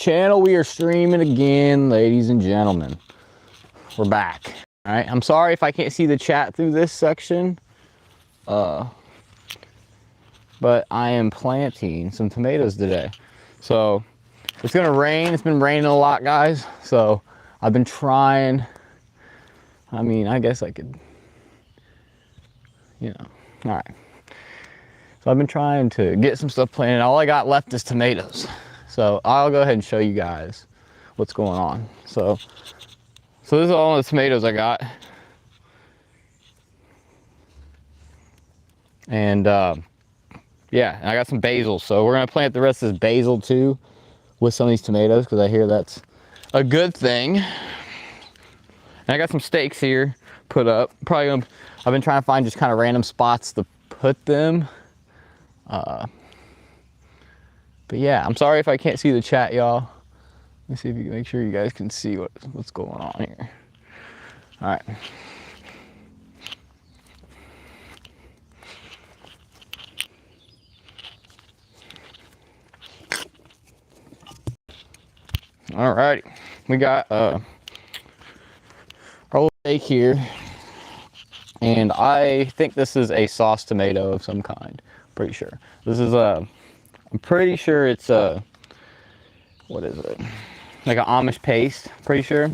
channel. We are streaming again, ladies and gentlemen. We're back. All right, I'm sorry if I can't see the chat through this section. But I am planting some tomatoes today. So it's gonna rain. It's been raining a lot, guys. So I've been trying. I mean, I guess I could, you know, all right. So I've been trying to get some stuff planted. All I got left is tomatoes. So I'll go ahead and show you guys what's going on. So this is all the tomatoes I got. And yeah, I got some basil. So we're gonna plant the rest of this basil too with some of these tomatoes because I hear that's a good thing. And I got some stakes here put up. I've been trying to find just kind of random spots to put them. But yeah, I'm sorry if I can't see the chat, y'all. Let me see if you can make sure you guys can see what's going on here. All right. All right, we got our little steak here, and I think this is a sauce tomato of some kind. Pretty sure this is I'm pretty sure it's what is it? Like an Amish paste. Pretty sure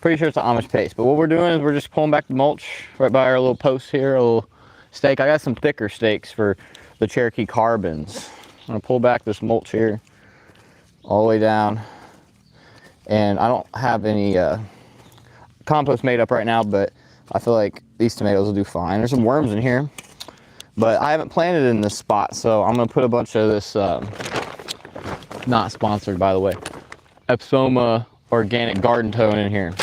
it's an Amish paste. But what we're doing is we're just pulling back the mulch right by our little post here, a little stake. I got some thicker stakes for the Cherokee carbons. I'm gonna pull back this mulch here all the way down. And I don't have any compost made up right now, but I feel like these tomatoes will do fine. There's some worms in here, but I haven't planted in this spot, so I'm gonna put a bunch of this, not sponsored by the way, Epsoma organic garden tone in here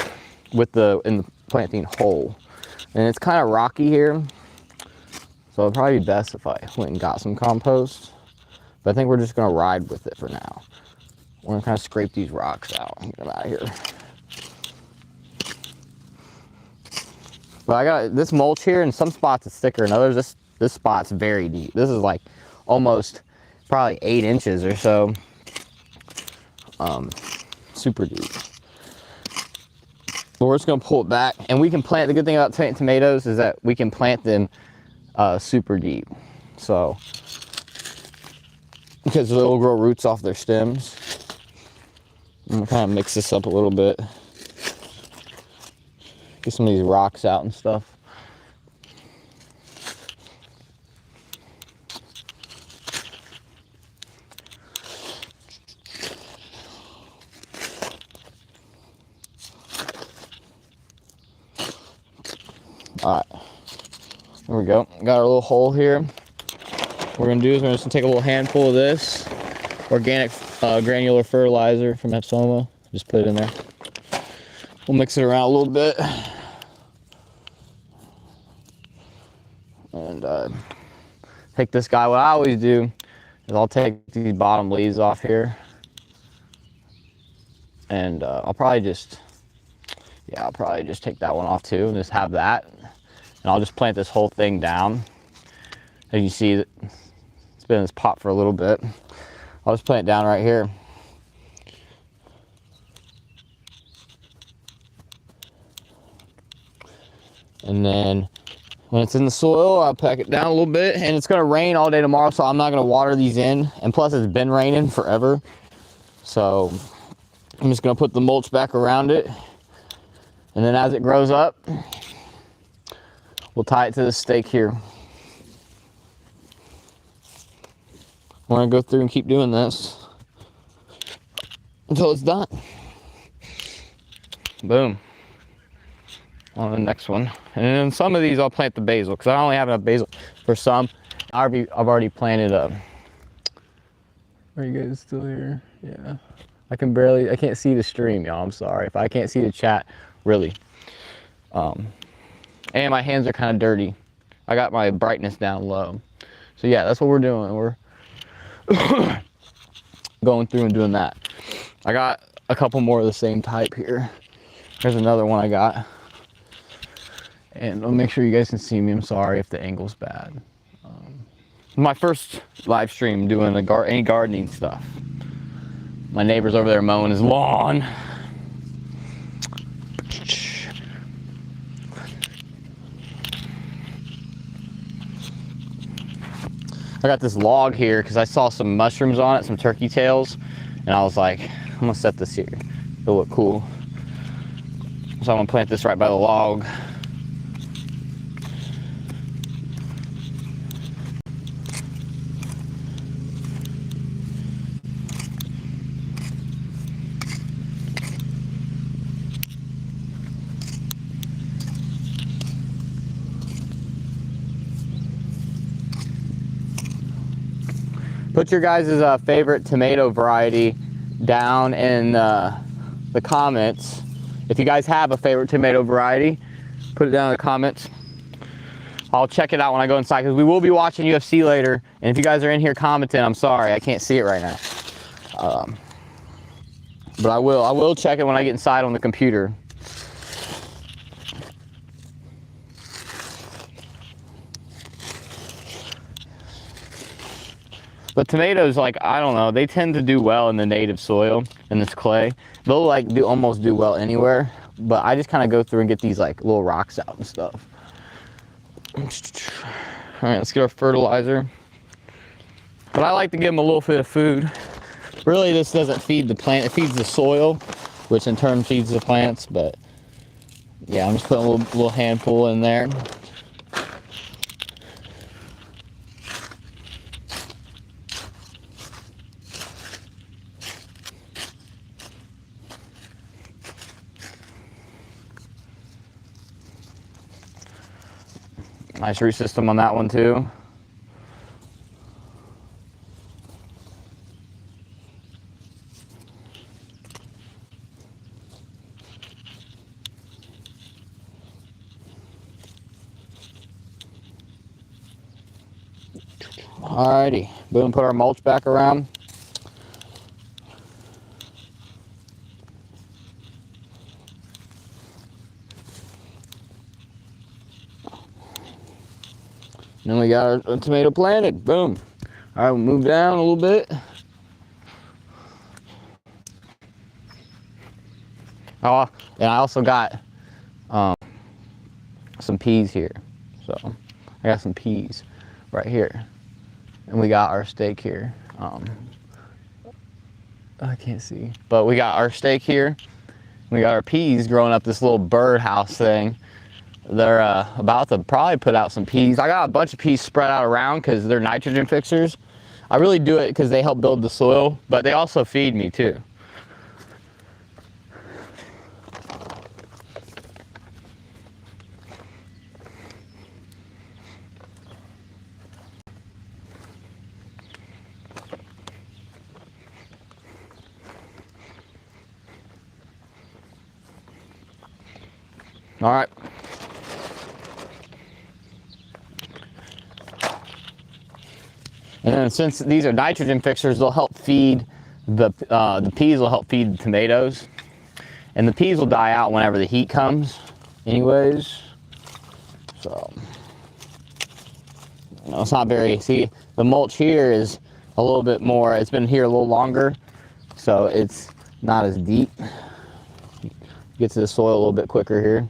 in the planting hole. And it's kind of rocky here, so it'd probably be best if I went and got some compost, but I think we're just gonna ride with it for now. We're gonna kind of scrape these rocks out and get them out of here. But I got this mulch here, and some spots it's thicker than others. This spot's very deep. This is like almost probably 8 inches or so. Super deep. But we're just gonna pull it back, and we can plant. The good thing about planting tomatoes is that we can plant them super deep. So because they'll grow roots off their stems. I'm gonna kind of mix this up a little bit. Get some of these rocks out and stuff. All right, there we go. Got our little hole here. What we're gonna do is we're just gonna take a little handful of this organic granular fertilizer from Epsoma. Just put it in there. We'll mix it around a little bit. And take this guy. What I always do is I'll take these bottom leaves off here. And I'll probably just take that one off too and just have that. And I'll just plant this whole thing down. As you see, it's been in this pot for a little bit. I'll just plant it down right here. And then when it's in the soil, I'll pack it down a little bit. And it's gonna rain all day tomorrow, so I'm not gonna water these in. And plus it's been raining forever. So I'm just gonna put the mulch back around it. And then as it grows up, we'll tie it to the stake here. We're gonna go through and keep doing this until it's done. Boom. On the next one. And then some of these I'll plant the basil because I only have enough basil for some. I've already planted a. Are you guys still here? Yeah. I can't see the stream, y'all. I'm sorry. If I can't see the chat, really. And my hands are kind of dirty. I got my brightness down low. So yeah, that's what we're doing. We're going through and doing that. I got a couple more of the same type here. There's another one I got. And I'll make sure you guys can see me. I'm sorry if the angle's bad. My first live stream doing any gardening stuff. My neighbor's over there mowing his lawn. I got this log here because I saw some mushrooms on it, some turkey tails, and I was like, I'm gonna set this here. It'll look cool. So I'm gonna plant this right by the log. Put your guys' favorite tomato variety down in the comments. If you guys have a favorite tomato variety, put it down in the comments. I'll check it out when I go inside because we will be watching UFC later. And if you guys are in here commenting, I'm sorry, I can't see it right now. But I will check it when I get inside on the computer. But tomatoes, like, I don't know, they tend to do well in the native soil, in this clay. They'll like almost do well anywhere, but I just kind of go through and get these like little rocks out and stuff. All right, let's get our fertilizer. But I like to give them a little bit of food. Really, this doesn't feed the plant, it feeds the soil, which in turn feeds the plants, but yeah, I'm just putting a little handful in there. Nice root system on that one too. Alrighty, boom, put our mulch back around. And then we got our tomato planted, boom. All right, we'll move down a little bit. Oh, and I also got some peas here. So I got some peas right here. And we got our stake here. I can't see. But we got our stake here. We got our peas growing up this little birdhouse thing. They're about to probably put out some peas. I got a bunch of peas spread out around because they're nitrogen fixers. I really do it because they help build the soil, but they also feed me too. All right. And then since these are nitrogen fixers, they'll help feed the peas will help feed the tomatoes. And the peas will die out whenever the heat comes anyways. So, you know, it's not very, see, the mulch here is a little bit more, it's been here a little longer, so it's not as deep. Get to the soil a little bit quicker here.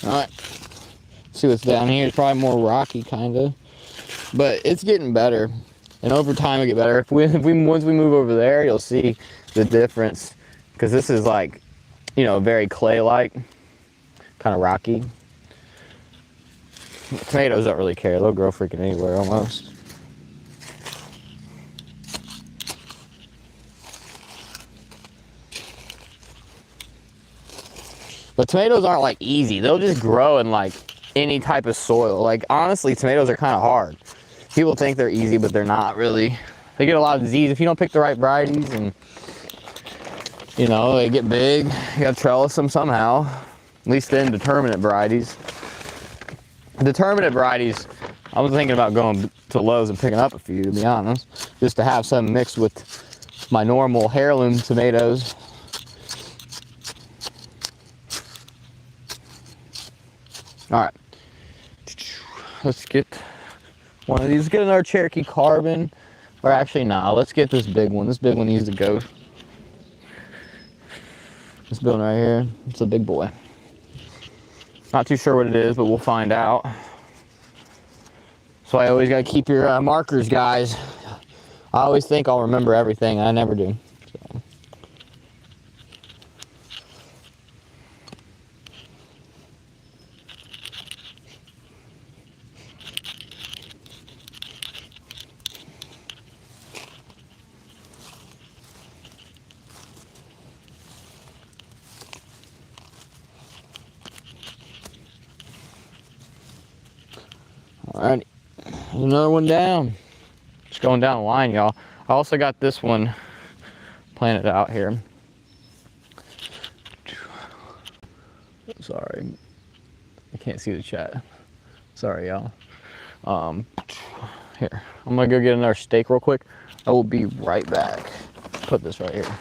Alright, see what's down here. It's probably more rocky, kind of, but it's getting better, and over time it'll get better. Once we move over there, you'll see the difference, because this is like, you know, very clay-like, kind of rocky. Tomatoes don't really care. They'll grow freaking anywhere almost. But tomatoes aren't like easy. They'll just grow in like any type of soil. Like honestly, tomatoes are kind of hard. People think they're easy, but they're not really. they get a lot of disease if you don't pick the right varieties, and you know, they get big. You gotta trellis them somehow. At least the indeterminate varieties. Determinate varieties, I was thinking about going to Lowe's and picking up a few, to be honest, just to have some mixed with my normal heirloom tomatoes. All right, let's get one of these. Get another Cherokee Carbon, or actually, nah. Let's get this big one. This big one needs to go. This big one right here. It's a big boy. Not too sure what it is, but we'll find out. So I always gotta keep your markers, guys. I always think I'll remember everything. I never do. So. Alrighty, another one down. Just going down the line, y'all. I also got this one planted out here. Sorry, I can't see the chat. Sorry, y'all. Here, I'm gonna go get another steak real quick. I will be right back. Put this right here.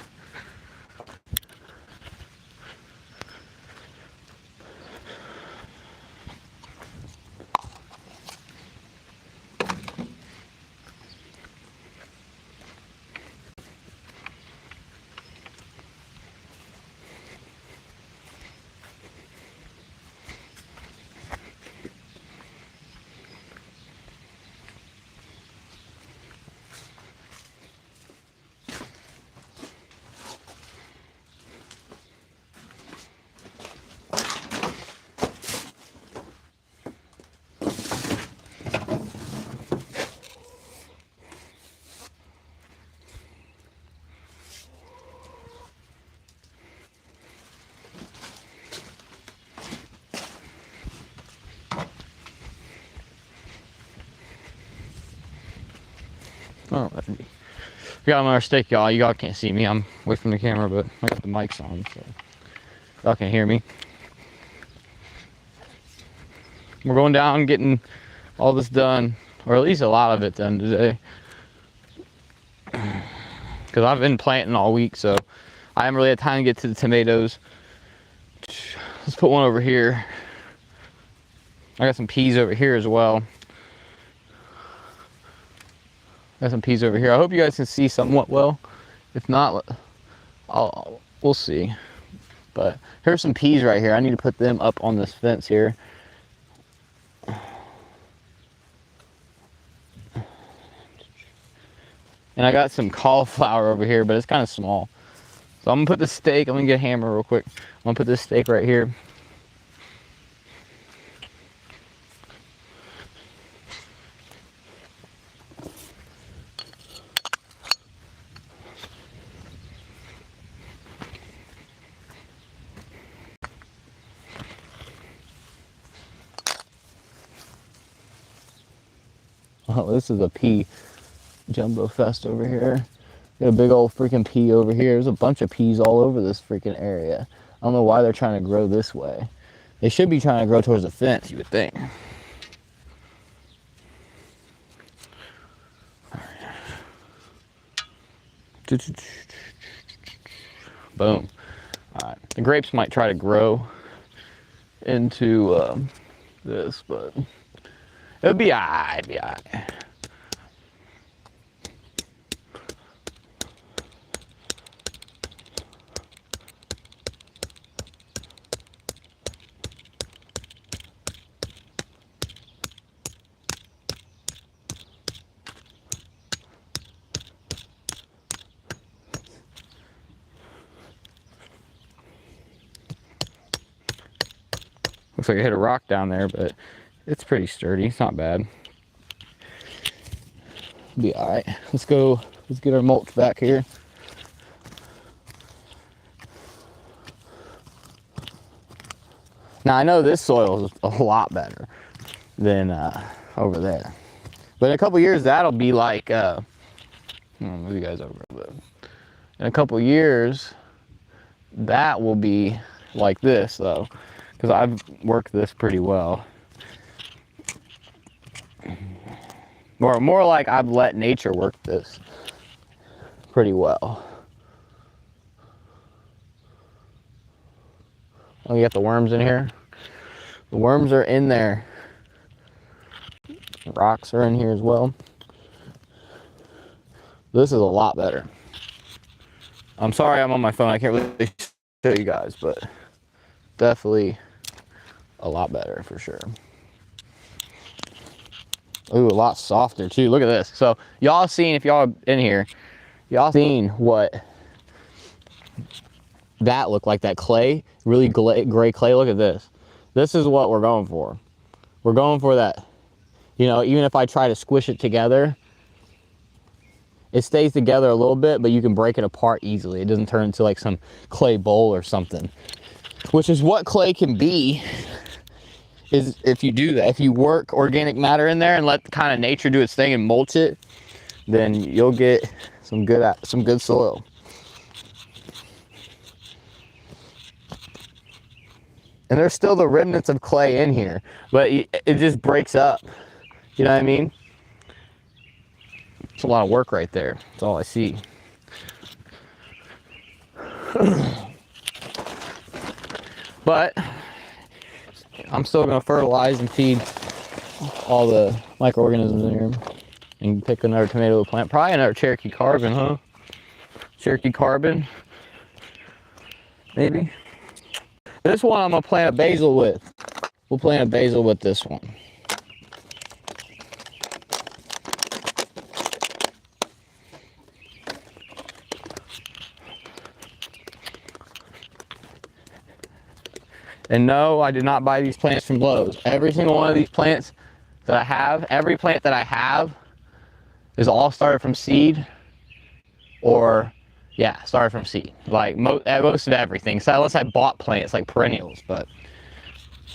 Oh, that'd be. We got another steak, y'all. You all can't see me. I'm away from the camera, but I got the mics on, so y'all can hear me. We're going down, getting all this done, or at least a lot of it done today. Because I've been planting all week, so I haven't really had time to get to the tomatoes. Let's put one over here. I got some peas over here as well. Got some peas over here. I hope you guys can see somewhat well. If not, we'll see. But here's some peas right here. I need to put them up on this fence here. And I got some cauliflower over here, but it's kind of small. So I'm gonna put the steak. I'm gonna get a hammer real quick. I'm gonna put this steak right here. Oh, this is a pea jumbo fest over here. Got a big old freaking pea over here. There's a bunch of peas all over this freaking area. I don't know why they're trying to grow this way. They should be trying to grow towards the fence, you would think. Boom. All right. The grapes might try to grow into this, but it'll be alright. It'll be alright. Looks like I hit a rock down there, but it's pretty sturdy. It's not bad. Be all right. Let's go. Let's get our mulch back here. Now I know this soil is a lot better than over there, but in a couple years that'll be like I'll move you guys over a bit. In a couple years, that will be like this though, because I've worked this pretty well. Or more like I've let nature work this pretty well. Oh, you got the worms in here? The worms are in there. Rocks are in here as well. This is a lot better. I'm sorry I'm on my phone. I can't really show you guys, but definitely a lot better for sure. Ooh, a lot softer too. Look at this. So y'all seen, if y'all in here, y'all seen what that looked like, that clay, really gray clay. Look at this. This is what we're going for. We're going for that. You know, even if I try to squish it together, it stays together a little bit, but you can break it apart easily. It doesn't turn into like some clay bowl or something, which is what clay can be, is if you do that. If you work organic matter in there and let kind of nature do its thing and mulch it, then you'll get some good soil. And there's still the remnants of clay in here, but it just breaks up. You know what I mean? It's a lot of work right there. That's all I see. But I'm still gonna fertilize and feed all the microorganisms in here and pick another tomato plant. Probably another Cherokee Carbon, huh? Cherokee Carbon, maybe. This one I'm gonna plant a basil with. We'll plant a basil with this one. And no, I did not buy these plants from Lowe's. Every single one of these plants that I have, every plant that I have is all started from seed, or yeah, started from seed. Like most of everything. So unless I bought plants like perennials, but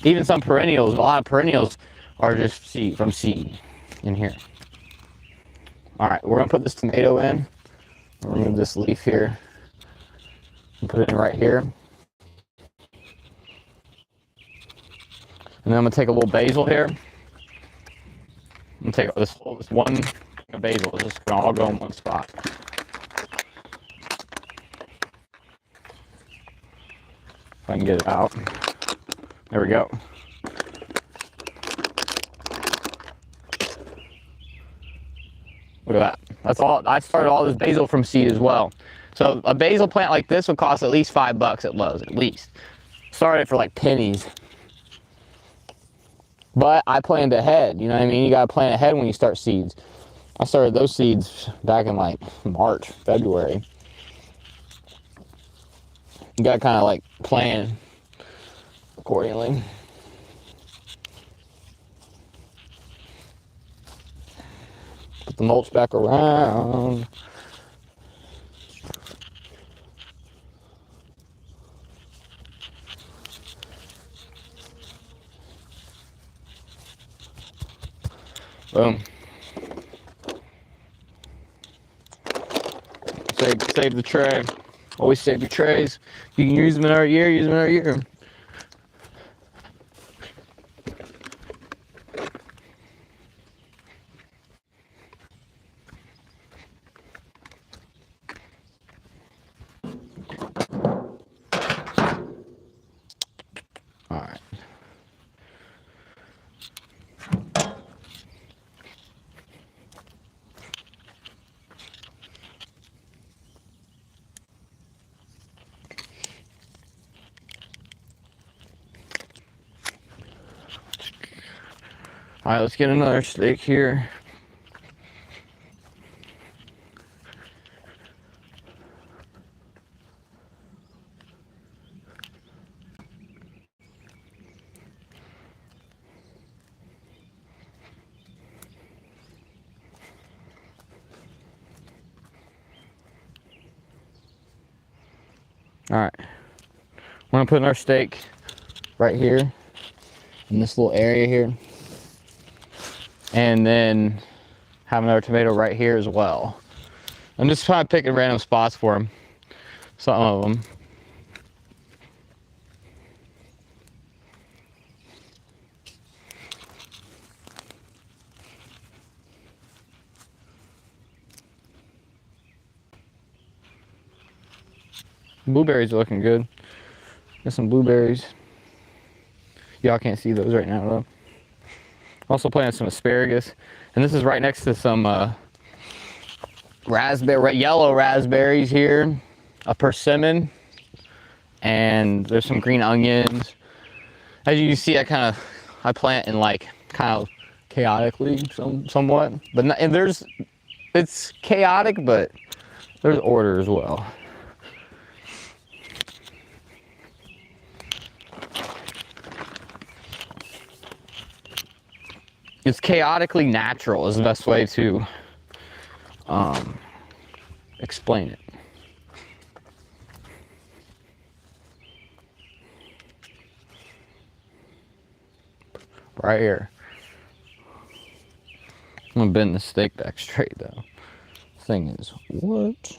even some perennials, a lot of perennials are just from seed in here. All right, we're gonna put this tomato in. Remove this leaf here and put it in right here. And then I'm gonna take a little basil here. I'm gonna take this one basil. It's just gonna all go in one spot. If I can get it out. There we go. Look at that. That's all. I started all this basil from seed as well. So a basil plant like this would cost at least $5 at Lowe's, at least. Started for like pennies. But I planned ahead, you know what I mean? You gotta plan ahead when you start seeds. I started those seeds back in like March, February. You gotta kind of like plan accordingly. Put the mulch back around. Boom. Save the tray. Always save your trays. You can use them another year, use them another year. All right. All right, let's get another steak here. All right, we're gonna put our steak right here in this little area here, and then have another tomato right here as well. I'm just trying to pick random spots for them. Some of them. Blueberries are looking good. Got some blueberries. Y'all can't see those right now though. Also planting some asparagus. And this is right next to some yellow raspberries here. A persimmon. And there's some green onions. As you can see, I plant in like kind of chaotically somewhat. But not, and it's chaotic, but there's order as well. It's chaotically natural is the best way to explain it. Right here. I'm gonna bend the steak back straight though. Thing is, what?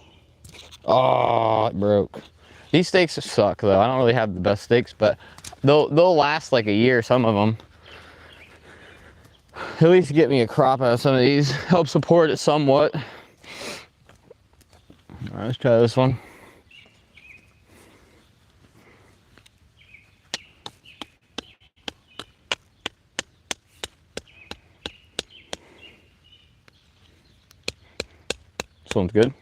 Oh, it broke. These steaks suck though. I don't really have the best steaks, but they'll last like a year. Some of them. At least get me a crop out of some of these. Help support it somewhat. All right, let's try this one. This one's good.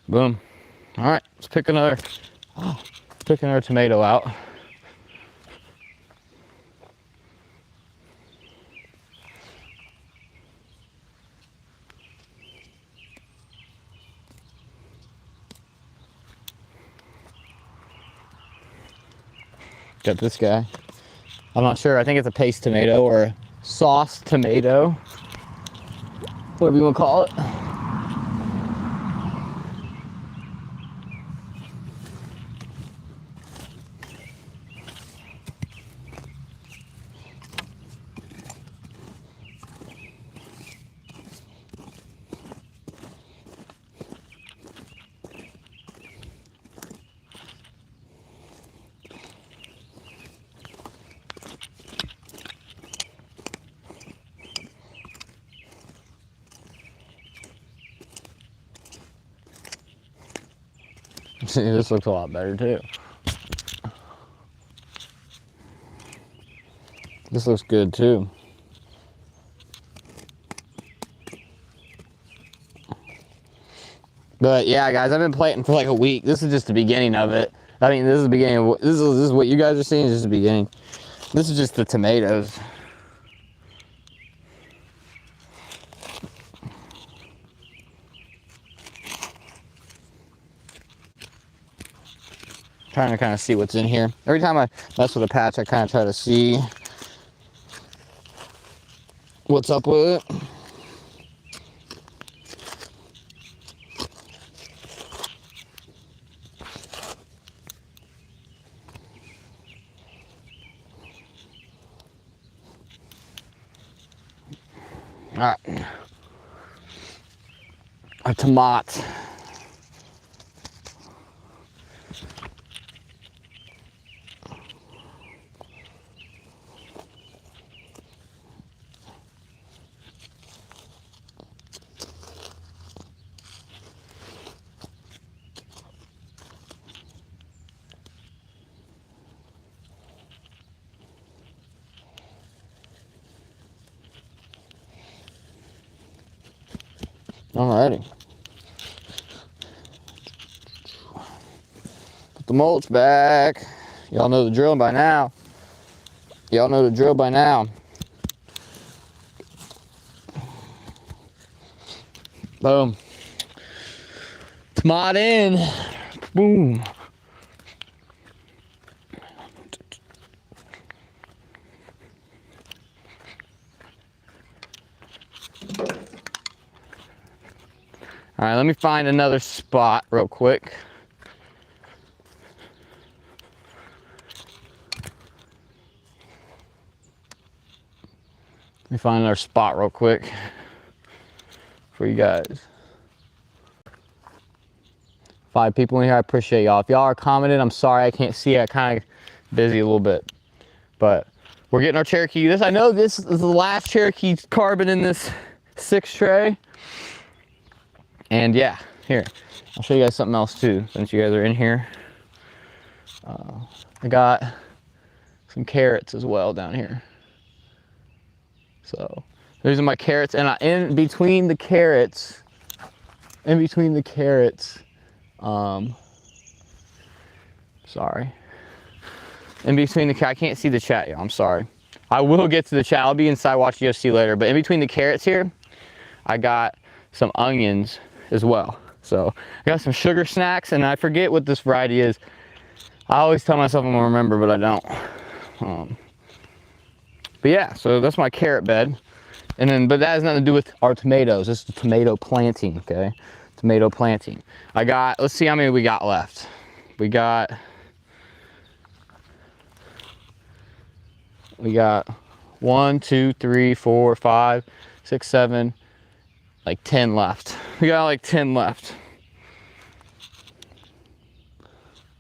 Boom. All right, let's pick another tomato out. Got this guy. I'm not sure. I think it's a paste tomato or a sauce tomato. Whatever you want to call it. See, this looks a lot better too. This looks good too. But yeah, guys, I've been planting for like a week. This is just the beginning of it. I mean, this is the beginning. This is what you guys are seeing. Is just the beginning. This is just the tomatoes. Trying to kind of see what's in here. Every time I mess with a patch, I kind of try to see what's up with it. All right, a tomato. Alrighty. Put the mulch back. Y'all know the drill by now. Y'all know the drill by now. Boom. Tomato in. Boom. All right, let me find another spot real quick. Let me find another spot real quick for you guys. 5 people in here, I appreciate y'all. If y'all are commenting, I'm sorry I can't see. I kind of busy a little bit, but we're getting our Cherokee. I know this is the last Cherokee carbon in this 6 tray. And yeah, here, I'll show you guys something else too, since you guys are in here. I got some carrots as well down here. So these are my carrots, and in between the carrots, sorry. In between the, I can't see the chat, y'all, I'm sorry. I will get to the chat, I'll be inside watching UFC later, but in between the carrots here, I got some onions as well. So I got some sugar snacks, and I forget what this variety is. I always tell myself I'm gonna remember, but I don't. But yeah, so that's my carrot bed. And then, but that has nothing to do with our tomatoes. This is the tomato planting, okay? Tomato planting. I got, let's see how many we got left. We got 1, 2, 3, 4, 5, 6, 7, like 10 left. We got like 10 left.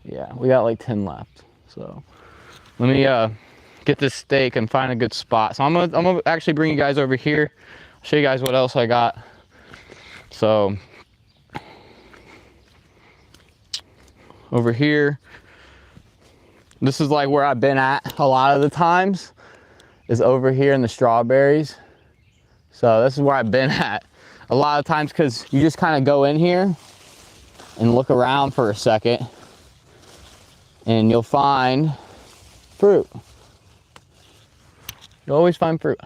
Yeah, we got like 10 left. So let me get this steak and find a good spot. So I'm gonna actually bring you guys over here. I'll show you guys what else I got. So over here, this is like where I've been at a lot of the times, is over here in the strawberries. So this is where I've been at a lot of times, because you just kind of go in here and look around for a second and you'll find fruit. You'll always find fruit.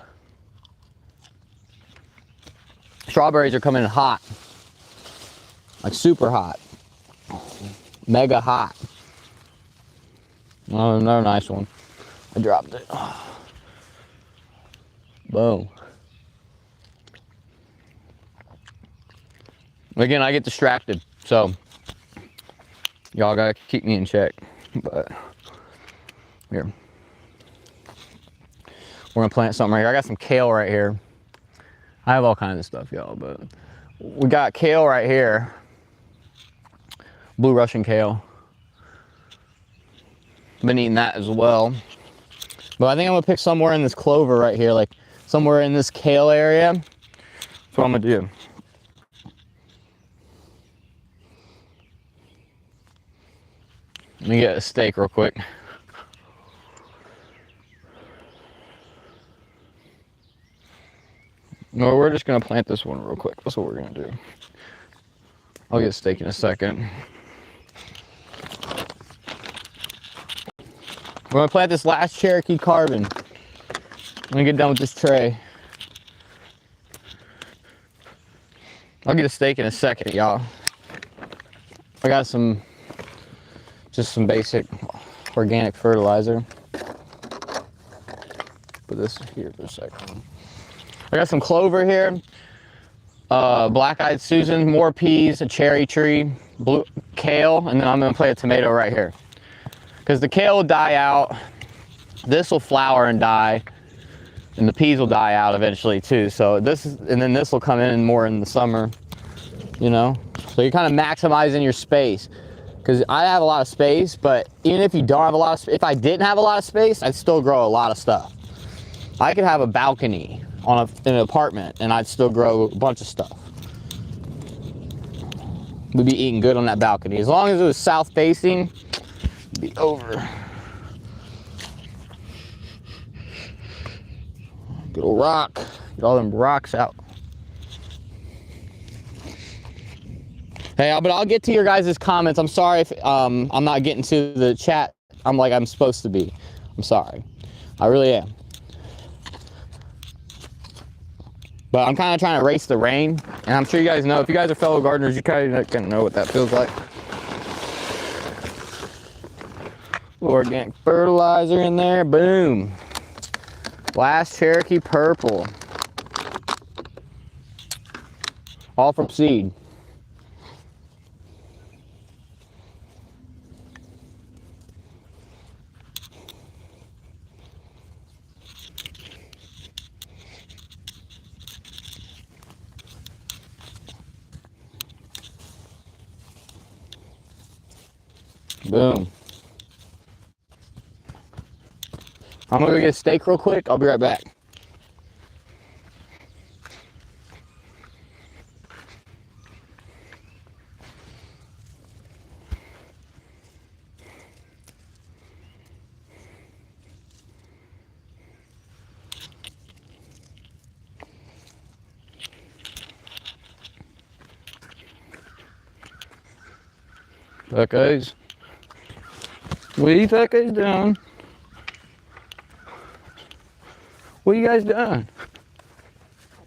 Strawberries are coming in hot, like super hot, mega hot. Oh, another nice one. I dropped it. Boom. Again, I get distracted, so y'all gotta keep me in check. But here, we're gonna plant something right here. I got some kale right here. I have all kinds of stuff, y'all, but we got kale right here. Blue Russian kale. Been eating that as well. But I think I'm gonna pick somewhere in this clover right here, like somewhere in this kale area. That's what I'm gonna do. Let me get a steak real quick. No, we're just gonna plant this one real quick. That's what we're gonna do. I'll get a steak in a second. We're gonna plant this last Cherokee carbon. I'm gonna get done with this tray. I'll get a steak in a second, y'all. I got just some basic organic fertilizer. Put this here for a second. I got some clover here, black-eyed Susan, more peas, a cherry tree, blue kale, and then I'm gonna plant a tomato right here. Because the kale will die out, this will flower and die, and the peas will die out eventually too. So this is, and then this will come in more in the summer, you know? So you're kind of maximizing your space. Because I have a lot of space, but even if you don't have a lot of, if I didn't have a lot of space, I'd still grow a lot of stuff. I could have a balcony on in an apartment and I'd still grow a bunch of stuff. We'd be eating good on that balcony. As long as it was south facing, it'd be over. Good old rock. Get all them rocks out. Hey, but I'll get to your guys' comments. I'm sorry if I'm not getting to the chat. I'm like I'm supposed to be. I'm sorry. I really am. But I'm kind of trying to race the rain. And I'm sure you guys know, if you guys are fellow gardeners, you kind of know what that feels like. Organic fertilizer in there. Boom. Last Cherokee purple. All from seed. Boom. I'm gonna go get a steak real quick. I'll be right back. Fuckos. What are you fuckos doing? What are you guys doing?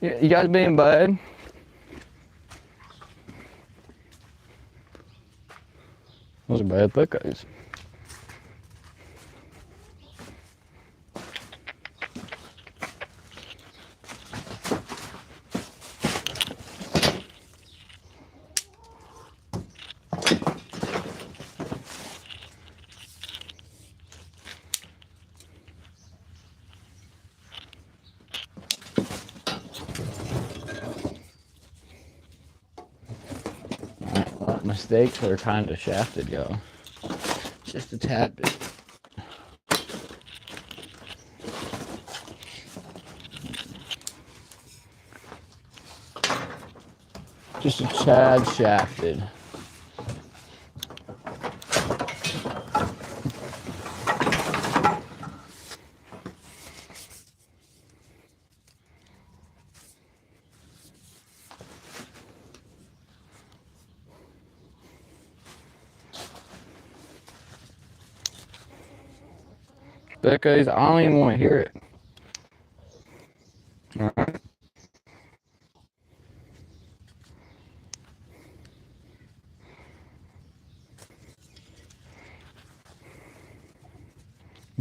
You guys being bad? Those are bad fuckos. My steaks are kind of shafted, y'all. Just a tad bit. Just a tad shafted. Because I don't even want to hear it. All right. I'm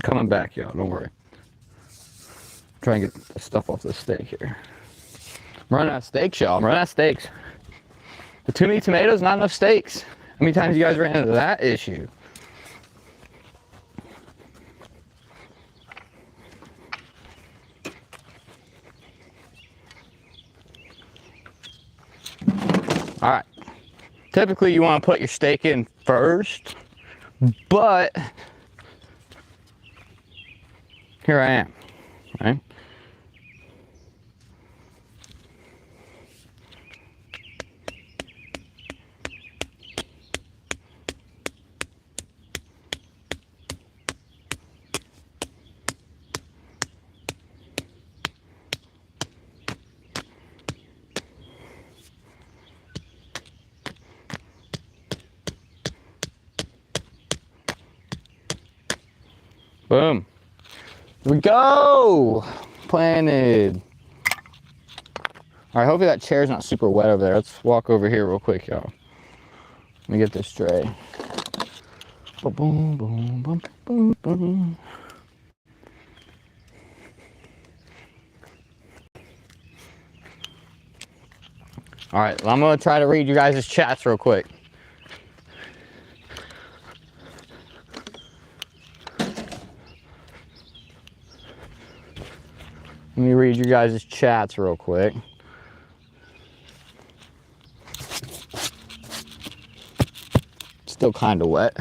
coming back, y'all. Don't worry. Try and get the stuff off the steak here. I'm running out of steaks, y'all. I'm running out of steaks. The too many tomatoes, not enough steaks. How many times you guys ran into that issue? All right. Typically, you want to put your steak in first, but here I am, right? Boom. Here we go. Planted. All right, hopefully that chair's not super wet over there. Let's walk over here real quick, y'all. Let me get this tray. Boom, boom, boom, boom, boom. All right, well, I'm gonna try to read you guys' chats real quick. Let me read you guys' chats real quick. Still kind of wet.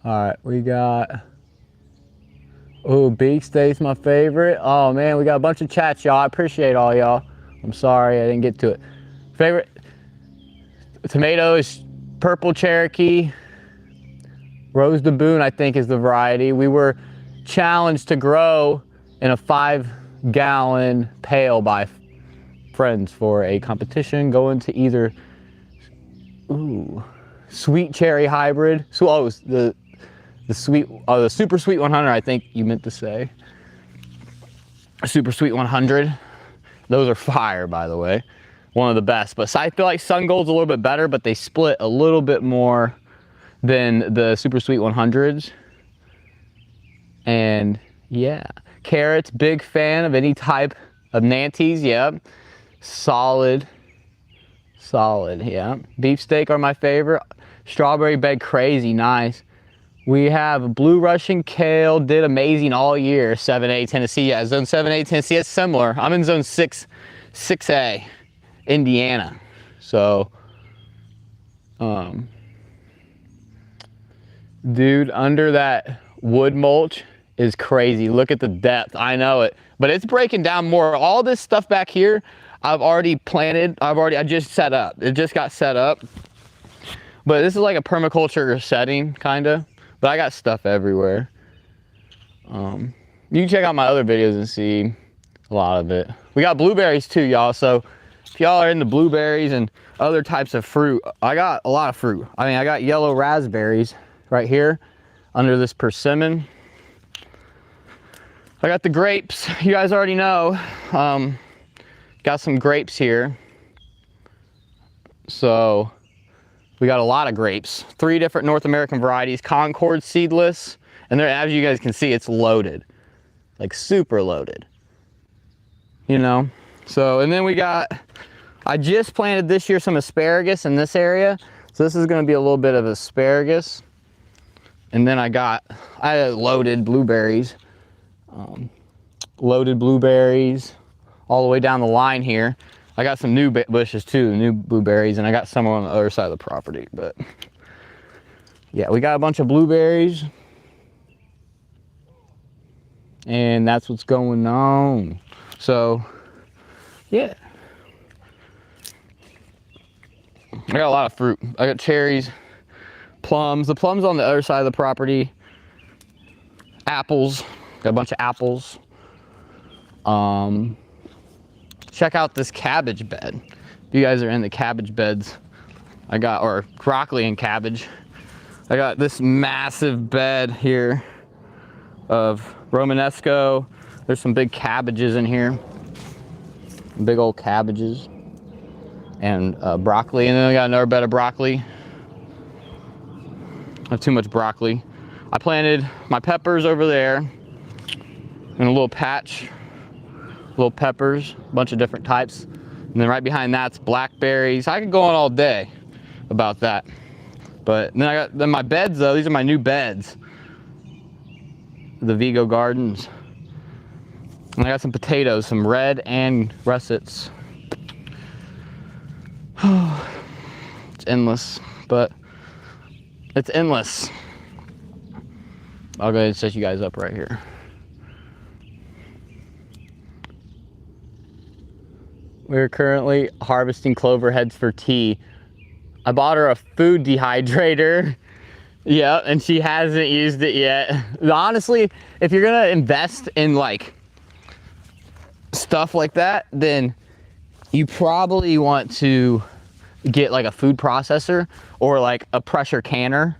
All right, we got, oh, beef steak's my favorite. Oh man, we got a bunch of chats, y'all. I appreciate all y'all. I'm sorry I didn't get to it. Favorite tomato is Purple Cherokee. Rose de Boone, I think, is the variety. We were challenged to grow in a 5-gallon pail by friends for a competition, going to either, ooh, sweet cherry hybrid. So, oh, the super sweet 100, I think you meant to say. Super sweet 100. Those are fire, by the way. One of the best. But I feel like Sun Gold's a little bit better, but they split a little bit more than the super sweet 100s. And yeah, carrots, big fan of any type of Nantes. Yep. Solid, yeah. Beefsteak are my favorite. Strawberry bed crazy, nice. We have blue Russian kale, did amazing all year. 7A Tennessee, yeah, zone 7A Tennessee, it's similar. I'm in zone 6A, Indiana. So, dude, under that wood mulch is crazy. Look at the depth, I know it, but it's breaking down more. All this stuff back here, I've already planted, I just set up. It just got set up. But this is like a permaculture setting, kinda. But I got stuff everywhere. You can check out my other videos and see a lot of it. We got blueberries too, y'all. So if y'all are into blueberries and other types of fruit, I got a lot of fruit. I mean, I got yellow raspberries right here under this persimmon. I got the grapes, you guys already know. Got some grapes here. So we got a lot of grapes. 3 different North American varieties, Concord seedless. And there, as you guys can see, it's loaded, like super loaded, you know? So, and then we got, I just planted this year some asparagus in this area. So this is gonna be a little bit of asparagus. And then I had loaded blueberries. Loaded blueberries all the way down the line here. I got some new bushes too, new blueberries, and I got some on the other side of the property. But yeah, we got a bunch of blueberries, and that's what's going on. So yeah, I got a lot of fruit. I got cherries, plums. The plums on the other side of the property. Apples. Got a bunch of apples. Check out this cabbage bed. If you guys are in the cabbage beds, or broccoli and cabbage. I got this massive bed here of Romanesco. There's some big cabbages in here. Big old cabbages. And broccoli, and then I got another bed of broccoli. I have too much broccoli. I planted my peppers over there in a little patch, little peppers, a bunch of different types. And then right behind that's blackberries. I could go on all day about that. But then my beds though, these are my new beds. The Vigo Gardens. And I got some potatoes, some red and russets. It's endless, but it's endless. I'll go ahead and set you guys up right here. We're currently harvesting clover heads for tea. I bought her a food dehydrator. Yeah, and she hasn't used it yet. Honestly, if you're gonna invest in like stuff like that, then you probably want to get like a food processor or like a pressure canner.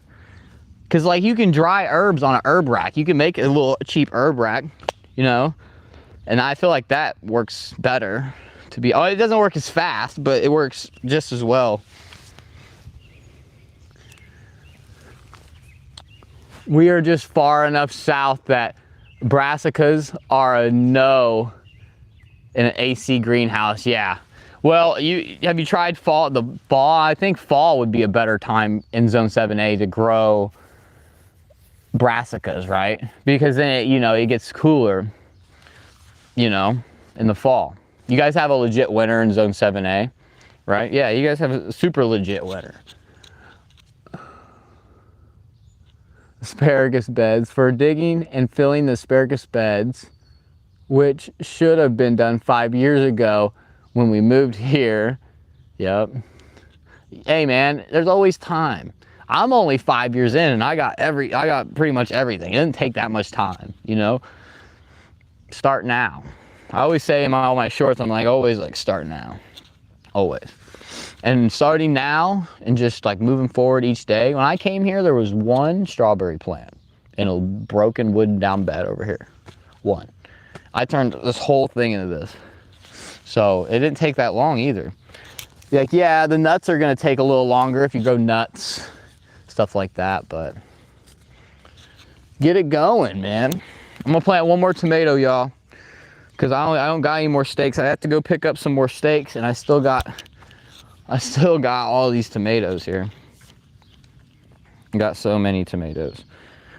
Cause like you can dry herbs on an herb rack. You can make a little cheap herb rack, you know? And I feel like that works better. It doesn't work as fast, but it works just as well. We are just far enough south that brassicas are a no in an AC greenhouse. Yeah. Well, have you tried fall? I think fall would be a better time in zone 7A to grow brassicas, right? Because then it gets cooler, in the fall. You guys have a legit winter in zone 7A, right? Yeah, you guys have a super legit winter. Asparagus beds. For digging and filling the asparagus beds, which should have been done 5 years ago when we moved here. Yep. Hey man, there's always time. I'm only 5 years in and I got pretty much everything. It didn't take that much time, Start now. I always say in all my shorts, I'm always start now. Always. And starting now and just moving forward each day. When I came here, there was one strawberry plant in a broken wooden down bed over here. One. I turned this whole thing into this. So it didn't take that long either. Yeah, the nuts are gonna take a little longer if you grow nuts, stuff like that, but get it going, man. I'm gonna plant one more tomato, y'all, because I don't got any more stakes. I have to go pick up some more stakes, and I still got all these tomatoes here. Got so many tomatoes.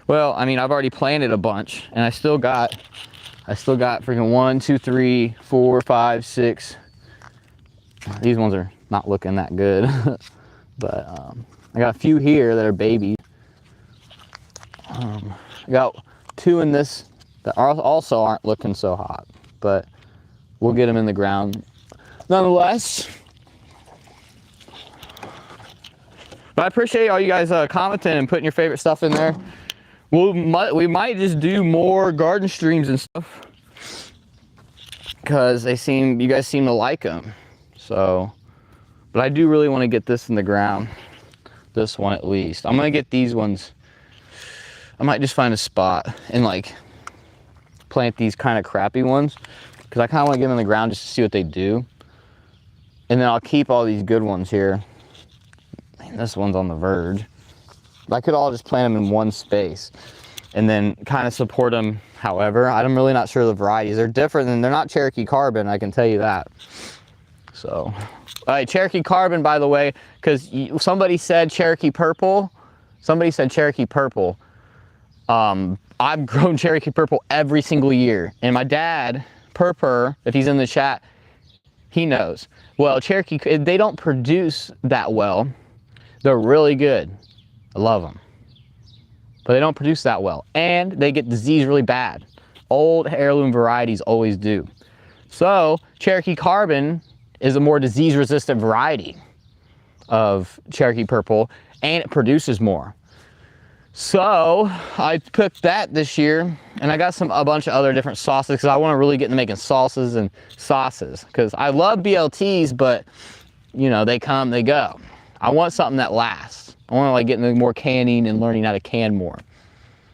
Well, I mean, I've already planted a bunch, and I still got freaking 1, 2, 3, 4, 5, 6. These ones are not looking that good, but I got a few here that are babies. I got 2 in this that also aren't looking so hot, but we'll get them in the ground nonetheless. But I appreciate all you guys commenting and putting your favorite stuff in there. We might just do more garden streams and stuff because you guys seem to like them. So, but I do really want to get this in the ground. This one at least. I'm gonna get these ones. I might just find a spot and like plant these kind of crappy ones because I kind of want to get them in the ground just to see what they do. And then I'll keep all these good ones here. Man, this one's on the verge. I could all just plant them in one space and then kind of support them however. I'm really not sure of the varieties. They're different and they're not Cherokee Carbon, I can tell you that. So, all right, Cherokee Carbon, by the way, because somebody said Cherokee Purple. Somebody said Cherokee Purple. I've grown Cherokee Purple every single year. And my dad, Purpur, if he's in the chat, he knows. Well, Cherokee, they don't produce that well. They're really good. I love them. But they don't produce that well. And they get disease really bad. Old heirloom varieties always do. So, Cherokee Carbon is a more disease-resistant variety of Cherokee Purple, and it produces more. So I picked that this year, and I got a bunch of other different sauces because I want to really get into making salsas and sauces because I love BLTs, but you know, they come, they go. I want something that lasts. I want to like get into more canning and learning how to can more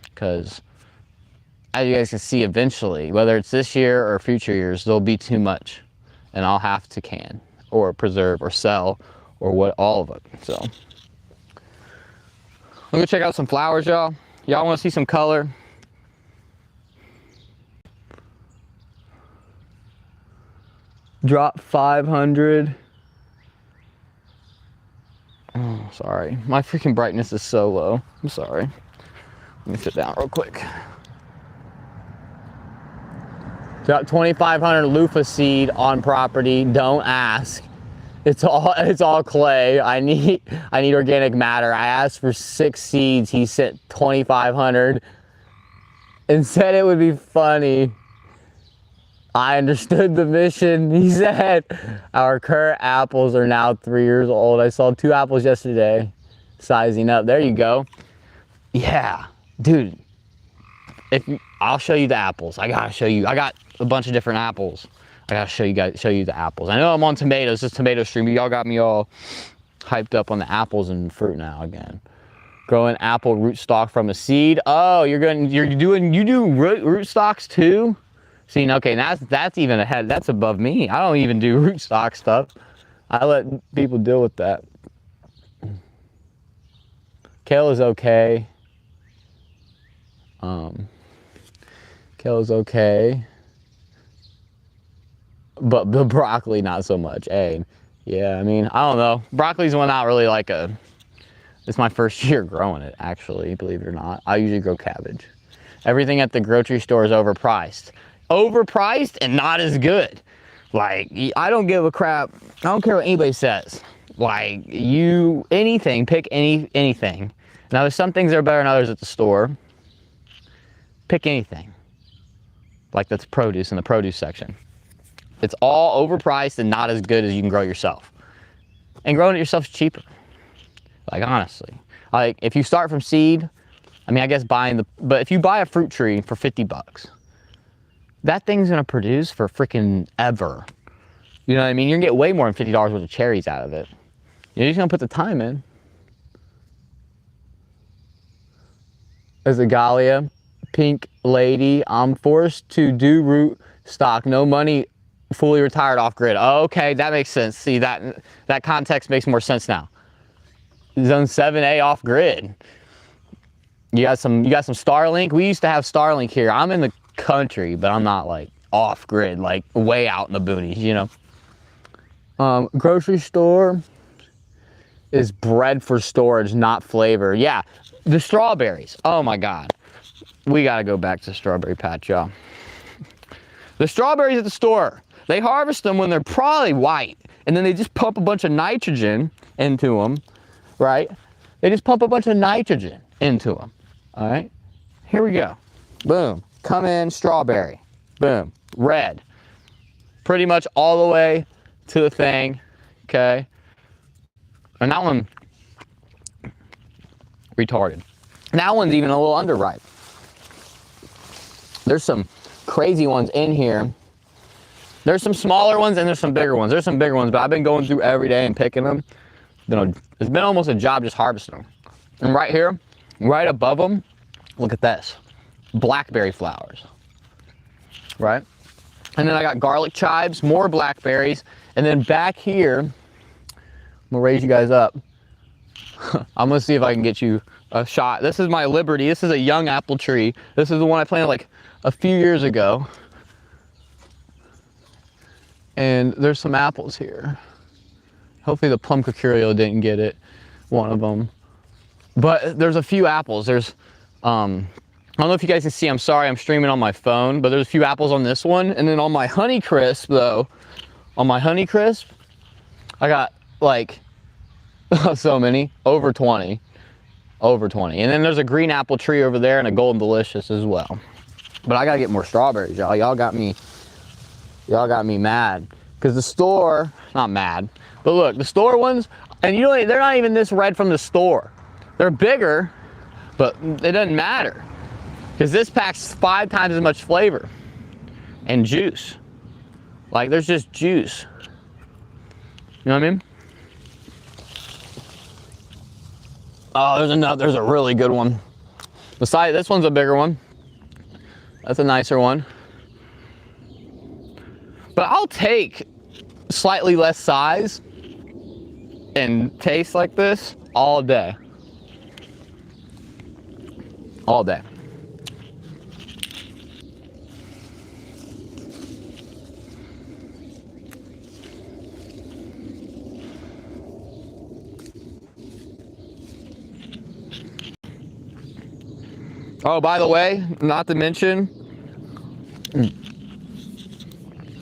because as you guys can see eventually, whether it's this year or future years, there'll be too much and I'll have to can or preserve or sell or what, all of it. So let me check out some flowers, y'all. Y'all want to see some color? Drop 500. Oh, sorry. My freaking brightness is so low. I'm sorry. Let me sit down real quick. Drop 2,500 loofah seed on property. Don't ask. It's all clay. I need organic matter. I asked for 6 seeds. He sent 2,500 and said it would be funny. I understood the mission. He said our current apples are now 3 years old. I saw 2 apples yesterday, sizing up. There you go. Yeah, dude. I'll show you the apples. I gotta show you. I got a bunch of different apples. I gotta show you the apples. I know I'm on tomatoes, this tomato stream, but y'all got me all hyped up on the apples and fruit now again. Growing apple rootstock from a seed. Oh, you do rootstocks too? See, okay, that's even ahead. That's above me. I don't even do rootstock stuff. I let people deal with that. Kale is okay. Kale is okay. But the broccoli, not so much. Hey, yeah, I mean, I don't know. Broccoli's one not really like it's my first year growing it, actually, believe it or not. I usually grow cabbage. Everything at the grocery store is overpriced. Overpriced and not as good. Like, I don't give a crap. I don't care what anybody says. Like, pick anything. Now, there's some things that are better than others at the store. Pick anything. Like that's produce in the produce section. It's all overpriced and not as good as you can grow yourself. And growing it yourself is cheaper. Like, honestly. Like, if you start from seed, I mean, I guess but if you buy a fruit tree for 50 bucks, that thing's gonna produce for freaking ever. You know what I mean? You're gonna get way more than $50 worth of cherries out of it. You're just gonna put the time in. Azalea, pink lady, I'm forced to do root stock, no money, fully retired off grid. Oh, okay, that makes sense. See, that context makes more sense now. Zone 7A off grid. You got some Starlink. We used to have Starlink here. I'm in the country, but I'm not like off grid, like way out in the boonies, you know. Grocery store is bred for storage, not flavor. Yeah, the strawberries. Oh my God. we gotta go back to strawberry patch, y'all. The strawberries at the store, they harvest them when they're probably white, and then they just pump a bunch of nitrogen into them, right? They just pump a bunch of nitrogen into them, all right? Here we go. Boom. Come in, strawberry. Boom. Red. Pretty much all the way to the thing, okay? And that one, retarded. That one's even a little underripe. There's some crazy ones in here. There's some smaller ones and there's some bigger ones. There's some bigger ones, but I've been going through every day and picking them. It's been almost a job just harvesting them. And right here, right above them, look at this. Blackberry flowers, right? And then I got garlic chives, more blackberries. And then back here, I'm gonna raise you guys up. I'm gonna see if I can get you a shot. This is my Liberty. This is a young apple tree. This is the one I planted like a few years ago. And there's some apples here. Hopefully the plum cucurio didn't get it, one of them. But there's a few apples. There's, I don't know if you guys can see, I'm sorry, I'm streaming on my phone, but there's a few apples on this one. And then on my Honeycrisp though, on my Honeycrisp, I got like, so many, over 20. Over 20. And then there's a green apple tree over there and a Golden Delicious as well. But I gotta get more strawberries, y'all. Y'all got me mad. Because the store, not mad, but look, the store ones, and you know, they're not even this red from the store. They're bigger, but it doesn't matter. Because this packs 5 times as much flavor and juice. Like, there's just juice. You know what I mean? Oh, there's a really good one. This one's a bigger one. That's a nicer one. But I'll take slightly less size and taste like this all day. All day. Oh, by the way, not to mention,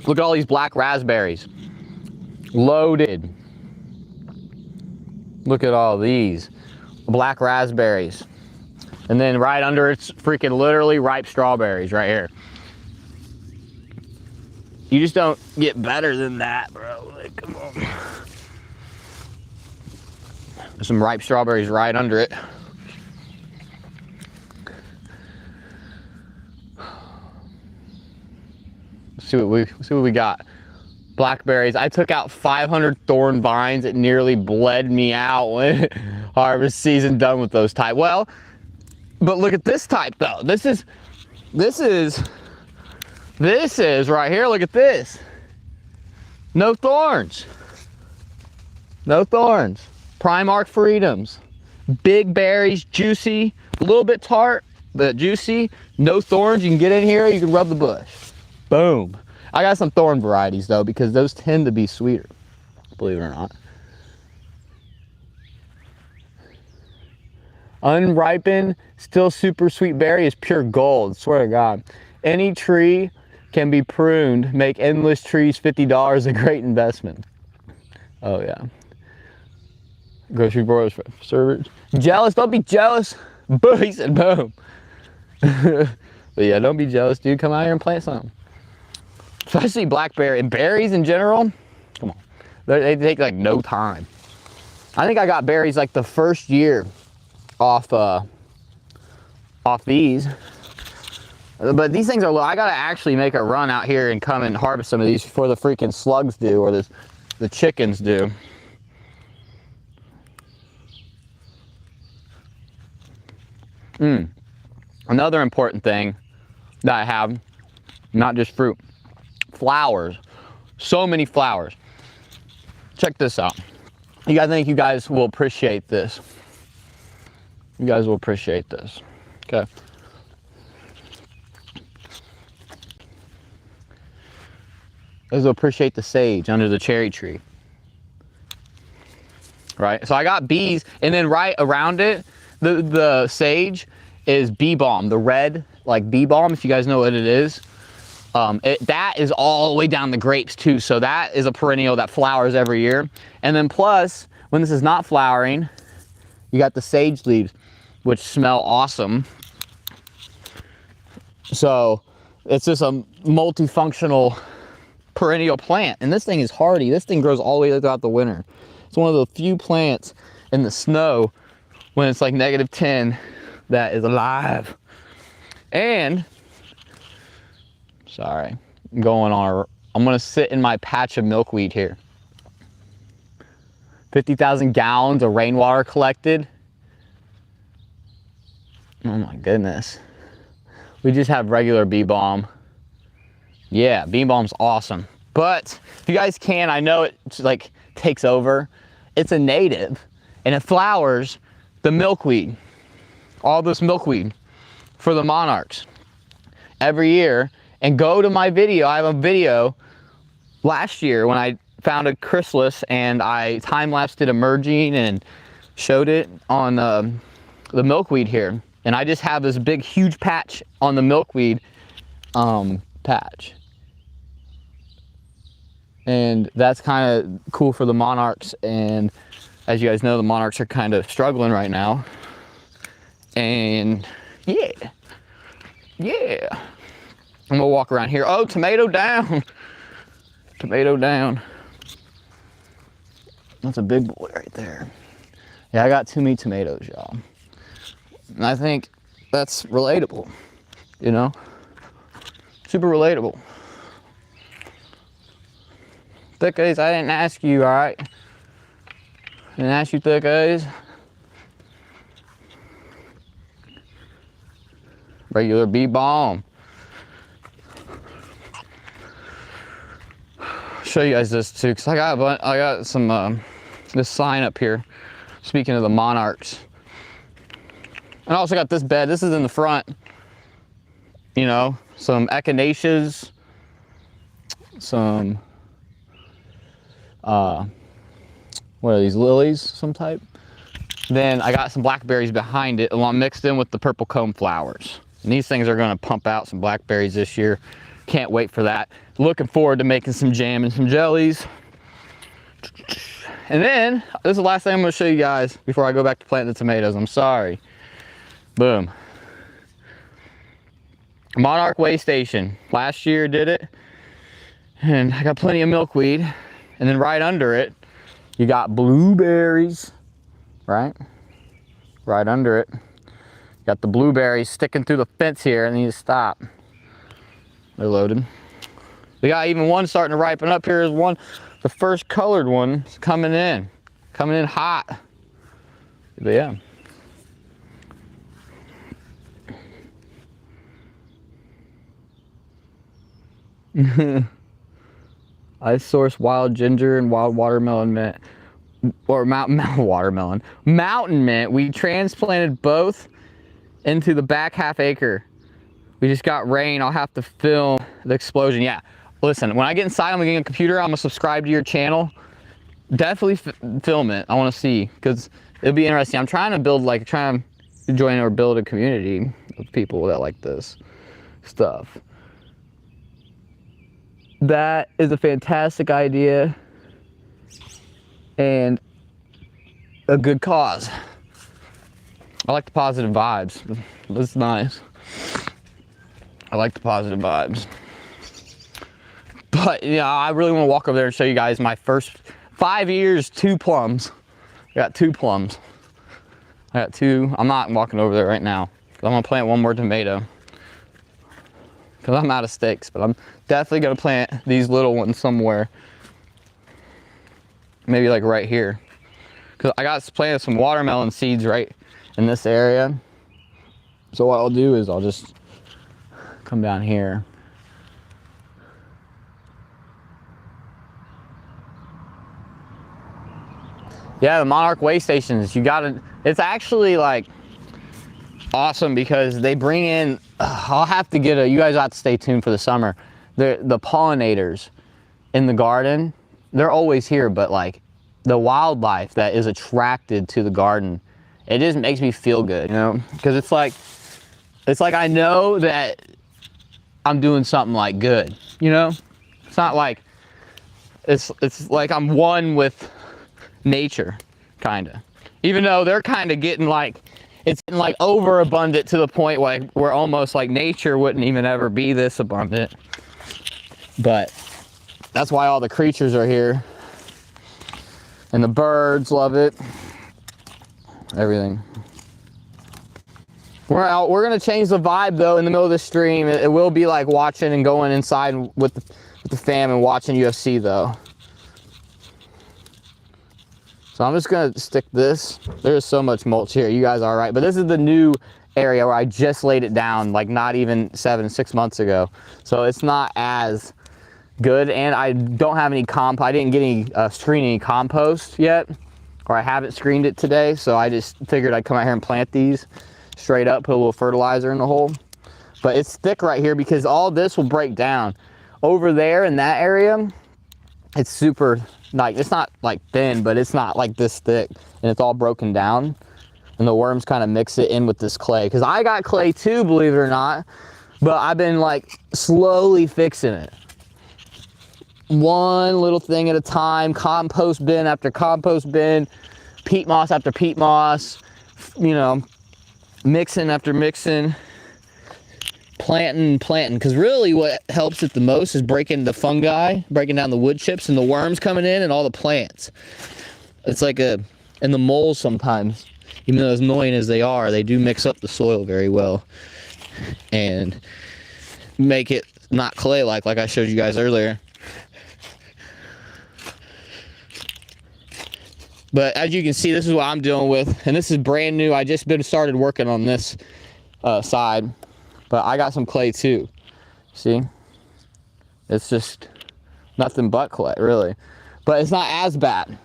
look at all these black raspberries. Loaded. Look at all these black raspberries. And then right under it's freaking literally ripe strawberries right here. You just don't get better than that, bro. Like, come on. There's some ripe strawberries right under it. See what we got. Blackberries. I took out 500 thorn vines. It nearly bled me out when harvest season done with those type. Well, but look at this type though. This is right here. Look at this. No thorns. No thorns. Primark Freedoms. Big berries, juicy, a little bit tart, but juicy. No thorns. You can get in here. You can rub the bush. Boom. I got some thorn varieties though, because those tend to be sweeter, believe it or not. Unripened, still super sweet berry is pure gold, swear to God. Any tree can be pruned, make endless trees $50, a great investment. Oh yeah. Grocery bros servers. Jealous, don't be jealous. Boom, he said boom. But yeah, don't be jealous, dude. Come out here and plant something. Especially blackberry and berries in general. Come on, they take like no time. I think I got berries like the first year off these. But these things are low. I gotta actually make a run out here and come and harvest some of these before the freaking slugs do, or the chickens do. Another important thing that I have, not just fruit, flowers. So many flowers. Check this out. I think you guys will appreciate this. You guys will appreciate this. Okay. You guys will appreciate the sage under the cherry tree. Right? So I got bees, and then right around it, the sage is bee balm, the red like bee balm, if you guys know what it is. That is all the way down the grapes too. So that is a perennial that flowers every year. And then plus, when this is not flowering, you got the sage leaves, which smell awesome. So it's just a multifunctional perennial plant. And this thing is hardy. This thing grows all the way throughout the winter. It's one of the few plants in the snow when it's like -10 that is alive. And, sorry, I'm gonna sit in my patch of milkweed here. 50,000 gallons of rainwater collected. Oh my goodness. We just have regular bee balm. Yeah, bee balm's awesome. But if you guys can, I know it like takes over. It's a native and it flowers the milkweed. All this milkweed for the monarchs every year. And go to my video. I have a video last year when I found a chrysalis and I time-lapsed it emerging and showed it on the milkweed here. And I just have this big, huge patch on the milkweed patch. And that's kind of cool for the monarchs. And as you guys know, the monarchs are kind of struggling right now. And yeah. I'm gonna walk around here. Oh, tomato down. Tomato down. That's a big boy right there. Yeah, I got too many tomatoes, y'all. And I think that's relatable, you know? Super relatable. Thick A's, I didn't ask you, all right? Didn't ask you, Thick A's. Regular bee balm. Show you guys this too, because I got some this sign up here speaking of the monarchs. And I also got this bed. This is in the front, you know, some echinaceas, some what are these, lilies, some type. Then I got some blackberries behind it, along mixed in with the purple cone flowers. And these things are going to pump out some blackberries this year. Can't wait for that. Looking forward to making some jam and some jellies. And then, this is the last thing I'm going to show you guys before I go back to planting the tomatoes. I'm sorry. Boom. Monarch Way Station. Last year did it. And I got plenty of milkweed. And then right under it, you got blueberries. Right? Right under it. Got the blueberries sticking through the fence here. I need to stop. They're loaded. We got even one starting to ripen up. Here is one, the first colored one is coming in hot. But yeah. I source wild ginger and wild watermelon mint, or mountain mint. We transplanted both into the back half acre. We just got rain. I'll have to film the explosion. Yeah, listen, when I get inside, I'm gonna get a computer. I'm gonna subscribe to your channel. Definitely film it. I want to see, because it'll be interesting. I'm trying to build, trying to join or build a community of people that like this stuff. That is a fantastic idea and a good cause. I like the positive vibes. That's nice. I like the positive vibes. But yeah, I really want to walk over there and show you guys my first 5 years, 2 plums. I got 2 plums. I got 2. I'm not walking over there right now, because I'm going to plant one more tomato. Because I'm out of stakes, but I'm definitely going to plant these little ones somewhere. Maybe like right here. Because I got planted some watermelon seeds right in this area. So what I'll do is I'll just come down here. Yeah, the Monarch Way Stations, you gotta, it's actually like awesome because they bring in, I'll have to get you guys have to stay tuned for the summer. The pollinators in the garden, they're always here, but like the wildlife that is attracted to the garden, it just makes me feel good, you know? Because it's like, it's like I know that I'm doing something like good, you know? It's not like, it's like I'm one with nature, kinda. Even though they're kinda getting like, it's getting like overabundant to the point where almost like nature wouldn't even ever be this abundant. But that's why all the creatures are here. And the birds love it. Everything. We're gonna change the vibe though in the middle of the stream. It will be like watching and going inside with the fam and watching UFC though. So I'm just gonna stick this. There's so much mulch here, you guys are right. But this is the new area where I just laid it down like not even 6 months ago. So it's not as good, and I don't have any I didn't get any screen any compost yet, or I haven't screened it today. So I just figured I'd come out here and plant these straight up, put a little fertilizer in the hole. But it's thick right here because all this will break down. Over there in that area, it's super, like, it's not like thin, but it's not like this thick, and it's all broken down. And the worms kind of mix it in with this clay. Because I got clay too, believe it or not, but I've been like slowly fixing it. One little thing at a time, compost bin after compost bin, peat moss after peat moss, you know, mixing after mixing, planting, because really what helps it the most is breaking the fungi, breaking down the wood chips and the worms coming in and all the plants. It's like and the moles sometimes, even though as annoying as they are, they do mix up the soil very well and make it not clay-like, like I showed you guys earlier. But as you can see, this is what I'm dealing with, and this is brand new. I just started working on this side, but I got some clay too. See, it's just nothing but clay, really. But it's not as bad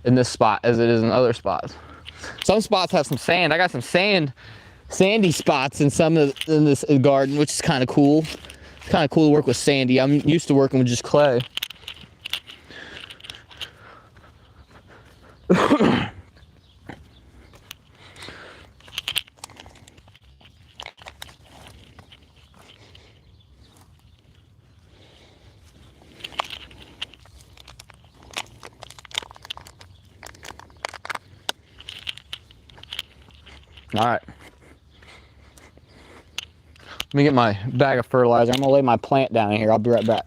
in this spot as it is in other spots. Some spots have some sand. I got some sandy spots in in this garden, which is kind of cool. It's kind of cool to work with sandy. I'm used to working with just clay. All right. Let me get my bag of fertilizer. I'm gonna lay my plant down in here. I'll be right back.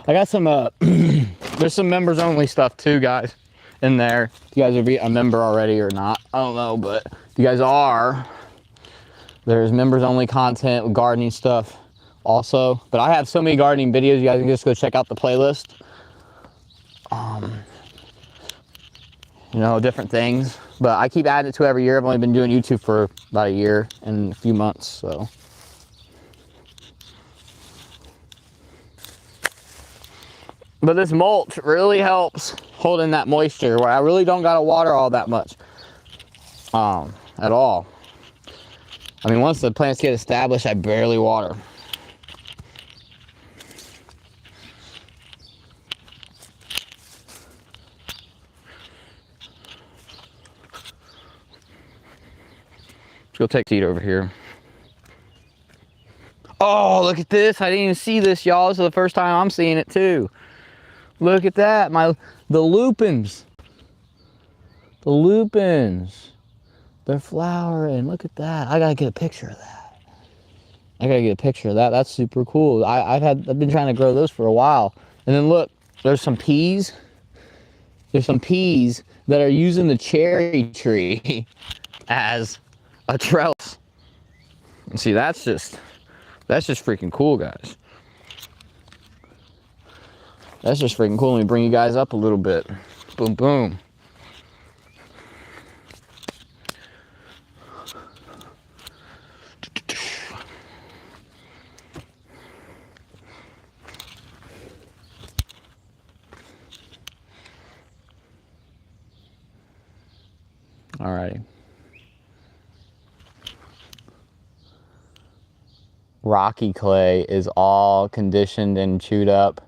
I got some, there's some members only stuff too, guys, in there. If you guys are a member already or not, I don't know, but if you guys are, there's members only content with gardening stuff also. But I have so many gardening videos, you guys can just go check out the playlist. You know, different things, but I keep adding it to every year. I've only been doing YouTube for about a year and a few months, so. But this mulch really helps holding that moisture where I really don't gotta water all that much at all. I mean, once the plants get established, I barely water. Let's go take seed over here. Oh, look at this. I didn't even see this, y'all. This is the first time I'm seeing it too. Look at that, the lupins. The lupins. They're flowering. Look at that. I gotta get a picture of that. That's super cool. I've been trying to grow those for a while. And then look, there's some peas. There's some peas that are using the cherry tree as a trellis. And see, that's just freaking cool, guys. That's just freaking cool. Let me bring you guys up a little bit. Boom, boom. Alrighty. Rocky clay is all conditioned and chewed up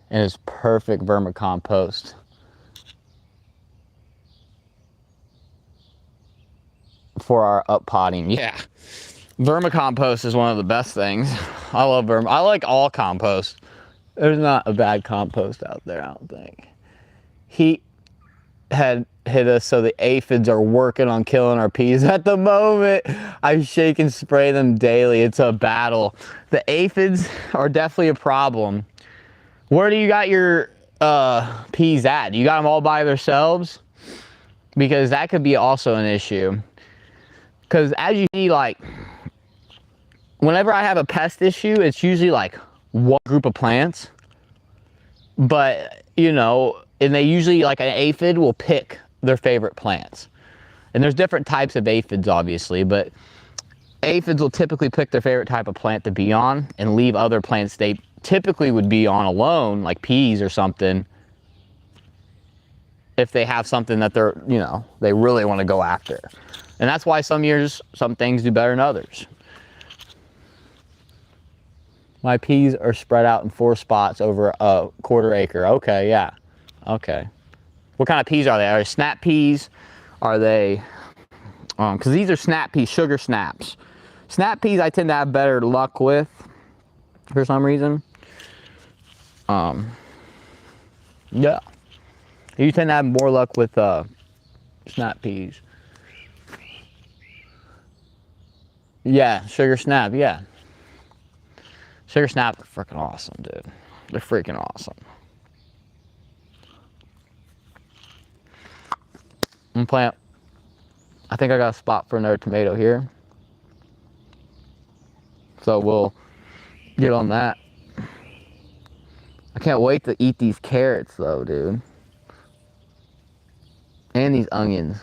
and is perfect vermicompost. For our up potting. Yeah. Vermicompost is one of the best things. I love I like all compost. There's not a bad compost out there, I don't think. Heat had hit us, so the aphids are working on killing our peas at the moment. I shake and spray them daily. It's a battle. The aphids are definitely a problem. Where do you got your peas at? You got them all by themselves? Because that could be also an issue. Because as you see, like, whenever I have a pest issue, it's usually like one group of plants. But, you know, and they usually, like, an aphid will pick their favorite plants. And there's different types of aphids, obviously, but aphids will typically pick their favorite type of plant to be on and leave other plants they typically would be on alone, like peas or something, if they have something that they're, you know, they really want to go after. And that's why some years, some things do better than others. My peas are spread out in 4 spots over a 1/4 acre. Okay, yeah. Okay. What kind of peas are they? Are they snap peas? Are they, because these are snap peas, sugar snaps. Snap peas I tend to have better luck with for some reason. Yeah. You tend to have more luck with snap peas. Yeah, sugar snap, yeah. Sugar snaps are freaking awesome, dude. They're freaking awesome. I'm plant. I think I got a spot for another tomato here. So we'll get on that. I can't wait to eat these carrots though, dude. And these onions.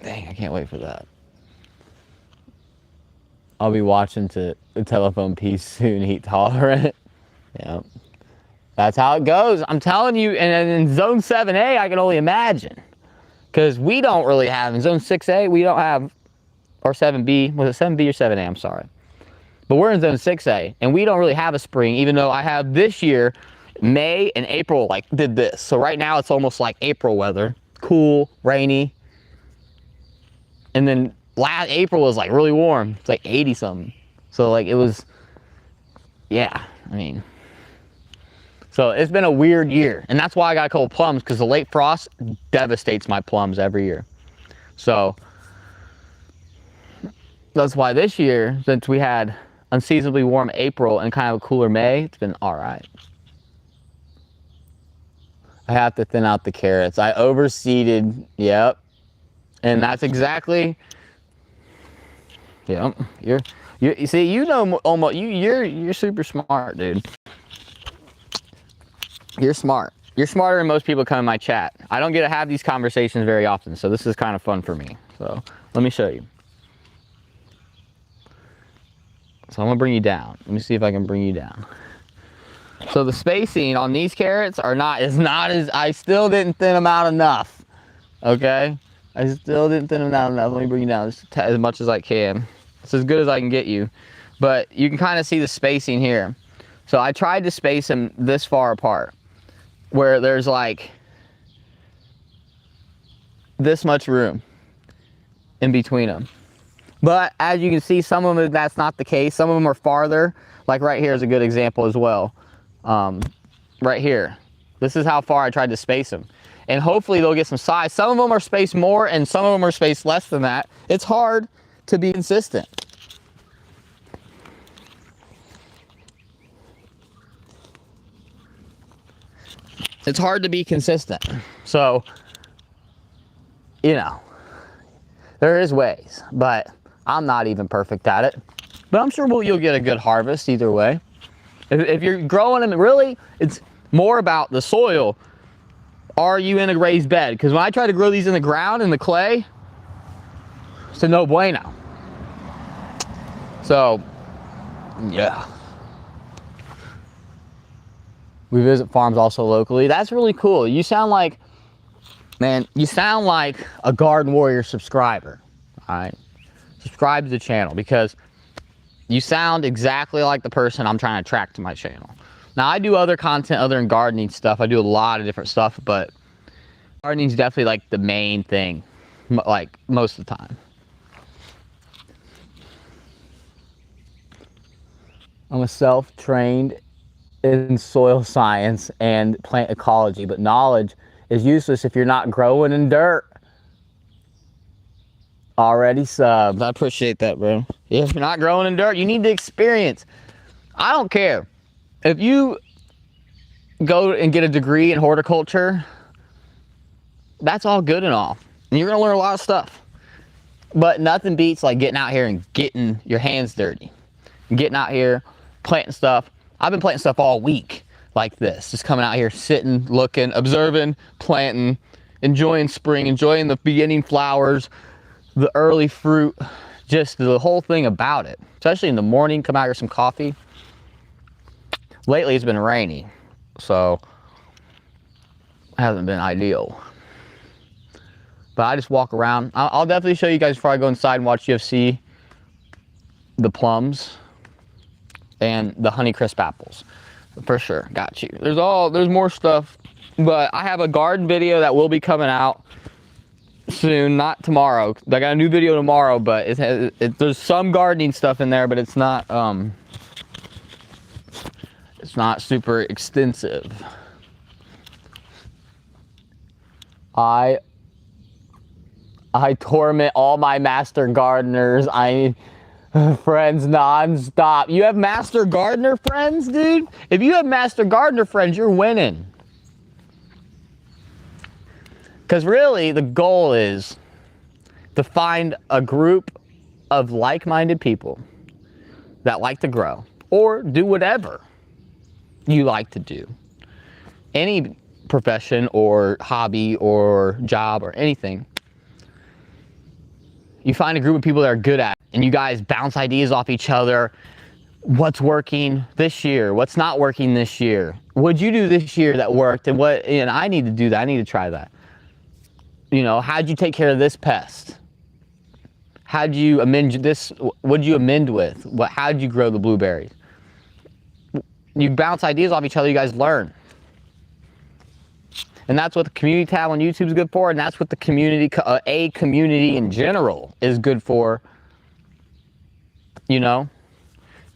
Dang, I can't wait for that. I'll be watching to the telephone piece soon, heat tolerant. Yep. That's how it goes. I'm telling you, and in zone 7A, I can only imagine. Because we don't really have, in zone 6A, we don't have, or 7B, was it 7B or 7A? I'm sorry. But we're in zone 6A, and we don't really have a spring, even though I have this year, May and April, like, did this. So right now, it's almost like April weather. Cool, rainy. And then last April was like really warm. It's like 80 something. So like it was, yeah, I mean. So it's been a weird year. And that's why I got a couple plums, because the late frost devastates my plums every year. So that's why this year, since we had unseasonably warm April and kind of a cooler May, it's been all right. I have to thin out the carrots. I overseeded, yep. And that's exactly, yeah. You see, you know, almost you're super smart, dude. You're smart. You're smarter than most people come in my chat. I don't get to have these conversations very often, so this is kind of fun for me. So let me show you. So I'm gonna bring you down. Let me see if I can bring you down. So the spacing on these carrots is not as I still didn't thin them out enough. Okay. I still didn't thin them down enough. Let me bring you down as much as I can. It's as good as I can get you. But you can kind of see the spacing here. So I tried to space them this far apart, where there's like this much room in between them. But as you can see, some of them, that's not the case. Some of them are farther. Like right here is a good example as well. Right here. This is how far I tried to space them. And hopefully they'll get some size. Some of them are spaced more and some of them are spaced less than that. It's hard to be consistent. It's hard to be consistent. So, you know, there is ways, but I'm not even perfect at it. But I'm sure you'll get a good harvest either way. If you're growing them, really, it's more about the soil. Are you in a raised bed? Because when I try to grow these in the ground, in the clay, it's a no bueno. So Yeah. We visit farms also locally. That's really cool. You sound like, man, you sound like a Garden Warrior subscriber. All right. Subscribe to the channel because you sound exactly like the person I'm trying to attract to my channel. Now, I do other content other than gardening stuff. I do a lot of different stuff, but gardening is definitely like the main thing, like most of the time. I'm a self-trained in soil science and plant ecology, but knowledge is useless if you're not growing in dirt. Already subbed. I appreciate that, bro. If you're not growing in dirt, you need the experience. I don't care. If you go and get a degree in horticulture, that's all good and all. And you're gonna learn a lot of stuff. But nothing beats like getting out here and getting your hands dirty. Getting out here, planting stuff. I've been planting stuff all week like this. Just coming out here, sitting, looking, observing, planting, enjoying spring, enjoying the beginning flowers, the early fruit, just the whole thing about it. Especially in the morning, come out here, some coffee. Lately it's been rainy, so it hasn't been ideal. But I just walk around. I'll definitely show you guys before I go inside and watch UFC, the plums and the Honeycrisp apples. For sure, got you. There's more stuff, but I have a garden video that will be coming out soon, not tomorrow. I got a new video tomorrow, but there's some gardening stuff in there, but it's not super extensive. I torment all my master gardeners. Friends non-stop. You have master gardener friends, dude? If you have master gardener friends, you're winning. Because really, the goal is to find a group of like-minded people that like to grow or do whatever you like to do. Any profession or hobby or job or anything. You find a group of people that are good at it, and you guys bounce ideas off each other. What's working this year? What's not working this year? What'd you do this year that worked? And I need to do that. I need to try that. You know, how'd you take care of this pest? How'd you amend this? What'd you amend with? How'd you grow the blueberries? You bounce ideas off each other, you guys learn. And that's what the community tab on YouTube is good for, and that's what the community, a community in general is good for. You know,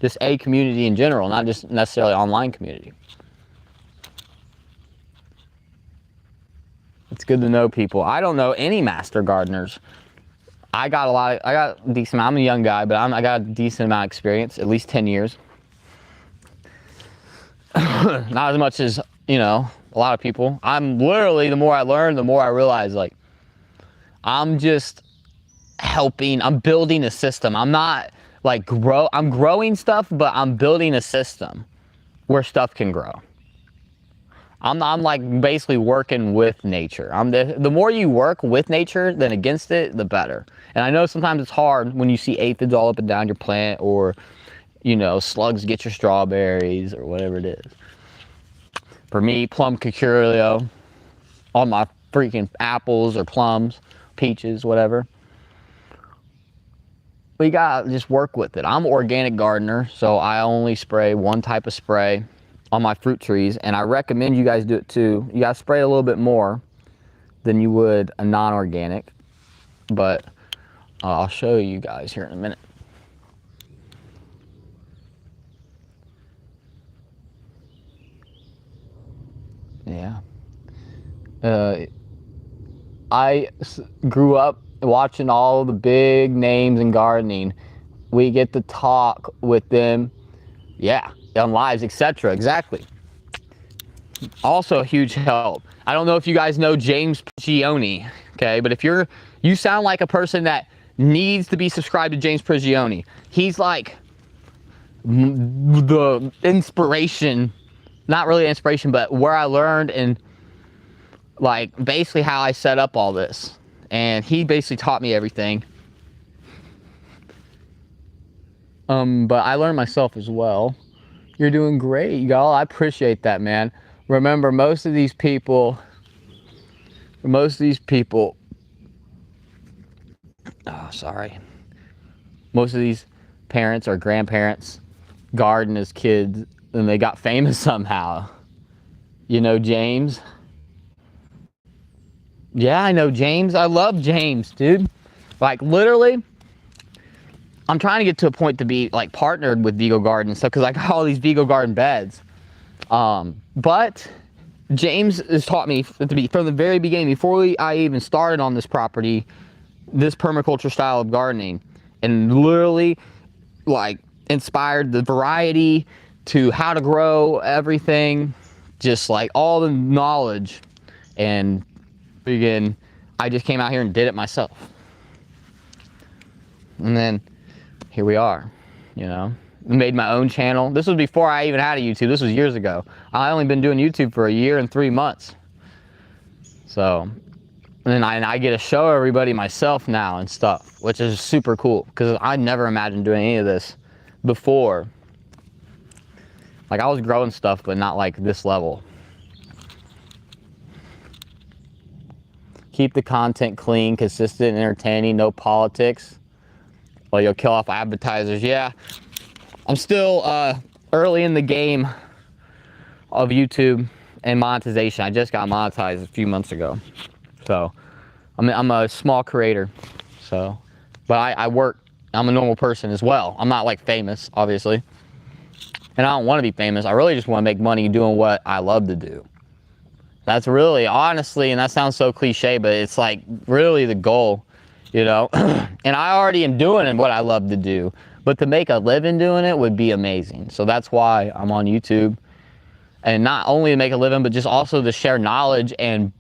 just a community in general, not just necessarily online community. It's good to know people. I don't know any master gardeners. I got a decent amount. I'm a young guy, but I got a decent amount of experience, at least 10 years. Not as much as, you know, a lot of people. I'm literally, the more I learn, the more I realize, like, I'm just helping, I'm building a system. I'm not like I'm growing stuff, but I'm building a system where stuff can grow. I'm like basically working with nature. The more you work with nature than against it, the better. And I know sometimes it's hard when you see aphids all up and down your plant, or, you know, slugs get your strawberries or whatever it is. For me, plum cucurio on my freaking apples or plums, peaches, whatever. We gotta just work with it. I'm an organic gardener, so I only spray one type of spray on my fruit trees, and I recommend you guys do it too. You gotta spray a little bit more than you would a non-organic, but I'll show you guys here in a minute. Yeah. I grew up watching all the big names in gardening. We get to talk with them, yeah, on lives, etc. Exactly. Also a huge help. I don't know if you guys know James Prigioni, okay, but if you sound like a person that needs to be subscribed to James Prigioni. He's like the inspiration, not really inspiration, but where I learned and like basically how I set up all this. And he basically taught me everything. But I learned myself as well. You're doing great, y'all. I appreciate that, man. Remember, most of these people, oh, sorry. Most of these parents or grandparents garden as kids and they got famous somehow. You know James? Yeah, I know James. I love James, dude. Like, literally, I'm trying to get to a point to be like partnered with Vigo Garden and stuff because I got all these Vigo Garden beds. But James has taught me from the very beginning, before I even started on this property, this permaculture style of gardening, and literally like inspired the variety to how to grow everything, just like all the knowledge. And again, I just came out here and did it myself. And then here we are, you know. Made my own channel. This was before I even had a YouTube. This was years ago. I only been doing YouTube for a year and 3 months. So, and then I get to show everybody myself now and stuff, which is super cool because I never imagined doing any of this before. Like, I was growing stuff, but not like this level. Keep the content clean, consistent, entertaining, no politics. Well, you'll kill off advertisers. Yeah. I'm still early in the game of YouTube and monetization. I just got monetized a few months ago. So I'm a small creator. So, but I work, I'm a normal person as well. I'm not like famous, obviously. And I don't want to be famous. I really just want to make money doing what I love to do. That's really, honestly, and that sounds so cliche, but it's like really the goal, you know? And I already am doing what I love to do. But to make a living doing it would be amazing. So that's why I'm on YouTube. And not only to make a living, but just also to share knowledge and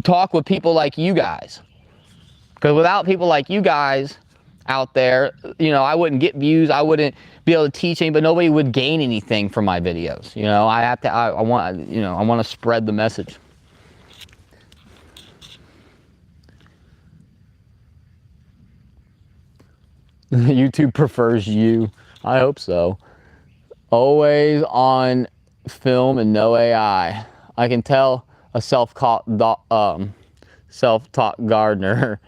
talk with people like you guys. Because without people like you guys out there, you know, I wouldn't get views. I wouldn't be able to teach anybody. Nobody would gain anything from my videos. You know, I want to spread the message. YouTube prefers you. I hope so. Always on film and no AI. I can tell a self-taught gardener,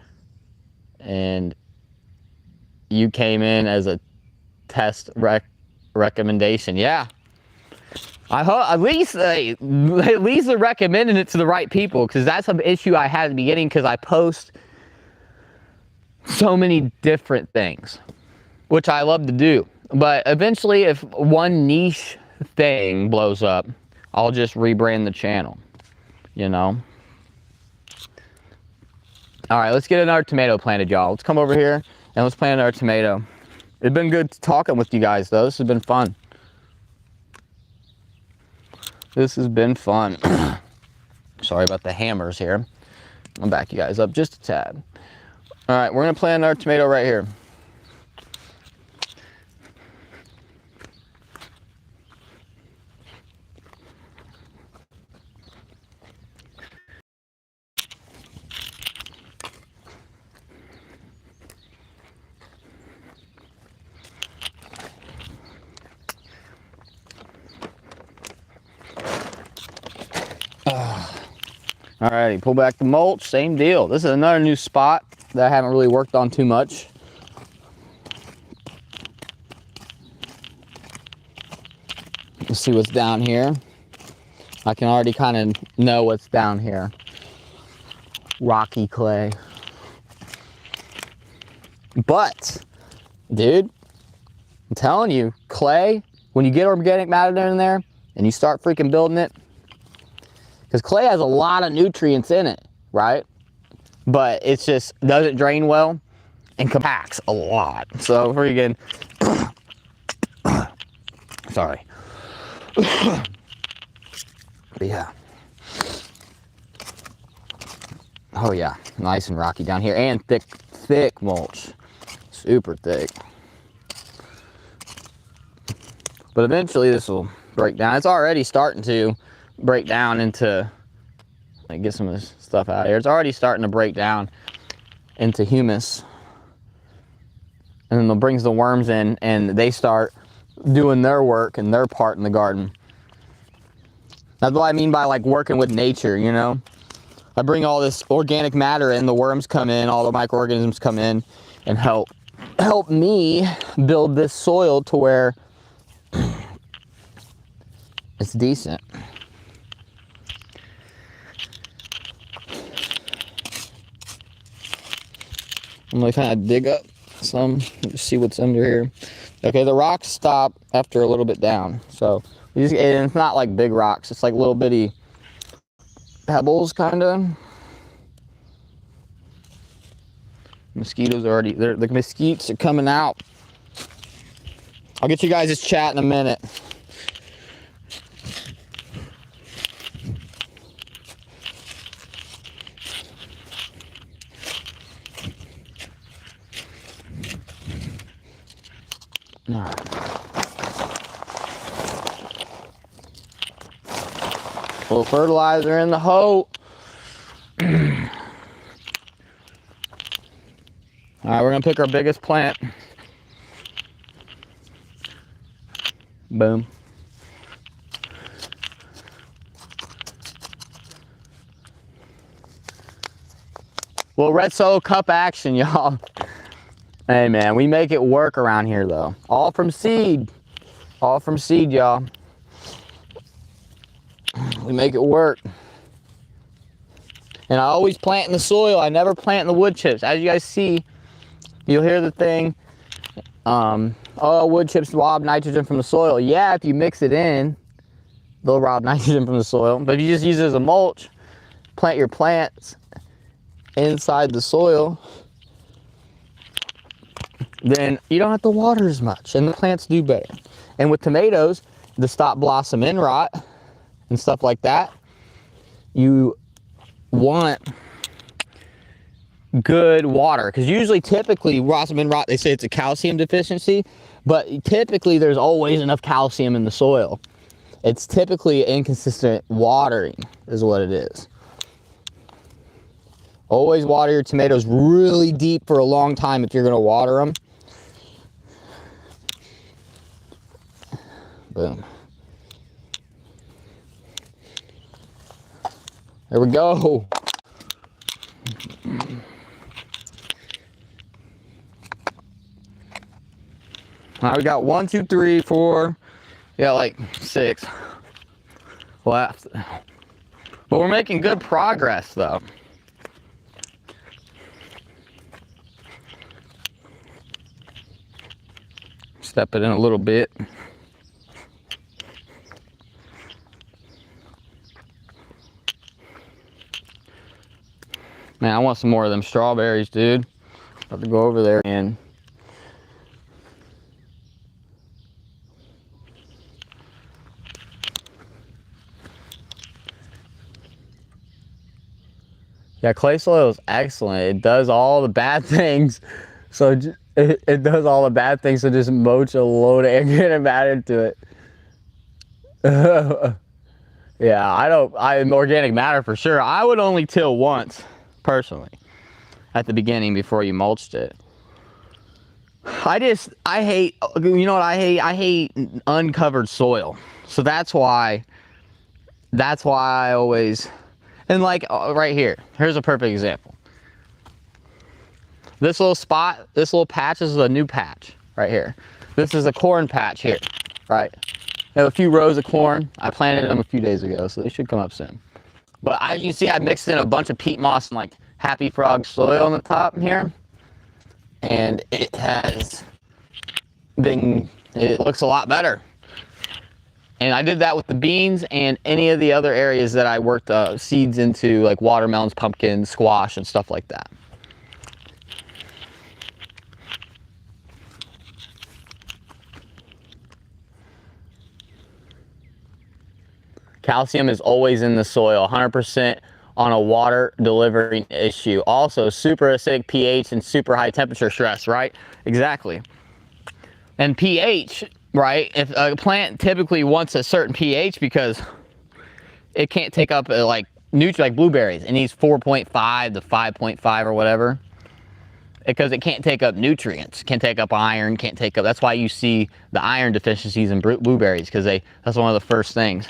and you came in as a test recommendation. Yeah. I hope at least they're recommending it to the right people, because that's an issue I had at the beginning, because I post so many different things, which I love to do. But eventually, if one niche thing blows up, I'll just rebrand the channel, you know? All right, let's get another tomato planted, y'all. Let's come over here and let's plant another tomato. It's been good talking with you guys, though. This has been fun. This has been fun. Sorry about the hammers here. I'll back you guys up just a tad. All right, we're gonna plant our tomato right here. Alrighty, pull back the mulch, same deal. This is another new spot that I haven't really worked on too much. Let's see what's down here. I can already kind of know what's down here. Rocky clay. But, dude, I'm telling you, clay, when you get organic matter in there and you start freaking building it, because clay has a lot of nutrients in it, right? But it's just doesn't drain well and compacts a lot. So freaking, sorry. But yeah. Oh yeah, nice and rocky down here, and thick mulch, super thick. But eventually this will break down. It's already starting to break down into, like, get some of this stuff out of here. It's already starting to break down into humus. and then it brings the worms in, and they start doing their work and their part in the garden. That's what I mean by like working with nature, you know? I bring all this organic matter in, the worms come in, all the microorganisms come in and help me build this soil to where it's decent. I'm gonna kind of dig up some, just see what's under here. Okay, the rocks stop after a little bit down, so and it's not like big rocks, it's like little bitty pebbles, kind of. Mosquitoes already, the mesquites are coming out. I'll get you guys this chat in a minute. All right. A little fertilizer in the hoe. All right, we're gonna pick our biggest plant. Boom. Well, Red Solo Cup action, y'all. Hey man, we make it work around here though. All from seed. All from seed, y'all. We make it work. And I always plant in the soil. I never plant in the wood chips. As you guys see, you'll hear the thing, oh, wood chips rob nitrogen from the soil. Yeah, if you mix it in, they'll rob nitrogen from the soil. But if you just use it as a mulch, plant your plants inside the soil, then you don't have to water as much and the plants do better. And with tomatoes, to stop blossom end rot and stuff like that, you want good water, because usually typically blossom end rot, they say it's a calcium deficiency, but typically there's always enough calcium in the soil. It's typically inconsistent watering is what it is. Always water your tomatoes really deep for a long time if you're going to water them. Boom. There we go. All right, we got 1, 2, 3, 4. Yeah, like 6 left. But we're making good progress though. Step it in a little bit. Man, I want some more of them strawberries, dude. Have to go over there and yeah, clay soil is excellent. It does all the bad things. So it does all the bad things. So just mulch a load of organic matter into it. Yeah, I'm organic matter for sure. I would only till once, personally, at the beginning before you mulched it. I hate, you know what I hate? I hate uncovered soil. So that's why I always, and like right here, here's a perfect example. This little spot, this little patch, this is a new patch right here. This is a corn patch here, right? I have a few rows of corn. I planted them a few days ago, so they should come up soon. But as you can see, I mixed in a bunch of peat moss and like Happy Frog soil on the top here. And it has been, it looks a lot better. And I did that with the beans and any of the other areas that I worked seeds into, like watermelons, pumpkins, squash, and stuff like that. Calcium is always in the soil, 100% on a water delivering issue. Also, super acidic pH and super high temperature stress, right? Exactly. And pH, right? If a plant typically wants a certain pH because it can't take up like nutrients, like blueberries. It needs 4.5 to 5.5 or whatever. because it can't take up nutrients, can't take up iron, can't take up, that's why you see the iron deficiencies in blueberries, because that's one of the first things.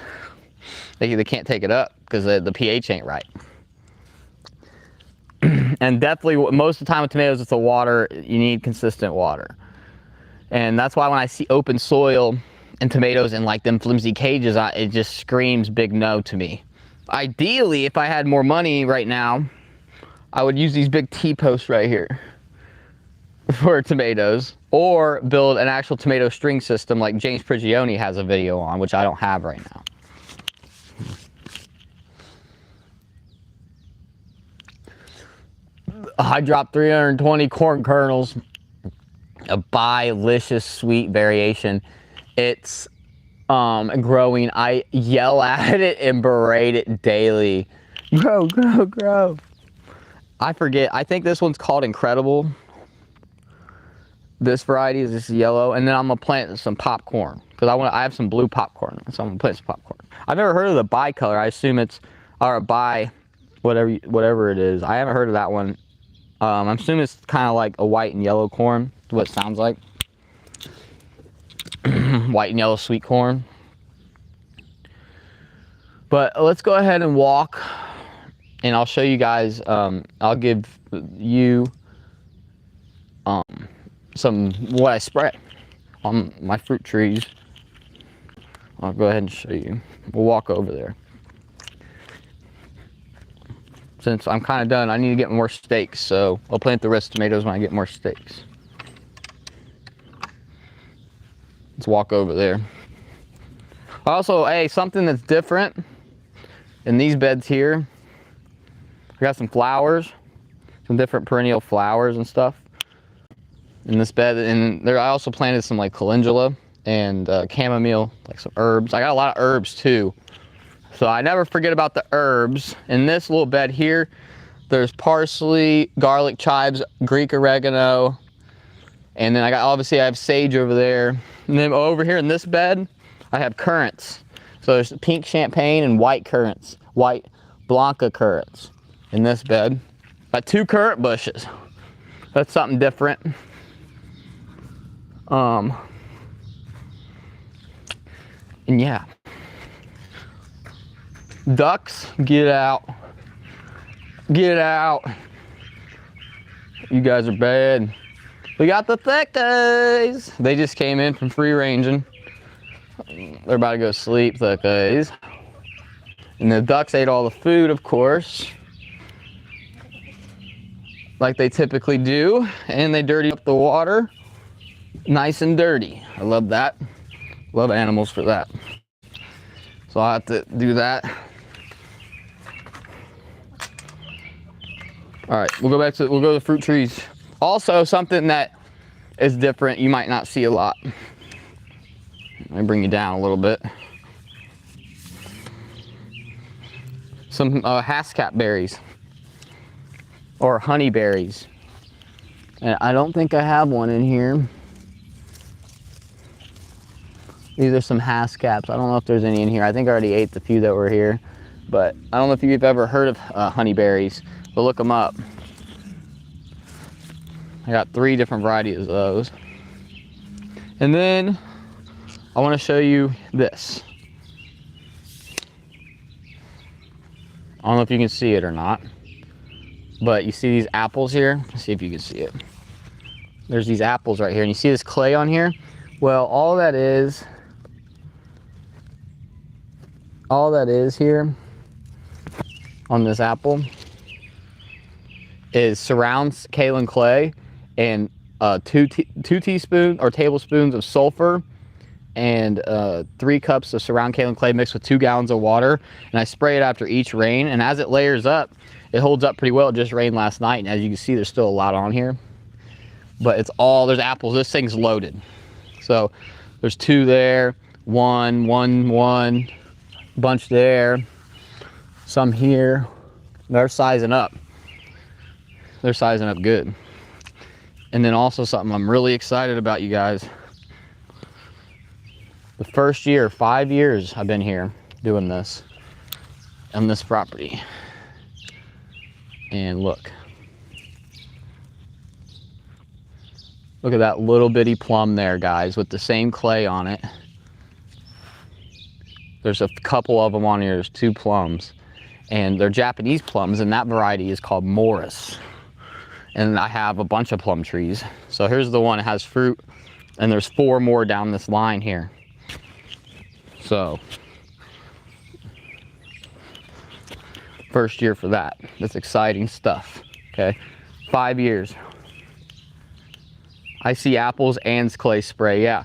They can't take it up because the pH ain't right. And definitely most of the time with tomatoes, it's the water, you need consistent water. And that's why when I see open soil and tomatoes in like them flimsy cages, it just screams big no to me. Ideally, if I had more money right now, I would use these big T-posts right here for tomatoes, or build an actual tomato string system like James Prigioni has a video on, which I don't have right now. I dropped 320 corn kernels, a bilicious sweet variation. It's growing. I yell at it and berate it daily. Grow, grow, grow. I forget. I think this one's called Incredible. This variety is this yellow, and then I'm gonna plant some popcorn because I have some blue popcorn, so I'm gonna plant some popcorn. I've never heard of the bicolor. I assume it's or bi, whatever it is. I haven't heard of that one. I'm assuming it's kind of like a white and yellow corn. What it sounds like. White and yellow sweet corn. But let's go ahead and walk, and I'll show you guys. I'll give you some what I spray on my fruit trees. I'll go ahead and show you. We'll walk over there. Since I'm kind of done, I need to get more stakes, so I'll plant the rest of tomatoes when I get more stakes. Let's walk over there. Also, hey, something that's different in these beds here, I got some flowers, some different perennial flowers and stuff in this bed. And there, I also planted some like calendula and chamomile, like some herbs. I got a lot of herbs too. So I never forget about the herbs. In this little bed here, there's parsley, garlic, chives, Greek oregano, and then obviously I have sage over there. And then over here in this bed, I have currants. So there's pink champagne and white currants, white Blanca currants in this bed. Got 2 currant bushes. That's something different. And yeah. Ducks, get out. Get out. You guys are bad. We got the thickies. They just came in from free ranging. They're about to go sleep, thickies. And the ducks ate all the food, of course, like they typically do. And they dirty up the water. Nice and dirty. I love that. Love animals for that. So I have to do that. All right, we'll go to the fruit trees. Also, something that is different, you might not see a lot. Let me bring you down a little bit. Some Haskap berries or honey berries. And I don't think I have one in here. These are some Haskaps. I don't know if there's any in here. I think I already ate the few that were here. But I don't know if you've ever heard of honeyberries, but look them up. I got 3 different varieties of those. And then I want to show you this. I don't know if you can see it or not, but you see these apples here? Let's see if you can see it. There's these apples right here, and you see this clay on here? Well, all that is here on this apple is surrounds kaolin clay and 2 teaspoons or tablespoons of sulfur and 3 cups of surround kaolin clay mixed with 2 gallons of water. And I spray it after each rain, and as it layers up, it holds up pretty well. It just rained last night, and as you can see, there's still a lot on here. But it's all, there's apples. This thing's loaded. So there's 2 there, one, bunch there, some here. They're sizing up. They're sizing up good. And then also something I'm really excited about, you guys. The first year, 5 years I've been here doing this on this property. And look. Look at that little bitty plum there, guys, with the same clay on it. There's a couple of them on here. There's 2 plums. And they're Japanese plums, and that variety is called Morris. And I have a bunch of plum trees. So here's the one that has fruit, and there's 4 more down this line here. So, first year for that. That's exciting stuff, okay? 5 years. I see apples and clay spray, yeah.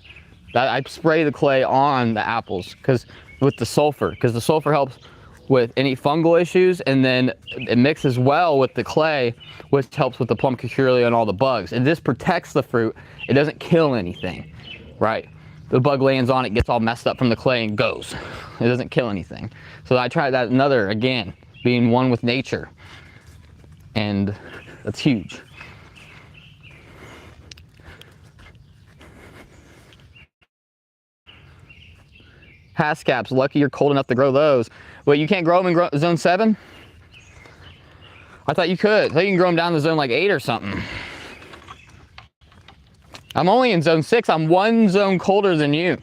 I spray the clay on the apples because with the sulfur, because the sulfur helps with any fungal issues, and then it mixes well with the clay, which helps with the plum cuculia and all the bugs. And this protects the fruit. It doesn't kill anything, right? The bug lands on it, gets all messed up from the clay and goes. It doesn't kill anything. So I tried that, another, again, being one with nature. And that's huge. Haskaps, lucky you're cold enough to grow those. Wait, you can't grow them in zone 7? I thought you could. I thought you can grow them down to zone like 8 or something. I'm only in zone 6. I'm 1 zone colder than you.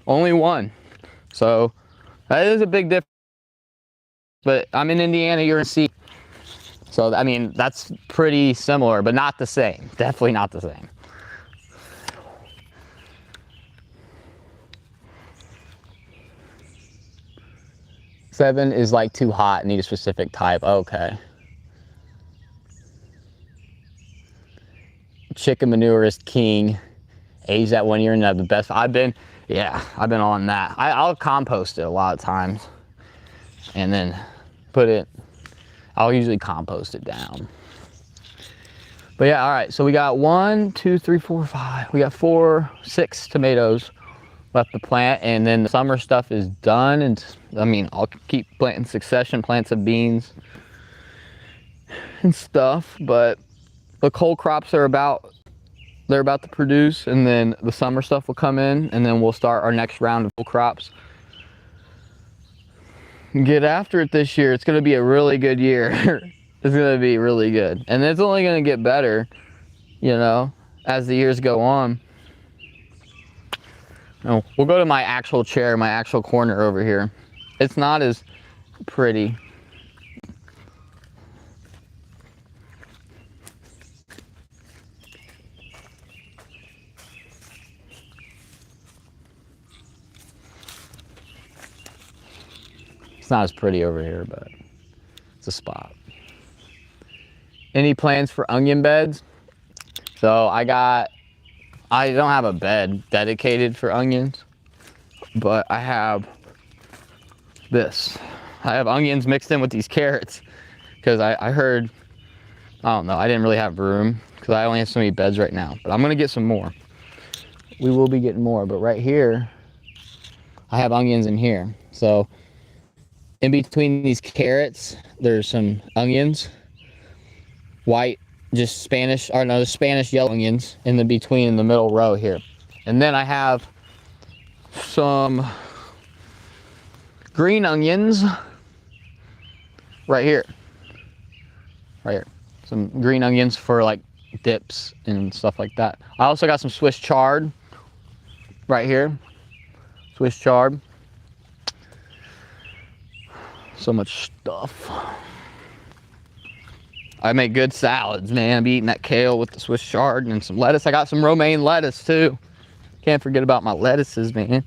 Only 1. So that is a big difference. But I'm in Indiana, you're in C. So, I mean, that's pretty similar, but not the same. Definitely not the same. Seven is like too hot, need a specific type. Okay. Chicken manure is king. Age that 1 year and have the best. I've been on that. I'll compost it a lot of times and then I'll usually compost it down. But yeah, all right, so we got 1, 2, 3, 4, 5. We got 6 tomatoes left to plant, and then the summer stuff is done. And I mean, I'll keep planting succession plants of beans and stuff, but the cold crops are they're about to produce, and then the summer stuff will come in, and then we'll start our next round of cold crops. Get after it this year. It's going to be a really good year. It's going to be really good, and it's only going to get better, you know, as the years go on. Oh, we'll go to my actual chair, my actual corner over here. It's not as pretty. It's not as pretty over here, but it's a spot. Any plans for onion beds? So I don't have a bed dedicated for onions, but I have this. I have onions mixed in with these carrots because I heard, I don't know, I didn't really have room because I only have so many beds right now, but I'm gonna get some more. We will be getting more, but right here, I have onions in here. So in between these carrots, there's some onions, white, just Spanish, or no, the Spanish yellow onions in the between in the middle row here. And then I have some green onions right here. Right here. Some green onions for like dips and stuff like that. I also got some Swiss chard right here. Swiss chard. So much stuff. I make good salads, man. I'm eating that kale with the Swiss chard and some lettuce. I got some romaine lettuce too. Can't forget about my lettuces, man.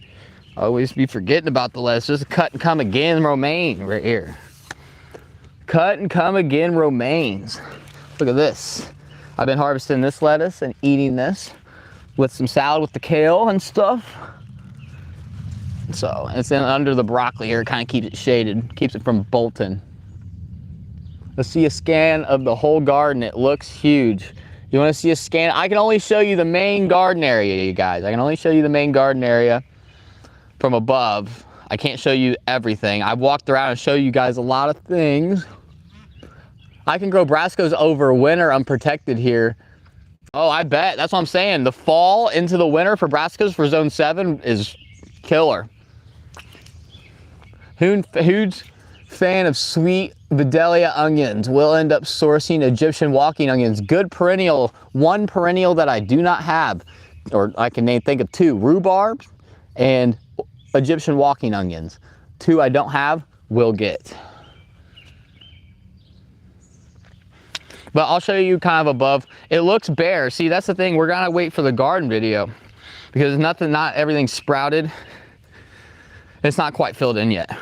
I always be forgetting about the lettuce. Just cut and come again romaine right here. Cut and come again romaines. Look at this. I've been harvesting this lettuce and eating this with some salad with the kale and stuff. So it's in under the broccoli here. It kind of keeps it shaded, keeps it from bolting. Let's see a scan of the whole garden. It looks huge. You want to see a scan? I can only show you the main garden area, you guys. I can only show you the main garden area from above. I can't show you everything. I've walked around and show you guys a lot of things. I can grow brassicas over winter unprotected here. Oh, I bet. That's what I'm saying. The fall into the winter for brassicas for zone 7 is killer. Huge fan of sweet Vidalia onions. We'll end up sourcing Egyptian walking onions. Good perennial. One perennial that I do not have, or I can think of two: rhubarb and Egyptian walking onions. Two I don't have, will get. But I'll show you kind of above. It looks bare. See, that's the thing. We're gonna wait for the garden video because not everything's sprouted. It's not quite filled in yet.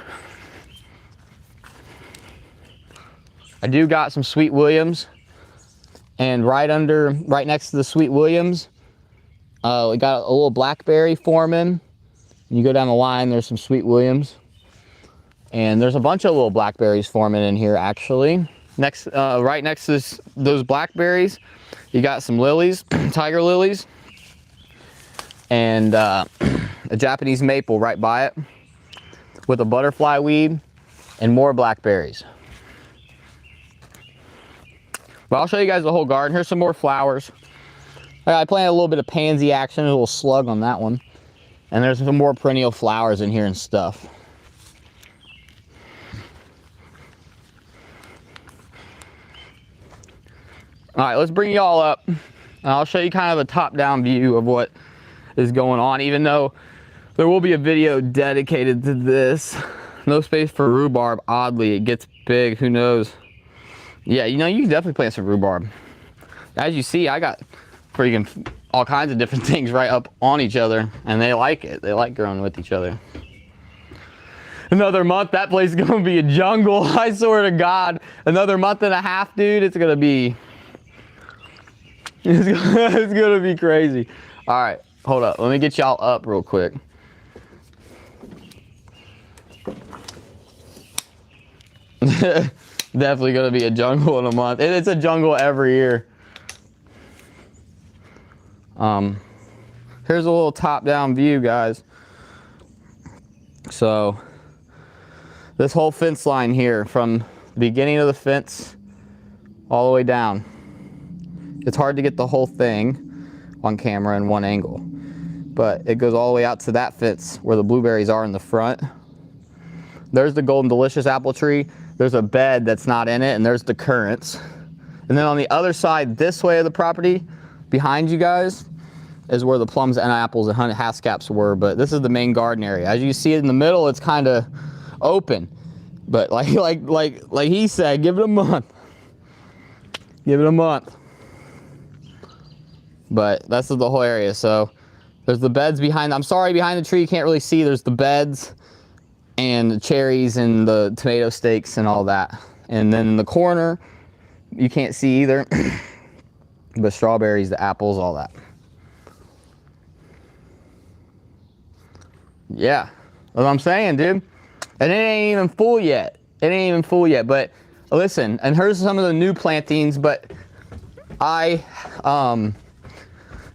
I do got some Sweet Williams, and right next to the Sweet Williams, we got a little blackberry forming. You go down the line, there's some Sweet Williams, and there's a bunch of little blackberries forming in here actually. Right next to those blackberries, you got some lilies, tiger lilies, and a Japanese maple right by it, with a butterfly weed and more blackberries. But I'll show you guys the whole garden. Here's some more flowers. I planted a little bit of pansy action, a little slug on that one. And there's some more perennial flowers in here and stuff. All right, let's bring y'all up. And I'll show you kind of a top-down view of what is going on, even though there will be a video dedicated to this. No space for rhubarb. Oddly, it gets big. Who knows? Yeah, you know, you can definitely plant some rhubarb. As you see, I got freaking all kinds of different things right up on each other, and they like it. They like growing with each other. Another month, that place is gonna be a jungle. I swear to God. Another month and a half, dude, it's gonna be crazy. All right, hold up. Let me get y'all up real quick. Definitely gonna be a jungle in a month. And it's a jungle every year. Here's a little top-down view, guys. So this whole fence line here, from the beginning of the fence all the way down. It's hard to get the whole thing on camera in one angle, but it goes all the way out to that fence where the blueberries are in the front. There's the Golden Delicious apple tree. There's a bed that's not in it, and there's the currants. And then on the other side, this way of the property, behind you guys, is where the plums and apples and Haskaps were, but this is the main garden area. As you see in the middle, it's kind of open. But like he said, give it a month. Give it a month. But that's the whole area. So there's the beds behind. I'm sorry, behind the tree you can't really see. There's the beds and the cherries and the tomato stakes and all that. And then in the corner, you can't see either. The strawberries, the apples, all that. Yeah, that's what I'm saying, dude. And it ain't even full yet. It ain't even full yet. But listen, and here's some of the new plantings. But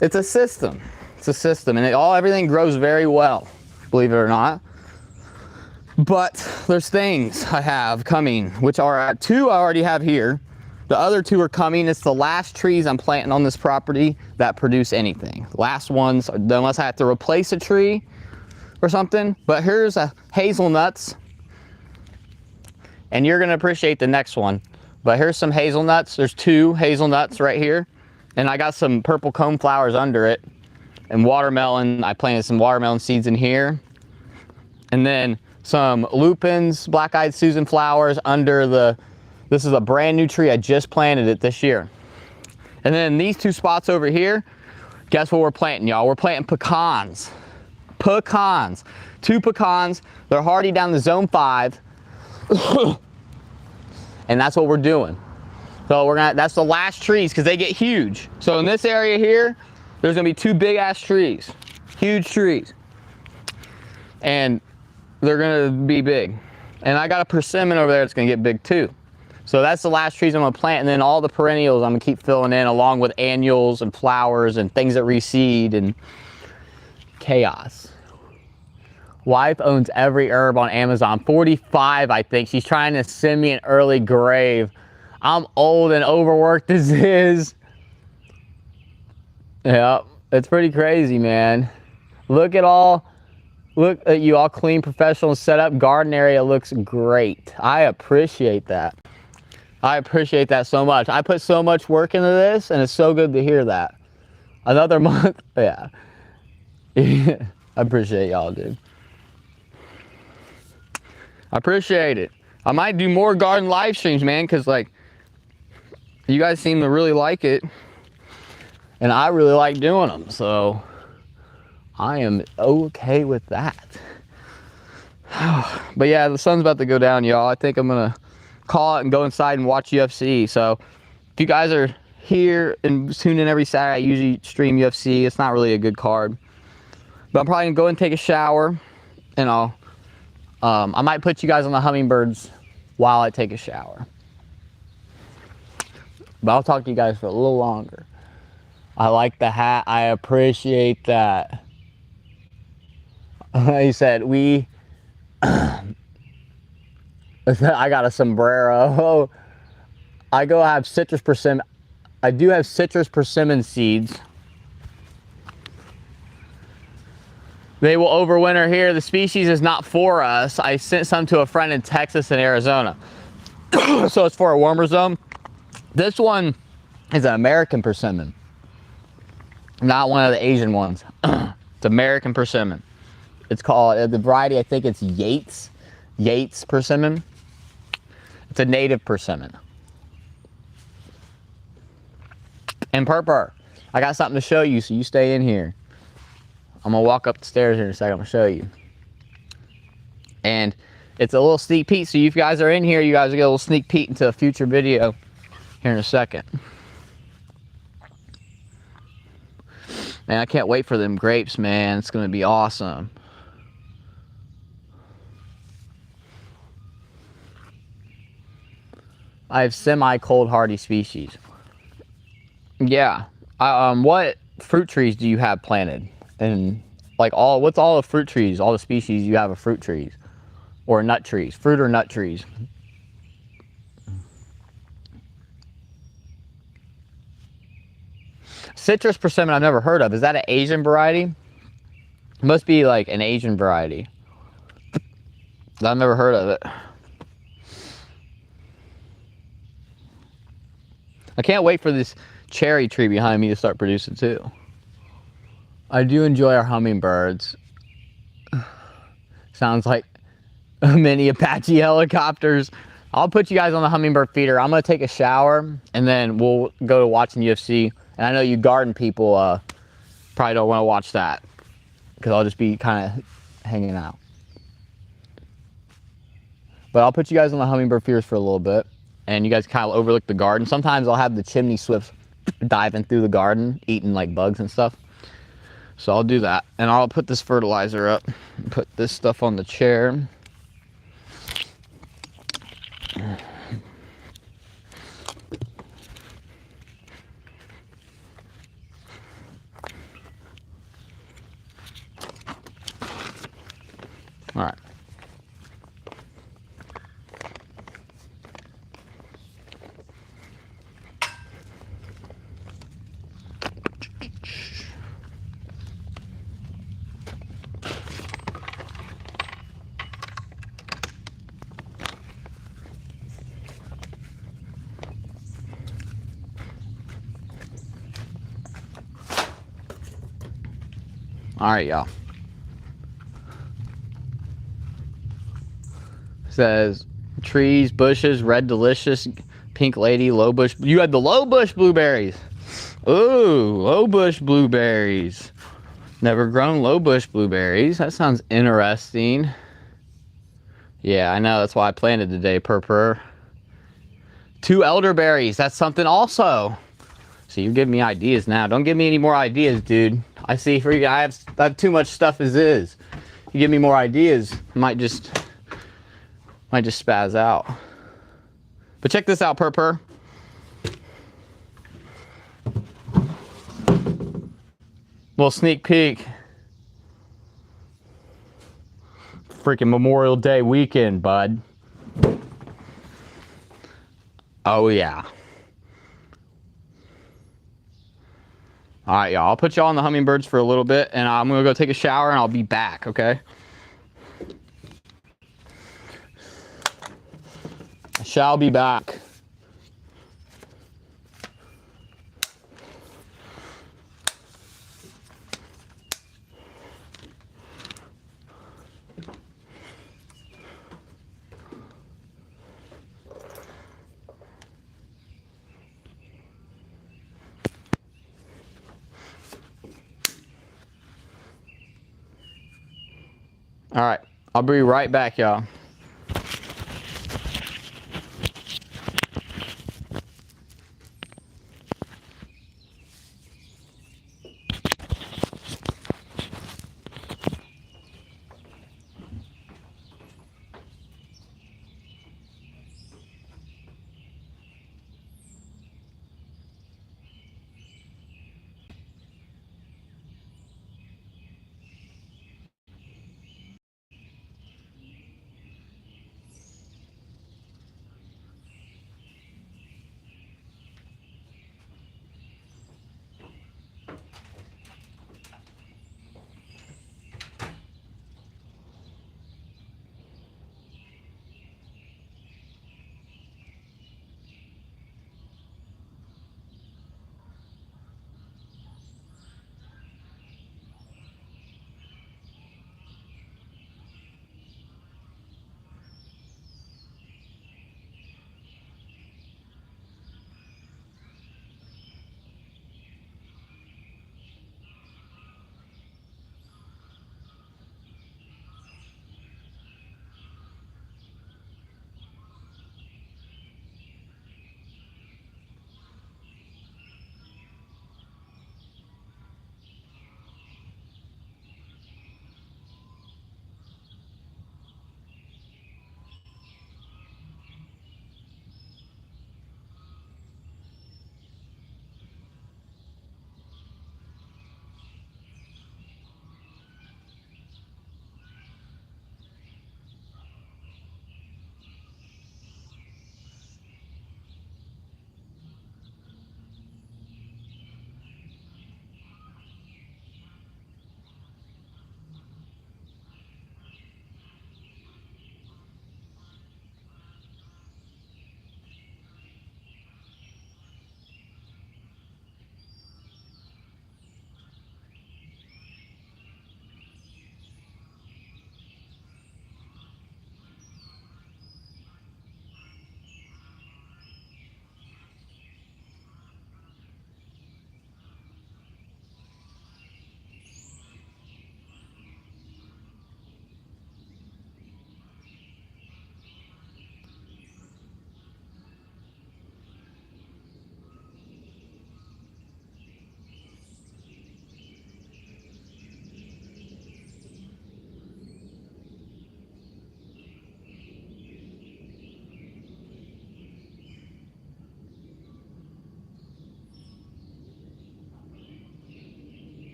it's a system. It's a system, and everything grows very well, believe it or not. But there's things I have coming, which are two I already have here. The other two are coming. It's the last trees I'm planting on this property that produce anything. Last ones, unless I have to replace a tree or something. But here's a hazelnuts, and you're gonna appreciate the next one. But here's some hazelnuts. There's two hazelnuts right here, and I got some purple cone flowers under it. And watermelon, I planted some watermelon seeds in here. And then some lupins, black-eyed Susan flowers under this is a brand new tree. I just planted it this year. And then these two spots over here, guess what we're planting, y'all? We're planting pecans. Pecans. 2 pecans. They're hardy down to zone 5. And that's what we're doing. So that's the last trees because they get huge. So in this area here, there's gonna be 2 big ass trees. Huge trees. And they're gonna be big. And I got a persimmon over there that's gonna get big too. So that's the last trees I'm gonna plant, and then all the perennials I'm gonna keep filling in, along with annuals and flowers and things that reseed and chaos. Wife owns every herb on Amazon. 45, I think. She's trying to send me an early grave. I'm old and overworked as is. Yeah, it's pretty crazy, man. Look at all Look at you all clean, professional, set up. Garden area looks great. I appreciate that. I appreciate that so much. I put so much work into this, and it's so good to hear that. Another month, yeah. I appreciate y'all, dude. I appreciate it. I might do more garden live streams, man, because like you guys seem to really like it, and I really like doing them, so I am okay with that. But yeah, the sun's about to go down, y'all. I think I'm gonna call it and go inside and watch UFC. So if you guys are here and tune in every Saturday, I usually stream UFC. It's not really a good card, but I'm probably gonna go and take a shower, and I might put you guys on the hummingbirds while I take a shower. But I'll talk to you guys for a little longer. I like the hat. I appreciate that. He said, I got a sombrero. I have citrus persimmon. I do have citrus persimmon seeds. They will overwinter here. The species is not for us. I sent some to a friend in Texas and Arizona. So it's for a warmer zone. This one is an American persimmon, not one of the Asian ones. It's American persimmon. It's called, the variety, I think it's Yates persimmon. It's a native persimmon. And Purpur, I got something to show you, so you stay in here. I'm gonna walk up the stairs here in a second. I'm gonna show you. And it's a little sneak peek, so if you guys are in here, you guys will get a little sneak peek into a future video here in a second. Man, I can't wait for them grapes, man. It's gonna be awesome. I have semi-cold hardy species. Yeah. What fruit trees do you have planted? And like what's all the fruit trees, all the species you have of fruit trees or nut trees, fruit or nut trees? Citrus persimmon I've never heard of. Is that an Asian variety? It must be like an Asian variety. I've never heard of it. I can't wait for this cherry tree behind me to start producing too. I do enjoy our hummingbirds. Sounds like mini Apache helicopters. I'll put you guys on the hummingbird feeder. I'm gonna take a shower and then we'll go to watching UFC. And I know you garden people probably don't want to watch that because I'll just be kind of hanging out. But I'll put you guys on the hummingbird feeders for a little bit, and you guys kind of overlook the garden. Sometimes I'll have the chimney swifts diving through the garden, eating like bugs and stuff. So I'll do that, and I'll put this fertilizer up, put this stuff on the chair. All right. All right, y'all. Says trees, bushes, red delicious, pink lady, low bush. You had the low bush blueberries. Ooh, low bush blueberries. Never grown low bush blueberries. That sounds interesting. Yeah, I know. That's why I planted today, Purpur. 2 elderberries. That's something also. So you're giving me ideas now. Don't give me any more ideas, dude. I see for you. I have too much stuff as is. You give me more ideas, I might just spaz out. But check this out, Purpur. Little sneak peek. Freaking Memorial Day weekend, bud. Oh yeah. All right, y'all. I'll put y'all on the hummingbirds for a little bit, and I'm gonna go take a shower, and I'll be back. Okay. I shall be back. All right, I'll be right back, y'all.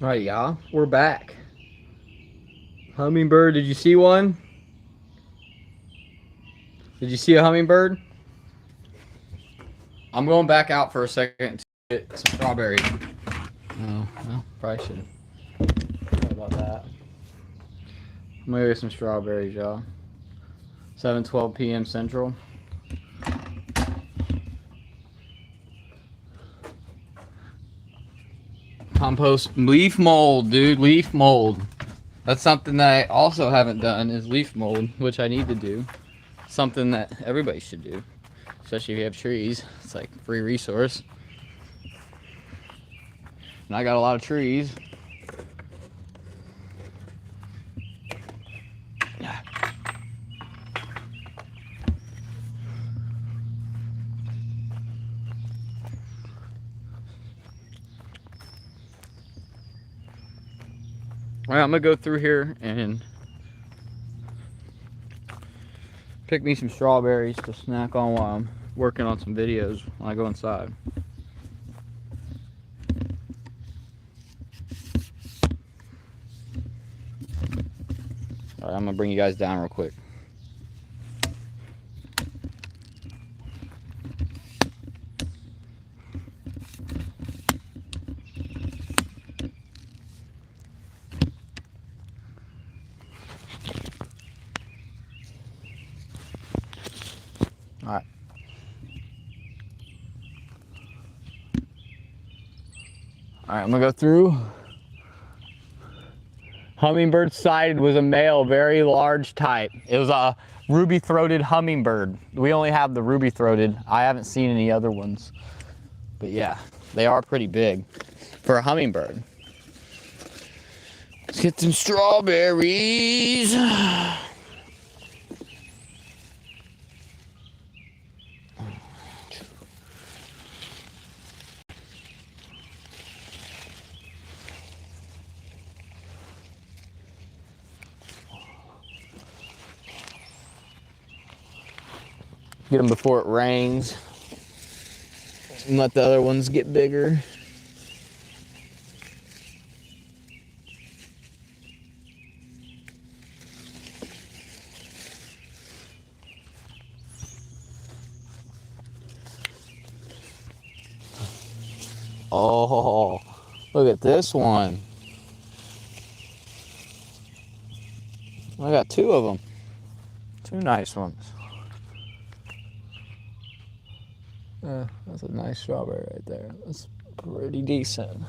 All right, y'all, we're back. Hummingbird, did you see one? Did you see a hummingbird? I'm going back out for a second to get some strawberries. Oh, well, probably should. Sorry about that. I'm gonna get some strawberries, y'all. 7:12 p.m. Central. Compost leaf mold, dude. Leaf mold. That's something that I also haven't done is leaf mold, which I need to do. Something that everybody should do, especially if you have trees. It's like a free resource. And I got a lot of trees. All right, I'm gonna go through here and pick me some strawberries to snack on while I'm working on some videos when I go inside. All right, I'm gonna bring you guys down real quick. All right. All right, I'm gonna go through. Hummingbird sighted was a male, very large type. It was a ruby-throated hummingbird. We only have the ruby-throated. I haven't seen any other ones. But yeah, they are pretty big for a hummingbird. Let's get some strawberries. Get them before it rains and let the other ones get bigger. Oh, look at this one. I got two of them. Two nice ones. That's a nice strawberry right there. That's pretty decent.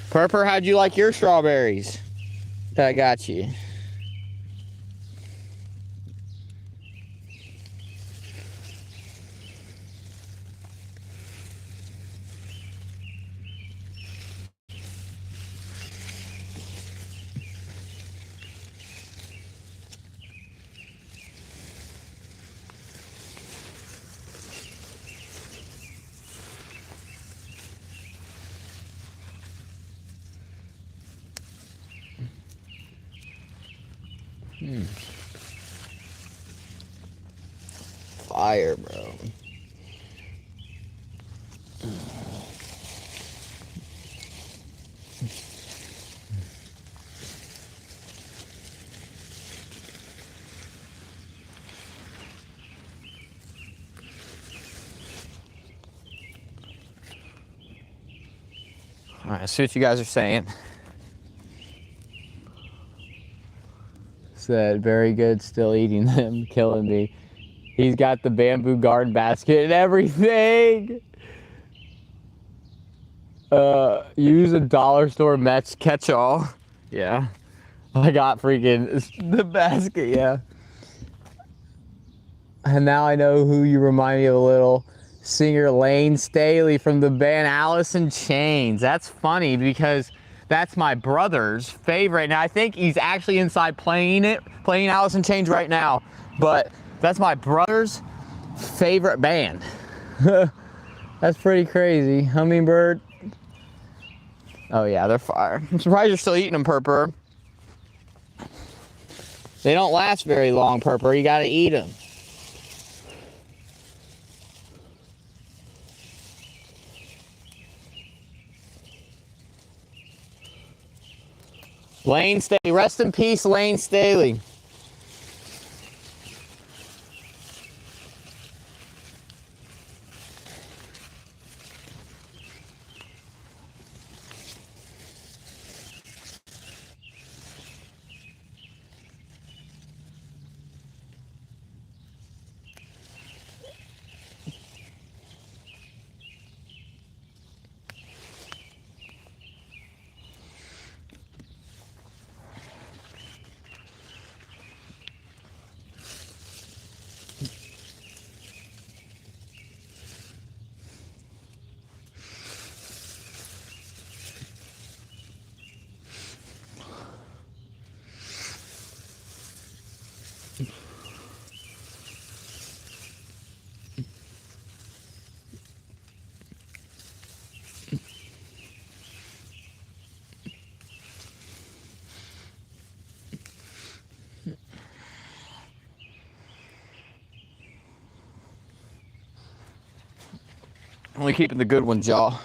Purper, how'd you like your strawberries that I got you? Fire, bro. All right, see what you guys are saying. Said, very good, still eating them, killing me. He's got the bamboo garden basket and everything. Use a dollar store Mets catch-all. Yeah. I got freaking the basket, yeah. And now I know who you remind me of a little. Singer Lane Staley from the band Alice in Chains. That's funny because that's my brother's favorite. Now I think he's actually inside playing Alice in Chains right now. But that's my brother's favorite band. That's pretty crazy. Hummingbird. Oh yeah, they're fire. I'm surprised you're still eating them, Purpur. They don't last very long, Purpur. You gotta eat them. Lane Staley, rest in peace, Lane Staley. Only keeping the good ones, y'all.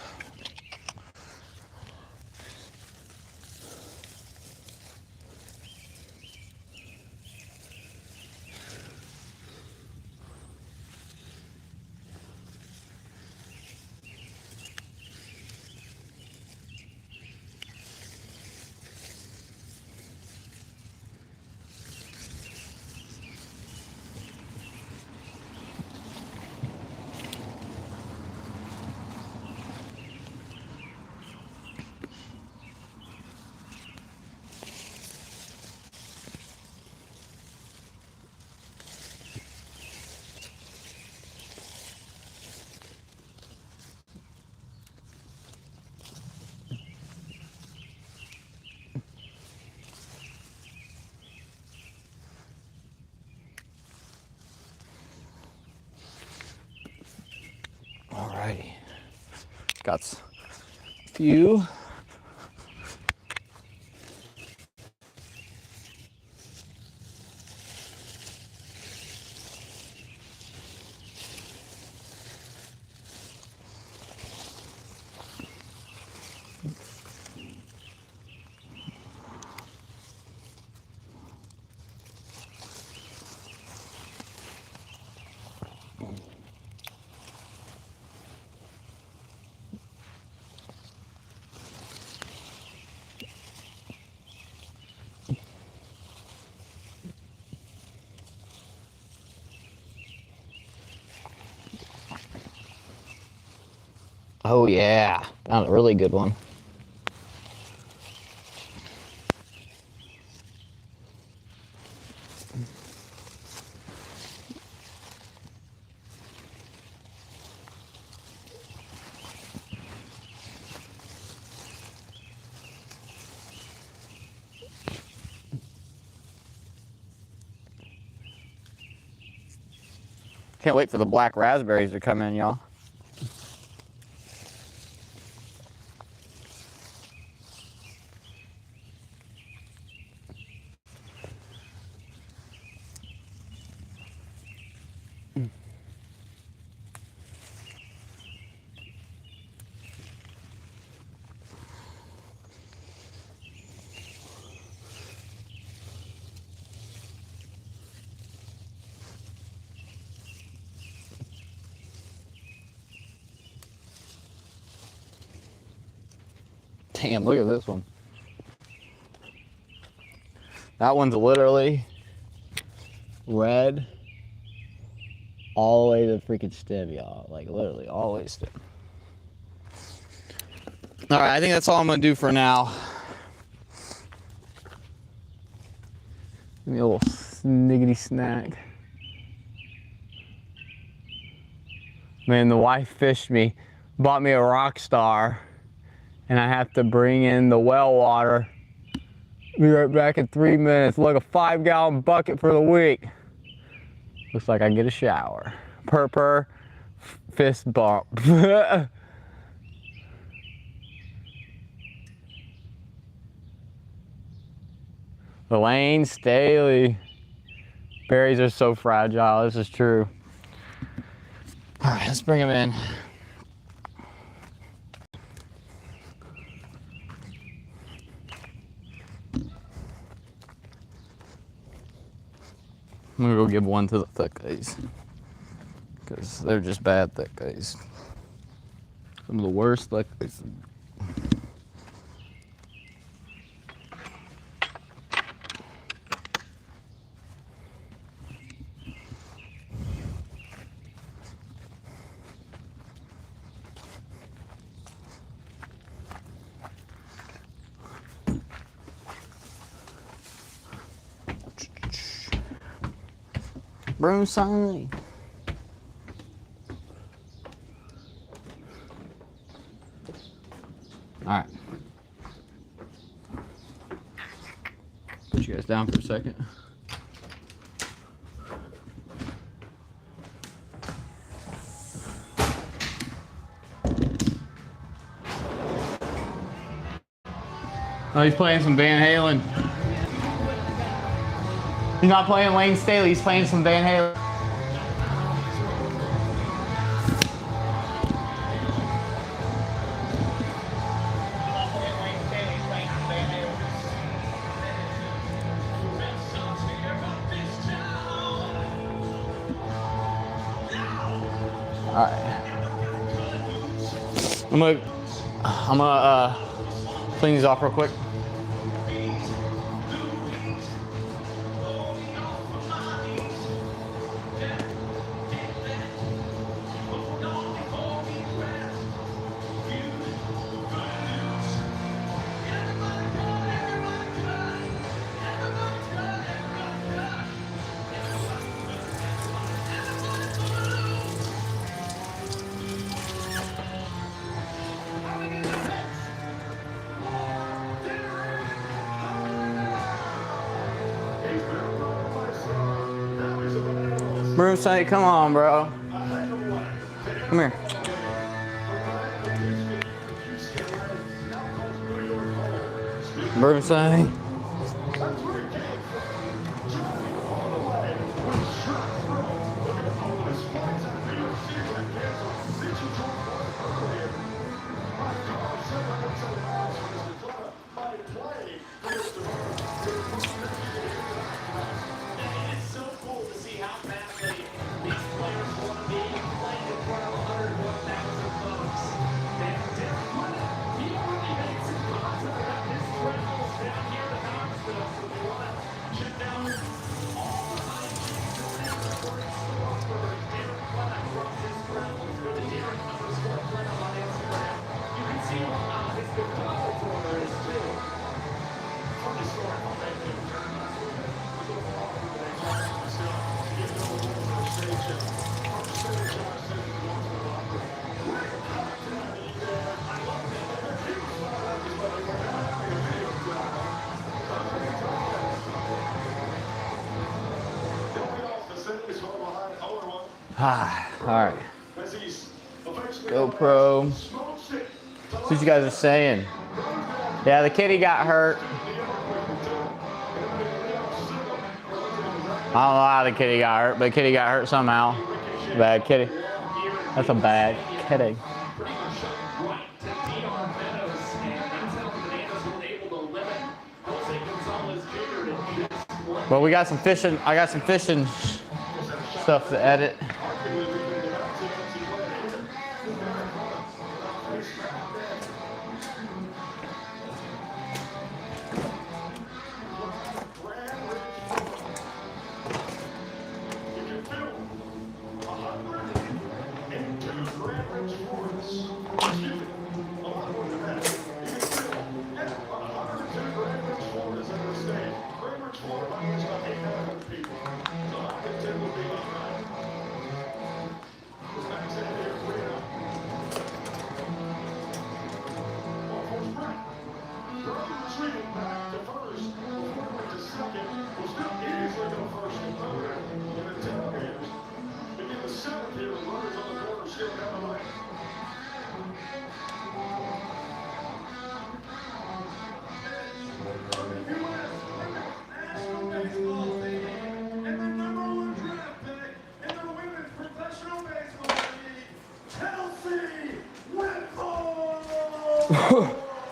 Alrighty. Got a few. Oh yeah, found a really good one. Can't wait for the black raspberries to come in, y'all. Damn, look at this one. That one's literally red all the way to the freaking stem, y'all. Like, literally, all the way to stem. All right, I think that's all I'm going to do for now. Give me a little sniggity snack. Man, the wife fished me, bought me a Rockstar, and I have to bring in the well water. Be right back in 3 minutes. Look, a 5-gallon bucket for the week. Looks like I get a shower. Purr, fist bump. Elaine Staley. Berries are so fragile. This is true. All right, let's bring them in. I'm gonna go give one to the thick guys, because they're just bad thick guys. Some of the worst thick guys. Broom sign. All right. Put you guys down for a second. Oh, he's playing some Van Halen. He's not playing Layne Staley, he's playing some Van Halen. Alright. I'm gonna clean these off real quick. Broom say, come on, bro. Come here. Broom say. All right. GoPro. That's what you guys are saying. Yeah, the kitty got hurt. I don't know how the kitty got hurt, but the kitty got hurt somehow. Bad kitty. That's a bad kitty. Well, we got some fishing. I got some fishing stuff to edit.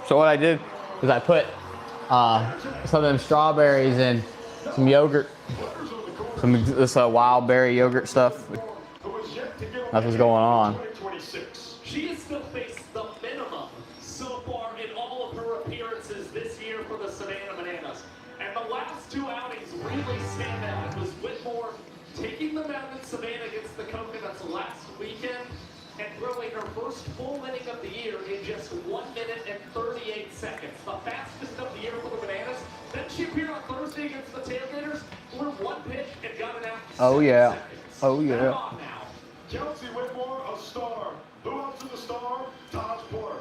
So what I did is I put some of them strawberries in some yogurt, some this wild berry yogurt stuff. That's what's going on. She has still faced the minimum so far in all of her appearances this year for the Savannah Bananas. And the last two outings really stand out. It was Whitmore taking the mound in Savannah against the Coconuts last weekend and throwing her first full inning of the year in just 1 minute and 38 seconds. The fastest of the year for the Bananas. Then she appeared on Thursday against the Tailgaters, threw one pitch and got it out in 7 seconds. Oh yeah. Kelsey Whitmore, a star. Who else is a star? Taj Porter.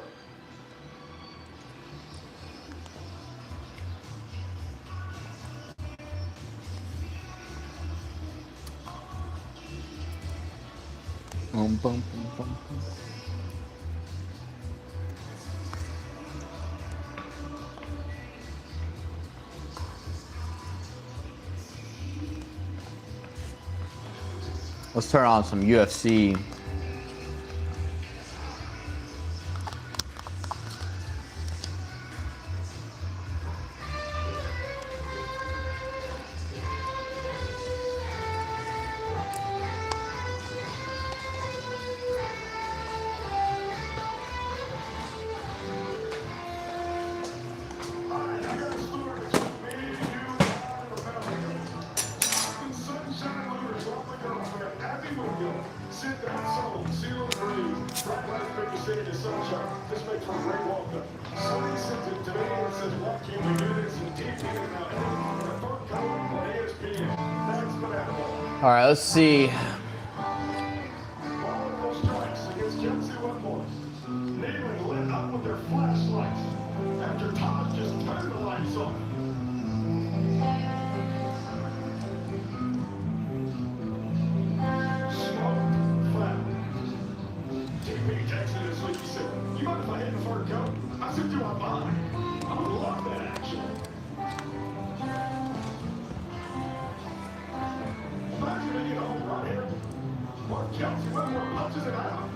Boom, boom, boom, boom, boom. Let's turn on some UFC. All right, let's see. After Todd just turned the lights off. You mind if I hit the fur coat? I said, do I mind? I would love that action. Imagine me at home right here. Mark Kelsey Whitmore punches it out.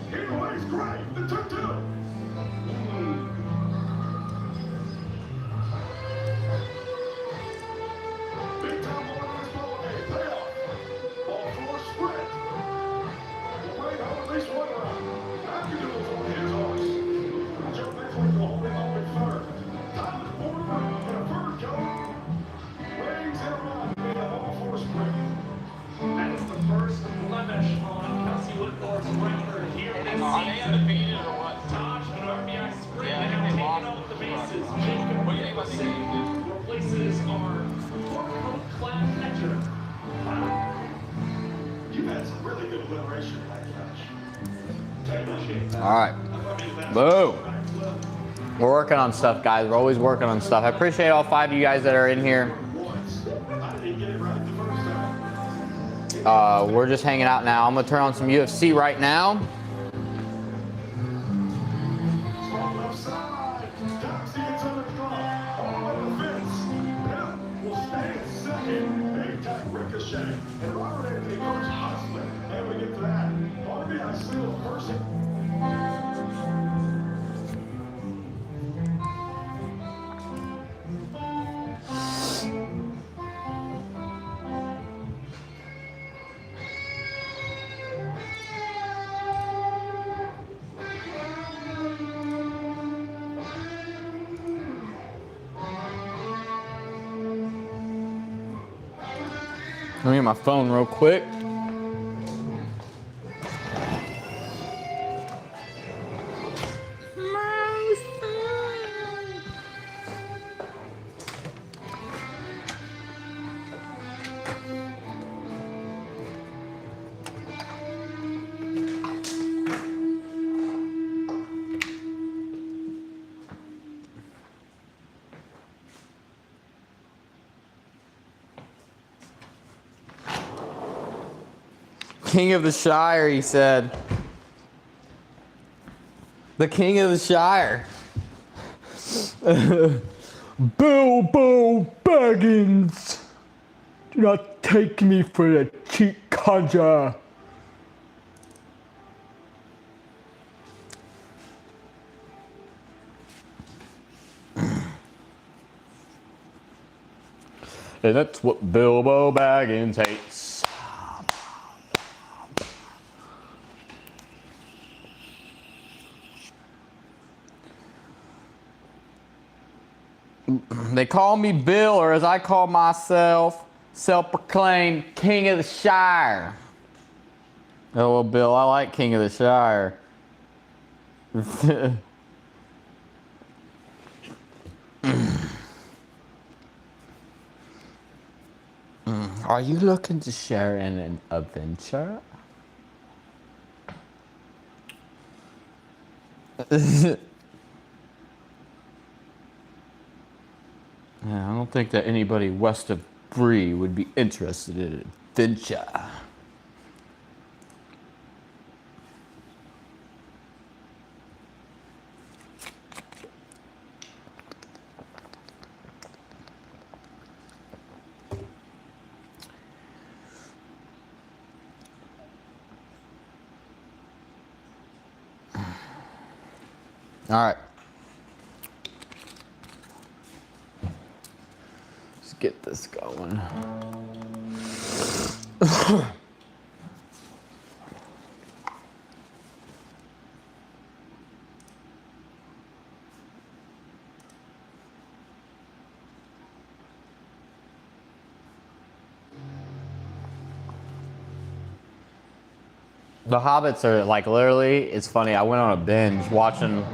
Either way, it's great. The 2-2. Big time ball in this ball game. Payoff. Ball 4 sprint. We'll bring home at least one run. Afternoons on his horse. Joe Nichols will hold him up in third. Tyler Porter in a fur coat. Brings him run in a ball 4 sprint. That is the first blemish on Kelsey Whitmore's record here this season. Are they undefeated or what? Taj, an RBI sprint, Yeah, I and think they taking lost off the the bases. first. Jacob What do you think about the Nicholson replaces our clad catcher. You've had some really good alliteration in that catch. All right. Boom. We're working on stuff, guys. We're always working on stuff. I appreciate all 5 of you guys that are in here. I didn't get it right the first time. We're just hanging out now. I'm going to turn on some UFC right now. Strong left side. Doxy gets under the draw. All over the fence. Hill will stay at second. Big time ricochet. And Robert Anthony goes hustling. And we get to that. RBI single person. Let me get my phone real quick. King of the Shire, he said. The King of the Shire. Bilbo Baggins! Do not take me for a cheap conjurer. And that's what Bilbo Baggins hates. They call me Bill, or as I call myself, self-proclaimed King of the Shire. Oh, well, Bill, I like King of the Shire. Are you looking to share in an adventure? Yeah, I don't think that anybody west of Bree would be interested in an adventure. All right. Let's get this going. The Hobbits are like literally, it's funny, I went on a binge watching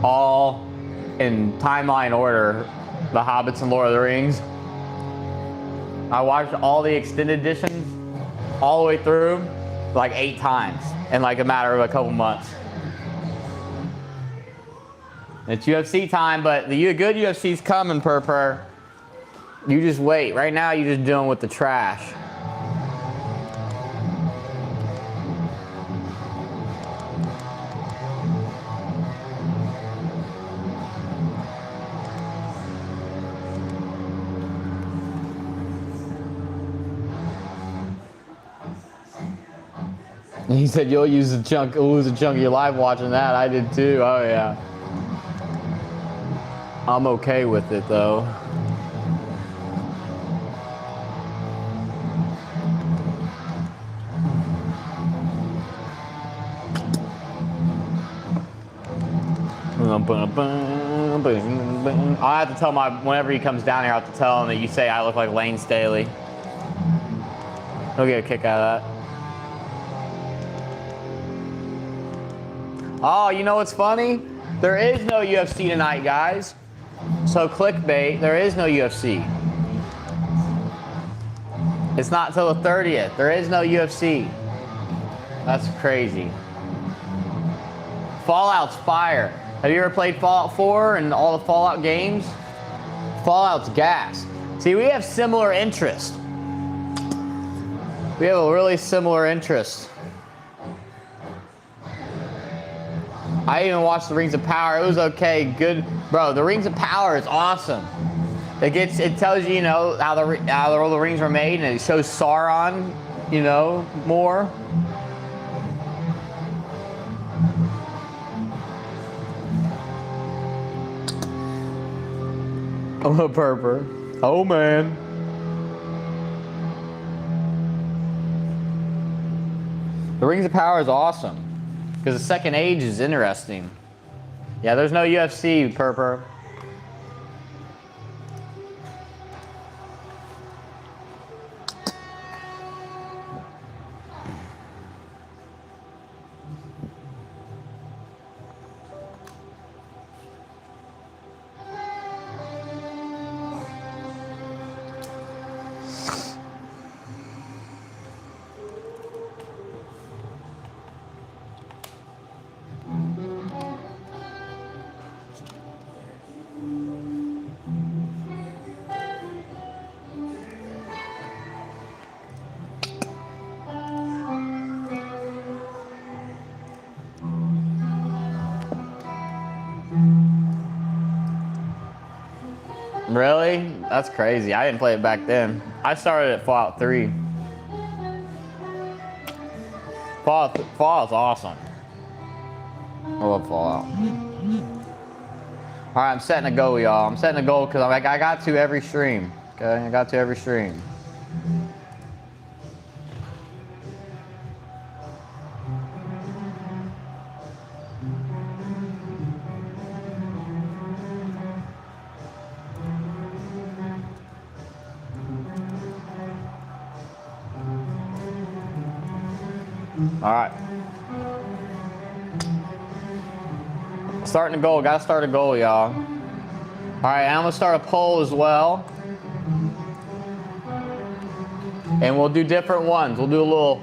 all in timeline order, The Hobbits and Lord of the Rings. I watched all the extended editions all the way through like 8 times in like a matter of a couple months. It's UFC time, but the good UFC's coming, per. You just wait. Right now, you're just dealing with the trash. He said you'll lose a chunk of your life watching that. I did too. Oh yeah. I'm okay with it though. I have to tell whenever he comes down here, I have to tell him that you say I look like Lane Staley. He'll get a kick out of that. Oh, you know what's funny? There is no UFC tonight, guys. So clickbait, there is no UFC. It's not till the 30th. There is no UFC. That's crazy. Fallout's fire. Have you ever played Fallout 4 and all the Fallout games? Fallout's gas. See, we have similar interests. We have a really similar interest. I even watched the Rings of Power. It was okay, good, bro. The Rings of Power is awesome. It tells you, you know, how the rings were made, and it shows Sauron, you know, more. Oh, Purper. Oh man. The Rings of Power is awesome. Because the Second Age is interesting. Yeah, there's no UFC, Purper. Really? That's crazy. I didn't play it back then. I started at Fallout 3. Fallout's awesome. I love Fallout. All right, I'm setting a goal, y'all. I'm setting a goal because I got to every stream. Okay, I got to every stream. All right. Starting a goal. Gotta start a goal, y'all. All right, I'm gonna start a poll as well. And we'll do different ones. We'll do a little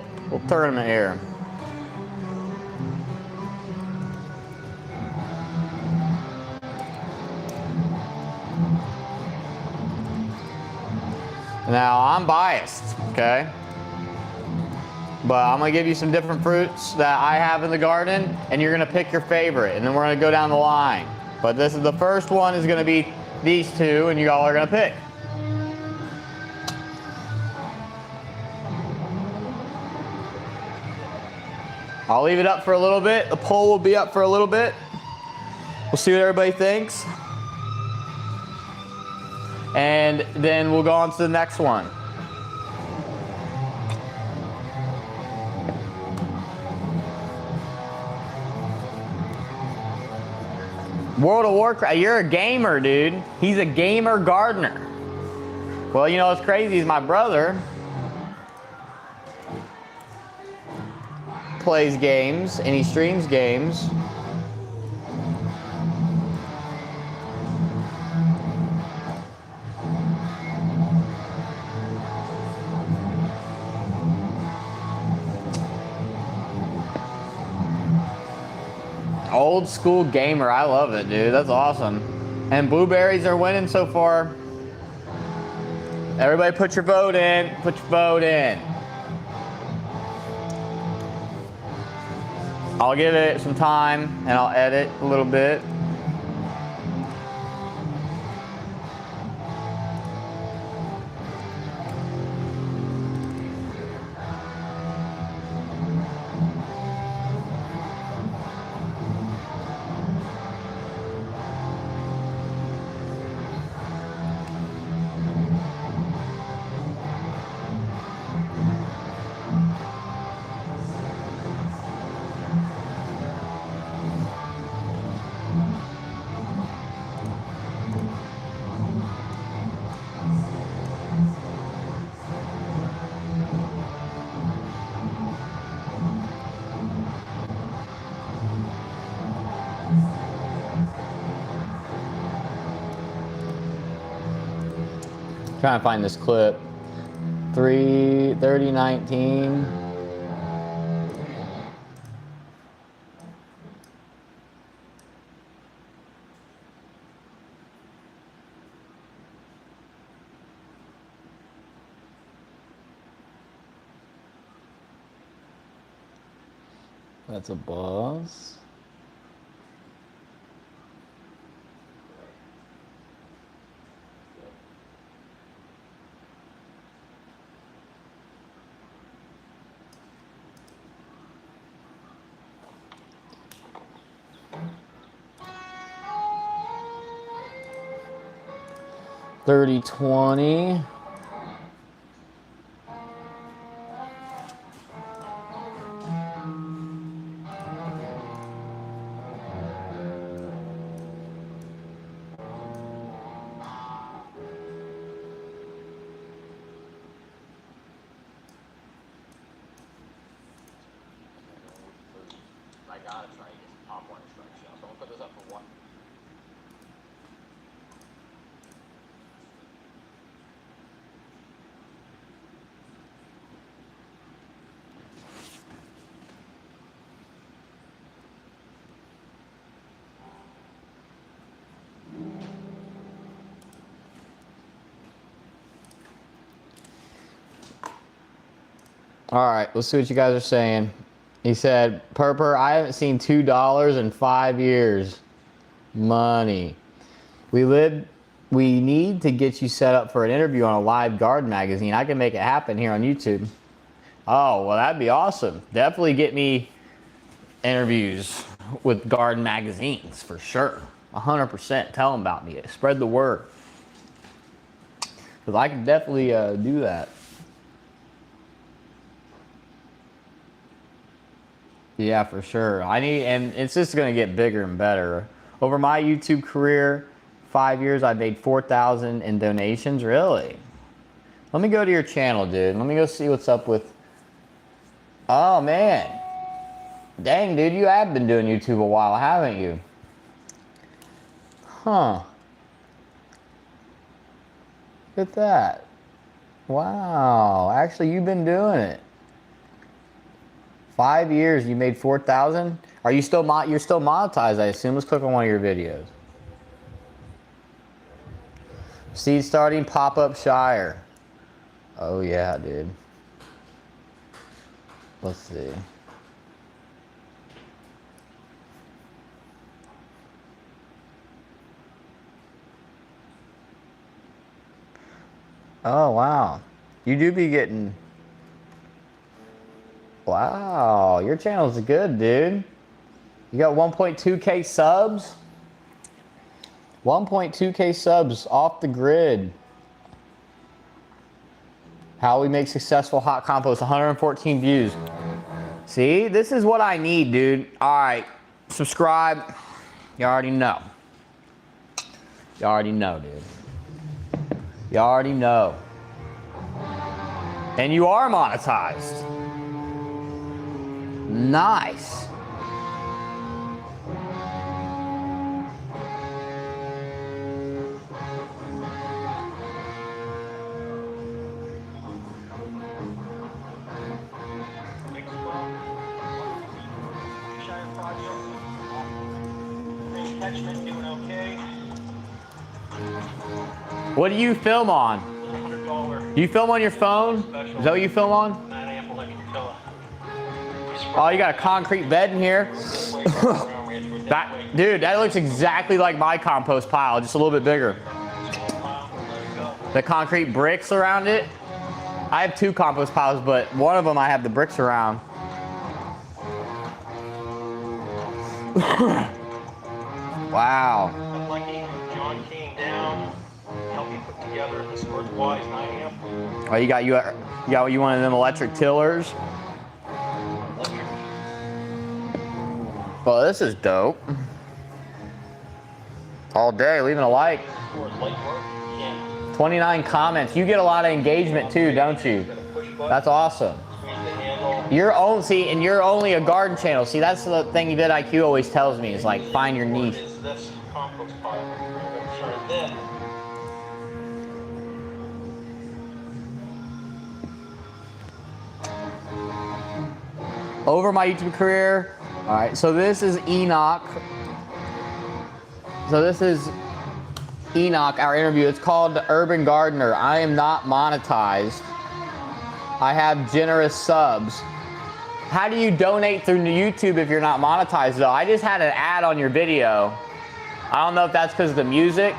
tournament here. Now, I'm biased, okay? But I'm gonna give you some different fruits that I have in the garden, and you're gonna pick your favorite, and then we're gonna go down the line. But this is the first one is gonna be these two, and you all are gonna pick. I'll leave it up for a little bit. The poll will be up for a little bit. We'll see what everybody thinks. And then we'll go on to the next one. World of Warcraft, you're a gamer, dude. He's a gamer gardener. Well, you know what's crazy is my brother plays games and he streams games. Old school gamer, I love it, dude. That's awesome. And blueberries are winning so far. Everybody put your vote in. Put your vote in. I'll give it some time and I'll edit a little bit. Trying to find this clip. 3:30:19. That's a buzz. $30.20. I gotta try to get some popcorn instructions. So I'm gonna put this up for one. All right, let's see what you guys are saying. He said, Purper, I haven't seen $2 in 5 years. Money. We lived We need to get you set up for an interview on a live garden magazine. I can make it happen here on YouTube. Oh, well, that'd be awesome. Definitely get me interviews with garden magazines for sure. 100%. Tell them about me. Spread the word. Because I can definitely do that. Yeah, for sure. And it's just going to get bigger and better. Over my YouTube career, 5 years, I made $4,000 in donations. Really? Let me go to your channel, dude. Let me go see what's up with... Oh, man. Dang, dude, you have been doing YouTube a while, haven't you? Huh. Look at that. Wow. Actually, you've been doing it. 5 years, you made 4,000. Are you still you're still monetized? I assume. Let's click on one of your videos. Seed starting pop-up Shire. Oh yeah, dude. Let's see. Oh wow, you do be getting. Wow, your channel's good, dude. You got 1.2K subs? 1.2K subs off the grid. How we make successful hot compost, 114 views. See, this is what I need, dude. All right, subscribe. You already know. You already know, dude. You already know. And you are monetized. Nice. Doing okay. What do you film on? $100 Do you film on your phone? Is that what you film on? 9 amp electric tiller. Oh, you got a concrete bed in here. Dude, that looks exactly like my compost pile, just a little bit bigger. The concrete bricks around it. I have 2 compost piles, but one of them I have the bricks around. Wow. Lucky John came down, helped me put together this Earthwise 9 amp. Oh, you got one of them electric tillers. Well, this is dope. All day, leaving a like. For light work, yeah. 29 comments. You get a lot of engagement too, don't you? That's awesome. Squeeze the handle. You're only a garden channel. See, that's the thing vidIQ always tells me is like find your niche. Is this compost pile? We're going to turn this. Over my YouTube career. All right, so this is Enoch. So this is Enoch, our interview. It's called The Urban Gardener. I am not monetized. I have generous subs. How do you donate through YouTube if you're not monetized though? I just had an ad on your video. I don't know if that's because of the music.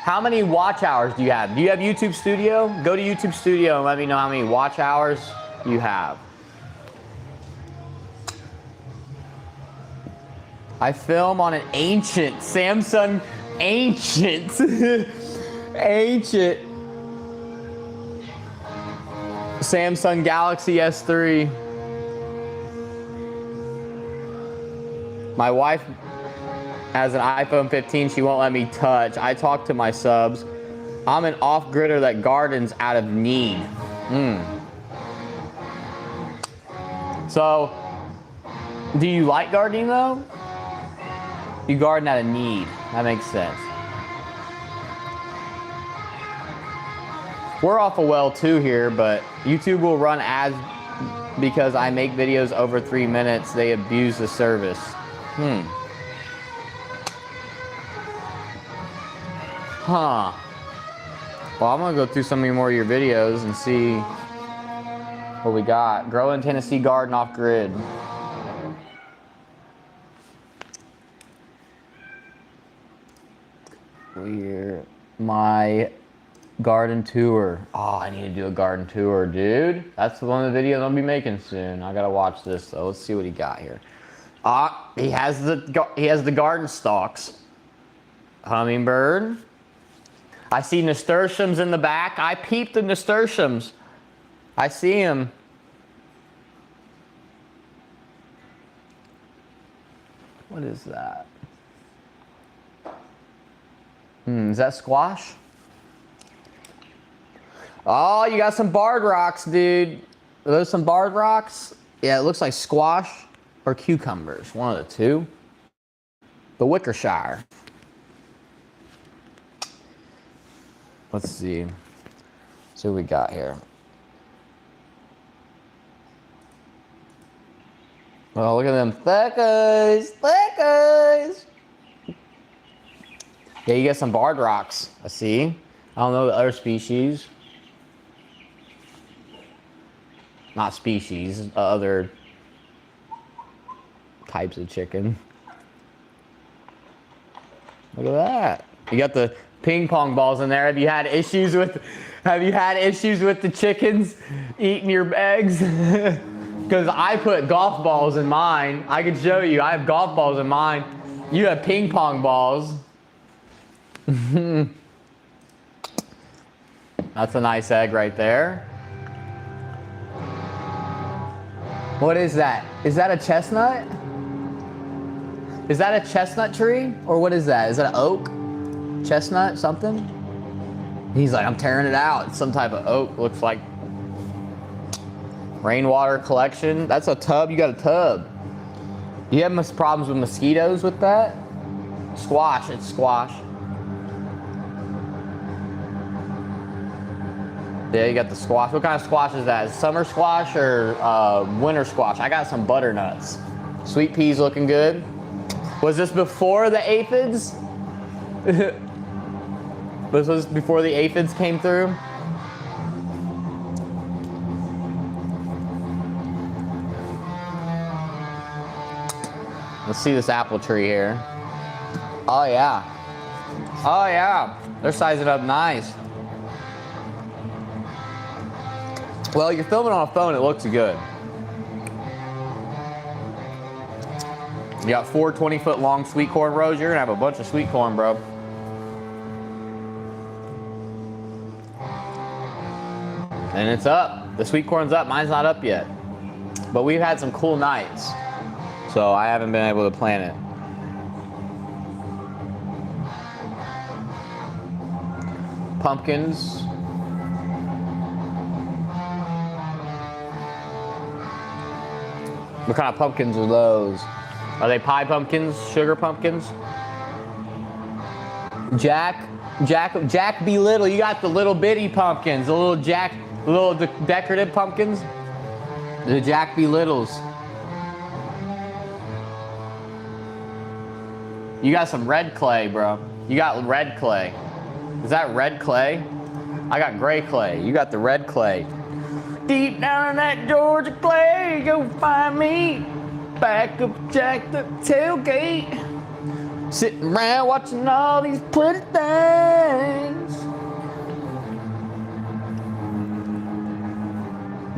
How many watch hours do you have? Do you have YouTube Studio? Go to YouTube Studio and let me know how many watch hours you have. I film on an ancient Samsung, ancient Samsung Galaxy S3. My wife has an iPhone 15 she won't let me touch. I talk to my subs. I'm an off-gridder that gardens out of need. So, do you like gardening though? You garden out of need. That makes sense. We're off a well too here, but YouTube will run ads because I make videos over 3 minutes. They abuse the service. Huh. Well, I'm gonna go through some more of your videos and see what we got. Grow in Tennessee garden off grid. Weird. My garden tour. Oh, I need to do a garden tour, dude. That's one of the videos I'll be making soon. I gotta watch this though. Let's see what he got here. He has the garden stalks. Hummingbird. I see nasturtiums in the back. I peeped the nasturtiums. I see him. What is that? Is that squash? Oh, you got some barred rocks, dude. Are those some barred rocks? Yeah, it looks like squash or cucumbers. One of the two. The Wickershire. Let's see. See what we got here. Oh, look at them thickers. Thickers. Yeah, you got some barred rocks. I see. I don't know the other species. Not species, other types of chicken. Look at that. You got the ping pong balls in there. Have you had issues with the chickens eating your eggs? Because I put golf balls in mine. I can show you. I have golf balls in mine. You have ping pong balls. That's a nice egg right there. What is that? Is that a chestnut? Is that a chestnut tree? Or what is that? Is that an oak? Chestnut, something? He's like, I'm tearing it out. It's some type of oak. Looks like rainwater collection. That's a tub. You got a tub. You have problems with mosquitoes with that? Squash. It's squash. Yeah, you got the squash. What kind of squash is that? Is it summer squash or winter squash? I got some butternuts. Sweet peas looking good. Was this before the aphids? Was this before the aphids came through? Let's see this apple tree here. Oh yeah. Oh yeah. They're sizing up nice. Well, you're filming on a phone, it looks good. You got 4 20-foot long sweet corn rows. You're gonna have a bunch of sweet corn, bro. And it's up. The sweet corn's up. Mine's not up yet. But we've had some cool nights, so I haven't been able to plant it. Pumpkins. What kind of pumpkins are those? Are they pie pumpkins? Sugar pumpkins? Jack B. Little. You got the little bitty pumpkins, the little decorative pumpkins. The Jack B. Littles. You got some red clay, bro. You got red clay. Is that red clay? I got gray clay. You got the red clay. Deep down in that Georgia clay, go find me. Back up Jack the tailgate. Sitting around watching all these pretty things.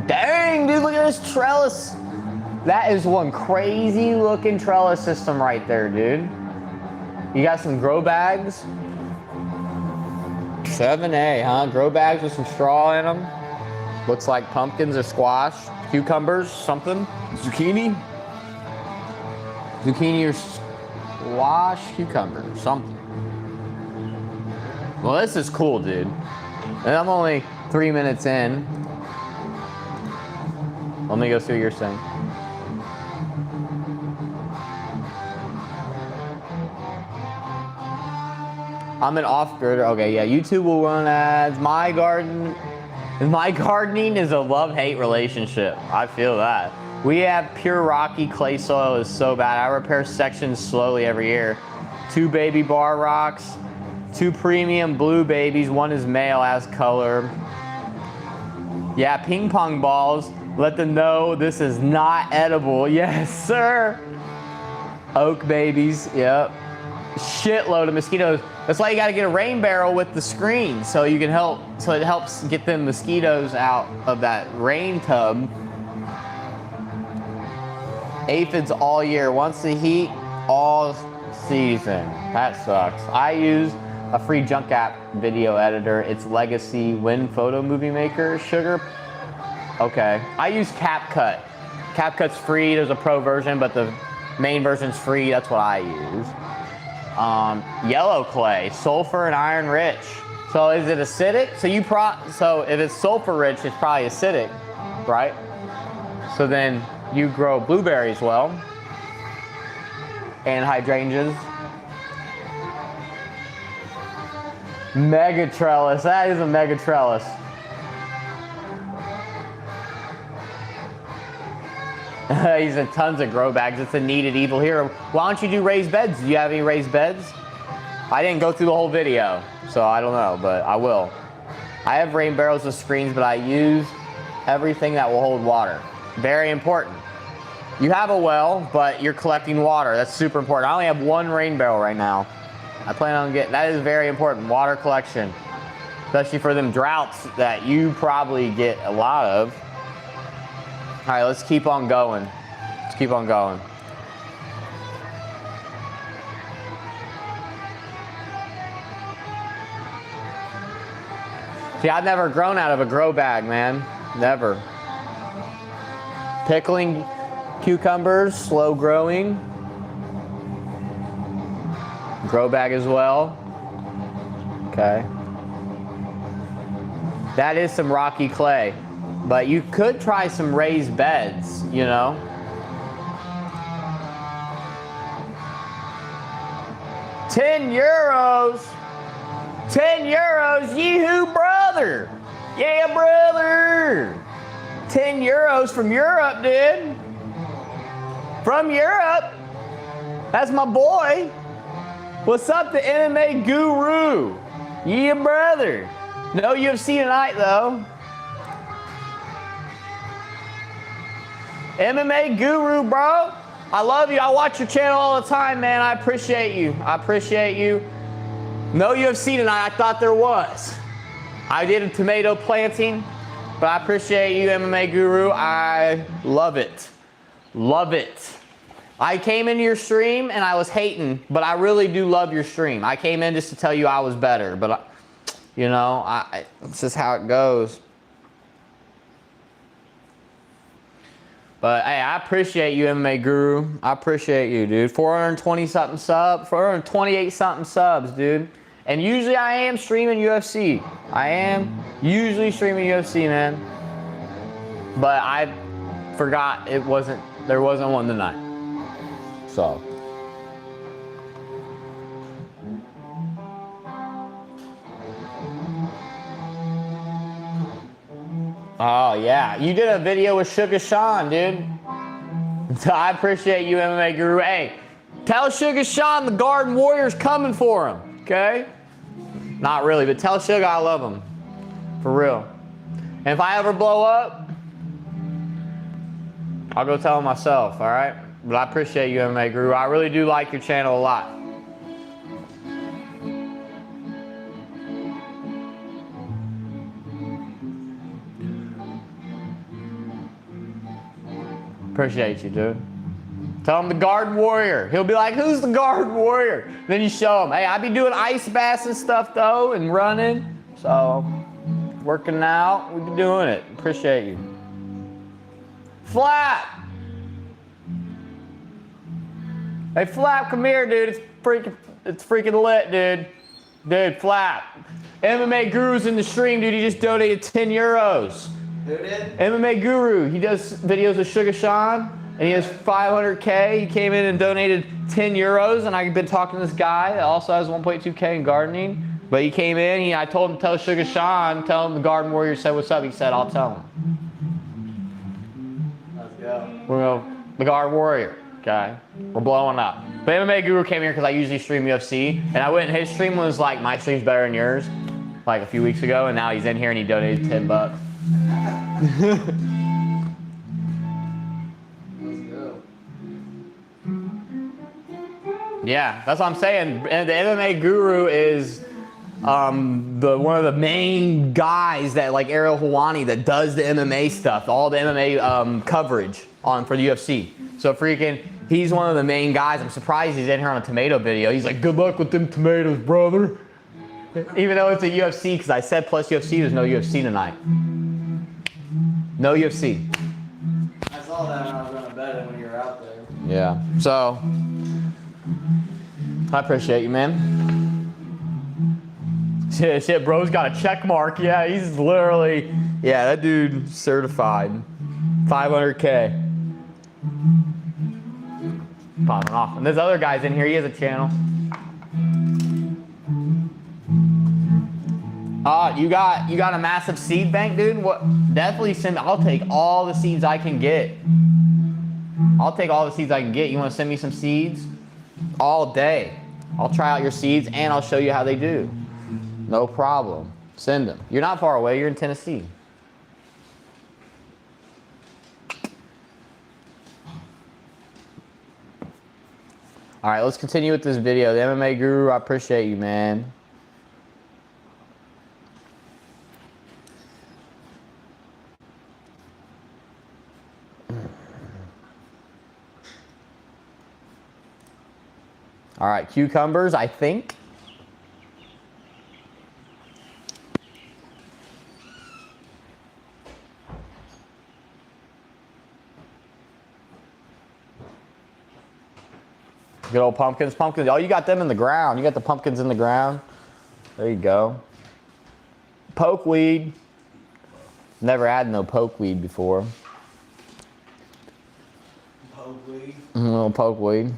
Dang, dude, look at this trellis. That is one crazy looking trellis system right there, dude. You got some grow bags. 7A, huh? Grow bags with some straw in them. Looks like pumpkins or squash, cucumbers, something. Zucchini. Zucchini or squash, cucumber, something. Well, this is cool, dude. And I'm only 3 minutes in. Let me go see what you're saying. I'm an off-grid. Okay, yeah, YouTube will run ads. My gardening is a love-hate relationship. I feel that. We have pure rocky clay soil is so bad. I repair sections slowly every year. 2 baby bar rocks, 2 premium blue babies. 1 is male, has color. Yeah, ping pong balls. Let them know this is not edible. Yes, sir. Oak babies. Yep. Shitload of mosquitoes. That's why you gotta get a rain barrel with the screen so you can so it helps get them mosquitoes out of that rain tub. Aphids all year, once the heat, all season. That sucks. I use a free junk app video editor. It's Legacy Wind Photo Movie Maker. Sugar. Okay. I use CapCut. CapCut's free. There's a pro version, but the main version's free. That's what I use. Yellow clay, sulfur and iron rich. So is it acidic? So if it's sulfur rich, it's probably acidic, right? So then you grow blueberries well, and hydrangeas. Mega trellis, that is a mega trellis. He's in tons of grow bags. It's a needed evil hero. Why don't you do raised beds? Do you have any raised beds? I didn't go through the whole video, so I don't know, but I will. I have rain barrels with screens, but I use everything that will hold water. Very important. You have a well, but you're collecting water. That's super important. I only have one rain barrel right now. I plan on getting, that is very important, water collection. Especially for them droughts that you probably get a lot of. All right, let's keep on going. Let's keep on going. See, I've never grown out of a grow bag, man. Never. Pickling cucumbers, slow growing. Grow bag as well. Okay. That is some rocky clay. But you could try some raised beds, you know? €10. 10 euros, yee-hoo, brother. Yeah, brother. 10 euros from Europe, dude. From Europe. That's my boy. What's up, the MMA guru? Yeah, brother. No UFC tonight, though. MMA guru, bro. I love you. I watch your channel all the time, man. I appreciate you. I appreciate you. No UFC tonight. I thought there was. I did a tomato planting, but I appreciate you, MMA guru. I love it. Love it. I came into your stream and I was hating, but I really do love your stream. I came in just to tell you I was better, but you know, it's just how it goes. But hey, I appreciate you, MMA Guru. I appreciate you, dude. 420 something subs, 428 something subs, dude. And usually I am streaming UFC. I am usually streaming UFC, man. But I forgot there wasn't one tonight. So. Oh, yeah. You did a video with Sugar Sean, dude. So I appreciate you, MMA Guru. Hey, tell Sugar Sean the Garden Warrior's coming for him, okay? Not really, but tell Sugar I love him. For real. And if I ever blow up, I'll go tell him myself, all right? But I appreciate you, MMA Guru. I really do like your channel a lot. Appreciate you, dude. Tell him the Garden Warrior. He'll be like, who's the Garden Warrior? Then you show him. Hey, I be doing ice baths and stuff, though, and running. So, working out. We be doing it. Appreciate you. Flap! Hey, Flap, come here, dude. It's freaking lit, dude. Dude, Flap. MMA Guru's in the stream, dude. He just donated 10 euros. Who did? MMA Guru. He does videos with Sugar Sean, and he has 500K. He came in and donated 10 euros, and I've been talking to this guy that also has 1.2K in gardening. But he came in, I told him to tell Sugar Sean, tell him the Garden Warrior said what's up. He said, I'll tell him. Let's go. We're going, the Garden Warrior, okay? We're blowing up. But MMA Guru came here because I usually stream UFC, and I went in his stream was like, my stream's better than yours, like a few weeks ago, and now he's in here and he donated 10 bucks. Let's go. Yeah, that's what I'm saying. And the MMA Guru is one of the main guys that like Ariel Helwani that does the MMA stuff, all the MMA coverage for the UFC. So freaking, he's one of the main guys. I'm surprised he's in here on a tomato video. He's like, good luck with them tomatoes, brother. Even though it's a UFC, because I said plus UFC, there's no UFC tonight. No UFC. I saw that when I was going to bed when you were out there. Yeah. So, I appreciate you, man. Shit, bro's got a check mark. Yeah, he's literally, yeah, that dude certified. 500K. Popping off. And this other guy's in here. He has a channel. You got a massive seed bank, dude? What? Definitely send. I'll take all the seeds I can get. I'll take all the seeds I can get. You want to send me some seeds? All day. I'll try out your seeds and I'll show you how they do. No problem. Send them. You're not far away. You're in Tennessee. All right, let's continue with this video. The MMA Guru, I appreciate you, man. All right, cucumbers, I think. Good old pumpkins. Pumpkins. Oh, you got them in the ground. You got the pumpkins in the ground. There you go. Pokeweed. Never had no pokeweed before. Pokeweed. A little pokeweed.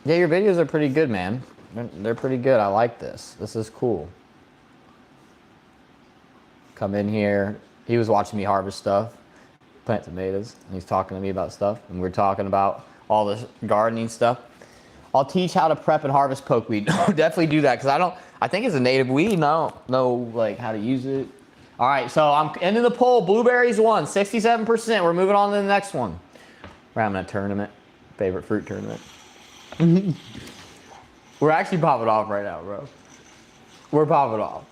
Yeah, your videos are pretty good, man. They're pretty good. I like this. This is cool. Come in here. He was watching me harvest stuff. Plant tomatoes, and he's talking to me about stuff, and we're talking about all this gardening stuff. I'll teach how to prep and harvest pokeweed. Definitely do that, because I think it's a native weed. I don't know like how to use it. All right, so I'm ending the poll. Blueberries won, 67%. We're moving on to the next one. We're having a tournament, favorite fruit tournament. We're actually popping off right now, bro. We're popping off.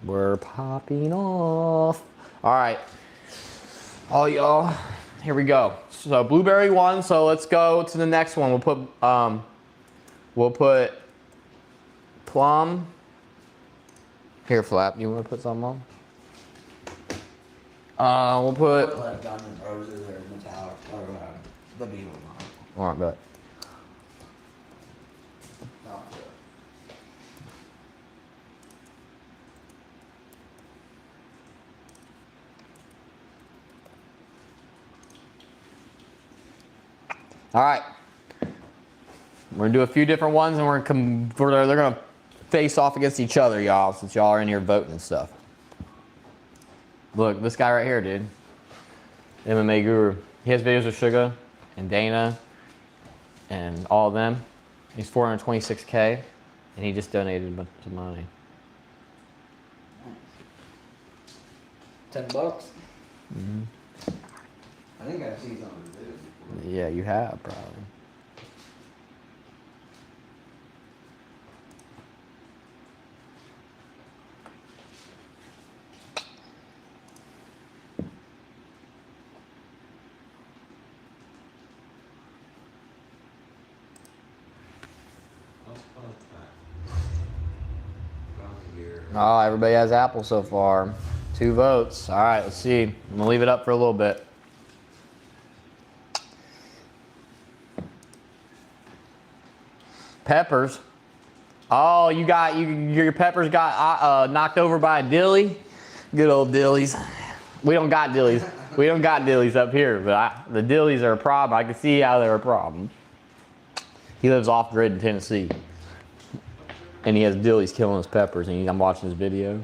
We're popping off. All right. All y'all, here we go. So blueberry won, so let's go to the next one. We'll put plum. Here, Flap, you want to put something on? We'll put. Like Guns N' Roses or Metallica or the Beatles. All right, bet. Not good. All right. We're gonna do a few different ones, and they're gonna face off against each other, y'all, since y'all are in here voting and stuff. Look, this guy right here, dude. MMA Guru. He has videos with Suga and Dana and all of them. He's 426K, and he just donated a bunch of money. $10. Mm-hmm. I think I've seen some of his videos before. Yeah, you have, probably. Oh, everybody has Apple so far. 2 votes. All right, let's see. I'm gonna leave it up for a little bit. Peppers. Oh, your peppers got knocked over by a dilly. Good old dillies. We don't got dillies. We don't got dillies up here, but the dillies are a problem. I can see how they're a problem. He lives off grid in Tennessee. And he has dillies killing his peppers, and I'm watching his video.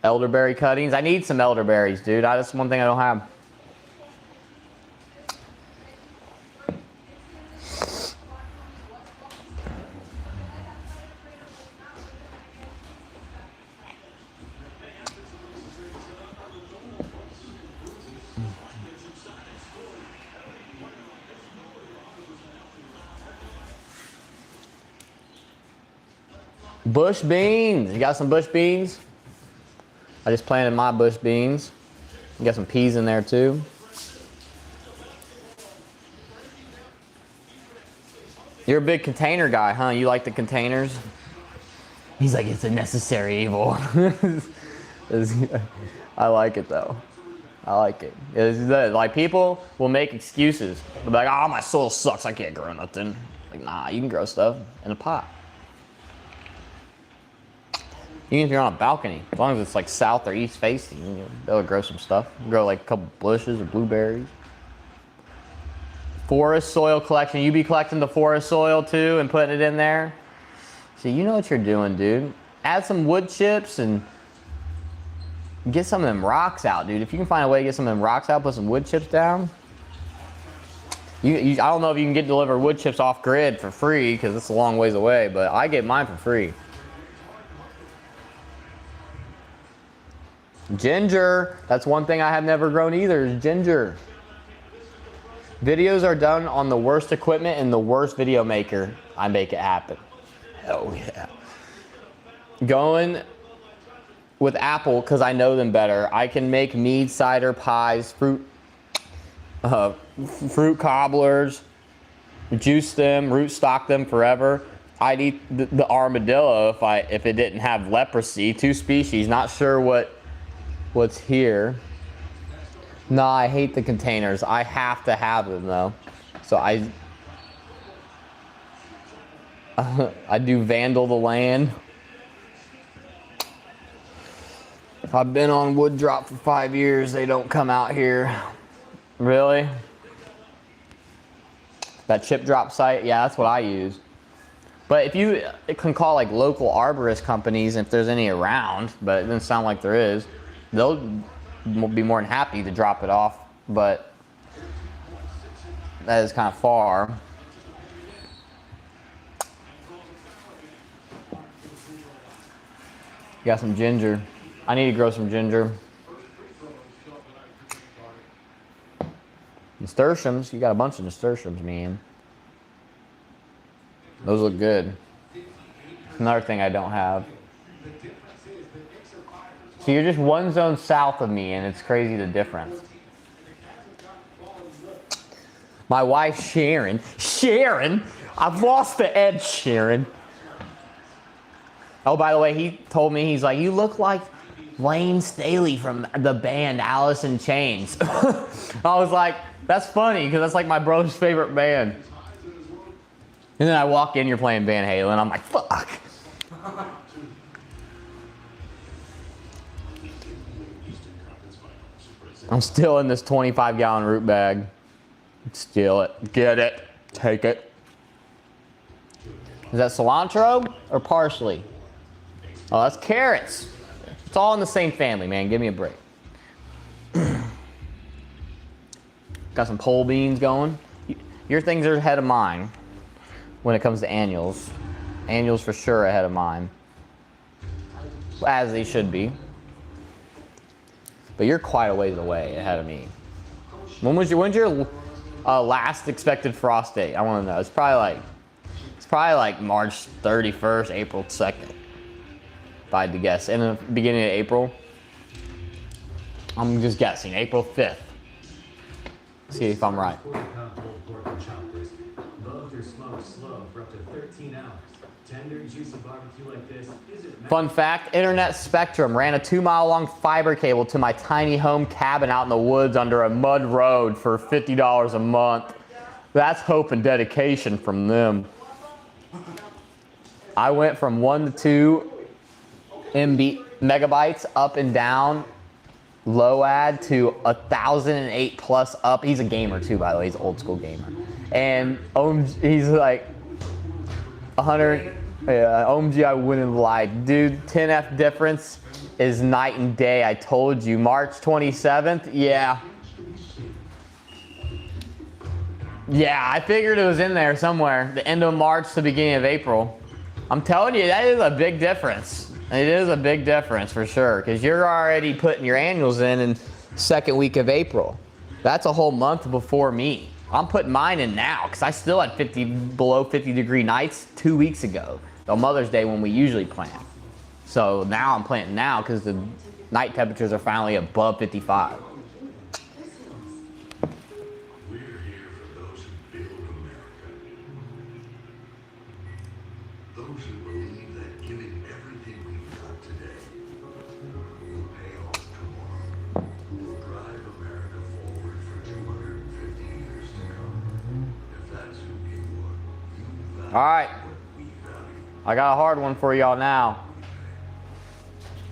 Elderberry cuttings. I need some elderberries, dude. That's one thing I don't have. Bush beans. You got some bush beans? I just planted my bush beans. You got some peas in there too. You're a big container guy, huh? You like the containers? He's like, it's a necessary evil. I like it though. I like it. Like people will make excuses. They'll be like, oh, my soil sucks. I can't grow nothing. Like, nah, you can grow stuff in a pot. Even if you're on a balcony, as long as it's like south or east facing, you'll be able to grow some stuff. Grow like a couple bushes or blueberries. Forest soil collection. You be collecting the forest soil too and putting it in there? See, you know what you're doing, dude. Add some wood chips and get some of them rocks out, dude. If you can find a way to get some of them rocks out, put some wood chips down. I don't know if you can get delivered wood chips off grid for free because it's a long ways away, but I get mine for free. Ginger. That's one thing I have never grown either, is ginger. Videos are done on the worst equipment and the worst video maker. I make it happen. Hell yeah. Going with Apple because I know them better. I can make mead, cider, pies, fruit cobblers, juice them, root stock them forever. I'd eat the armadillo if it didn't have leprosy. 2 species. Not sure what's here. Nah, I hate the containers. I have to have them though. So I do vandal the land. I've been on wood drop for 5 years. They don't come out here. Really? That chip drop site? Yeah, that's what I use. But if you can call like local arborist companies if there's any around, but it doesn't sound like there is, they'll be more than happy to drop it off, but that is kind of far. Got some ginger. I need to grow some ginger. Nasturtiums, you got a bunch of nasturtiums, man. Those look good. Another thing I don't have. So you're just one zone south of me, and it's crazy the difference. My wife, Sharon. Sharon? I've lost the edge, Sharon. Oh, by the way, he told me, he's like, you look like Lane Staley from the band Alice in Chains. I was like, that's funny, because that's like my bro's favorite band. And then I walk in, you're playing Van Halen. I'm like, fuck. I'm still in this 25-gallon root bag. Steal it. Get it. Take it. Is that cilantro or parsley? Oh, that's carrots. It's all in the same family, man. Give me a break. Got some pole beans going. Your things are ahead of mine when it comes to annuals. Annuals for sure ahead of mine. As they should be. But you're quite a ways away ahead of me. When's your last expected frost date? I want to know. It's probably like March 31st, April 2nd. If I had to guess. In the beginning of April. I'm just guessing. April 5th. See if I'm right. Fun fact, Internet Spectrum ran a 2-mile-long fiber cable to my tiny home cabin out in the woods under a mud road for $50 a month. That's hope and dedication from them. I went from 1 to 2 megabytes up and down, low ad to 1,008 plus up. He's a gamer too, by the way. He's an old school gamer. And he's like 100. Yeah, OMG, I wouldn't lie. Dude, 10F difference is night and day. I told you. March 27th? Yeah. Yeah, I figured it was in there somewhere. The end of March to the beginning of April. I'm telling you, that is a big difference. It is a big difference for sure. Because you're already putting your annuals in second week of April. That's a whole month before me. I'm putting mine in now because I still had below 50 degree nights 2 weeks ago. on Mother's Day when we usually plant. So now I'm planting now because the night temperatures are finally above 55. We're here for those who build America. Those who believe that giving everything we've got today will pay off tomorrow. Will drive America forward for 250 years to come. If that's who you are, you value All right, what we value. I got a hard one for y'all now.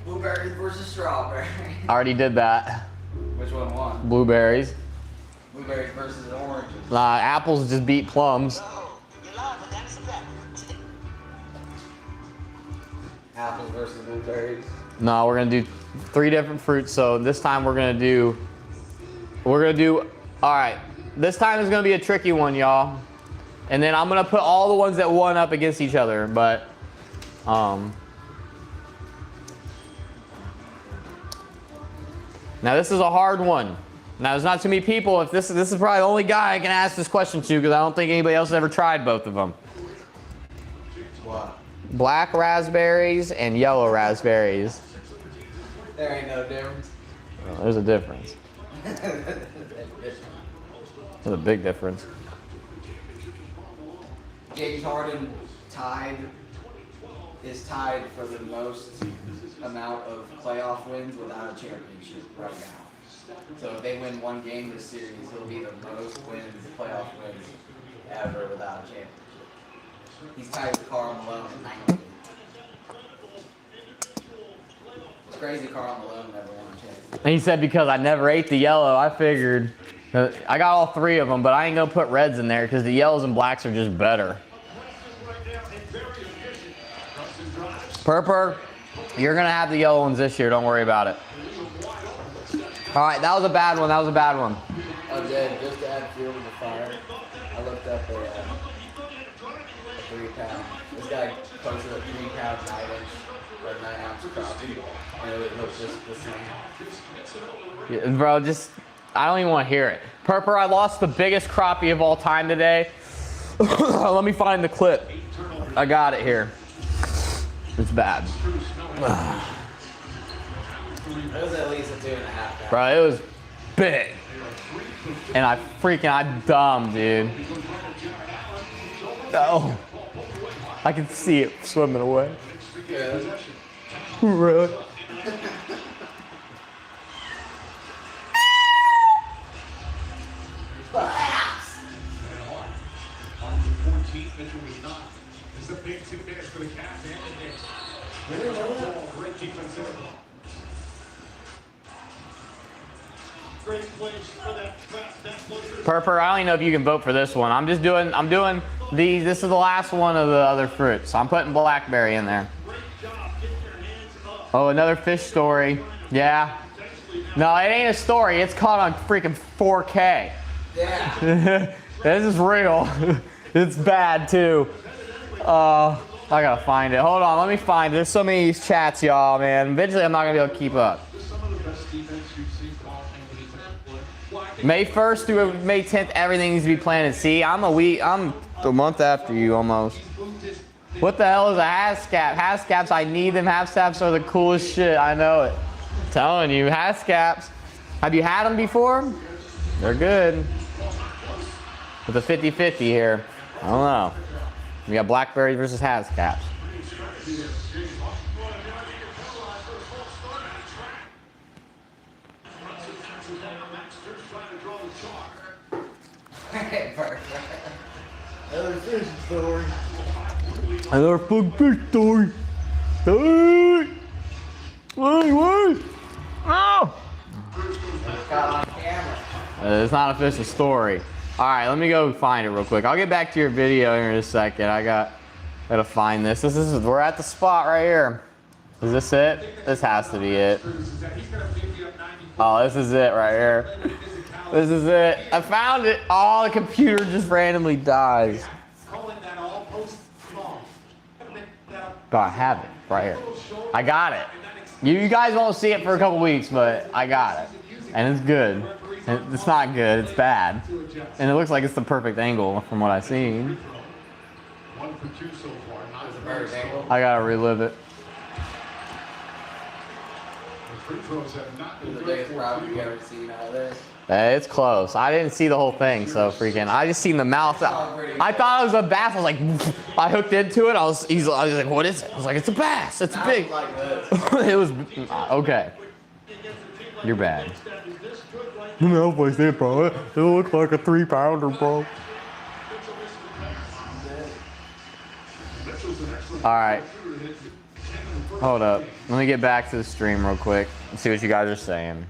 Blueberries versus strawberries. I already did that. Which one won? Blueberries. Blueberries versus oranges. Apples just beat plums. Apples versus blueberries. No, we're gonna do 3 different fruits. So this time we're gonna do. All right. This time is gonna be a tricky one, y'all. And then I'm gonna put all the ones that won up against each other. But, now this is a hard one. Now there's not too many people. If this is probably the only guy I can ask this question to because I don't think anybody else has ever tried both of them. What? Black raspberries and yellow raspberries. There ain't no difference. Oh, there's a difference. There's a big difference. James Harden is tied for the most amount of playoff wins without a championship right now. So if they win one game this series, he'll be the most playoff wins ever without a championship. He's tied with Karl Malone at 90. It's crazy Karl Malone never won a championship. And he said because I never ate the yellow, I figured. I got all 3 of them, but I ain't gonna put reds in there because the yellows and blacks are just better. Purper, you're gonna have the yellow ones this year. Don't worry about it. All right, that was a bad one. That was a bad one. Oh, Jed, just to add fuel to the fire, I looked up a 3-pound. This guy posted a 3-pound 9-inch or 9-ounce crappie, and it looked just the same. Yeah, bro, I don't even want to hear it. Purper, I lost the biggest crappie of all time today. Let me find the clip. I got it here. It's bad. It was at least a 2.5 pound. Bro, it was big. And I'm dumb, dude. Oh. I can see it swimming away. Yeah. Really? On the 14th, Mitchell was not. This is a big 2 minutes for the Cavs and the Knicks. Great defense there. Great plays for that closer. Purper, I don't even know if you can vote for this one. I'm doing these. This is the last one of the other fruits. So I'm putting blackberry in there. Great job getting your hands up. Oh, another fish story. Yeah. No, it ain't a story. It's caught on freaking 4K. Yeah. This is real. It's bad too. I gotta find it. Hold on, let me find it. There's so many of these chats, y'all, man. Eventually I'm not gonna be able to keep up. Some of the best defense you've seen from all play. May 1st through May 10th, everything needs to be planted. See, I'm a month after you almost. What the hell is a hascap? Hascaps, I need them. Hascaps are the coolest shit. I know it. I'm telling you, hascaps. Have you had them before? They're good. With a 50-50 here. I don't know. We got blackberries versus hascaps. Another fish story. Another fucking fish story. Hey! Wait! Oh! Got on camera. It's not a official story. All right, let me go find it real quick. I'll get back to your video here in a second. I gotta find this. We're at the spot right here. Is this it? This has to be it. Oh, this is it right here. This is it. I found it. Oh, the computer just randomly dies. Calling that all post small. But I have it right here. I got it. You guys won't see it for a couple weeks, but I got it. And it's good. And it's not good, it's bad. And it looks like it's the perfect angle from what I've seen. for 2 so far. It Not was a a better bad angle. I gotta relive it. The free throws have not It been was the good biggest for problem you Cleveland. ever seen out of this. It's close. I didn't see the whole thing, so freaking. I just seen the mouth. I thought it was a bass. I was like, I hooked into it. I was like, what is it? I was like, it's a bass. It's Now big. it's like this. It was okay. You're bad. No, place it, bro. It looks like a 3-pounder, bro. All right. Hold up. Let me get back to the stream real quick and see what you guys are saying.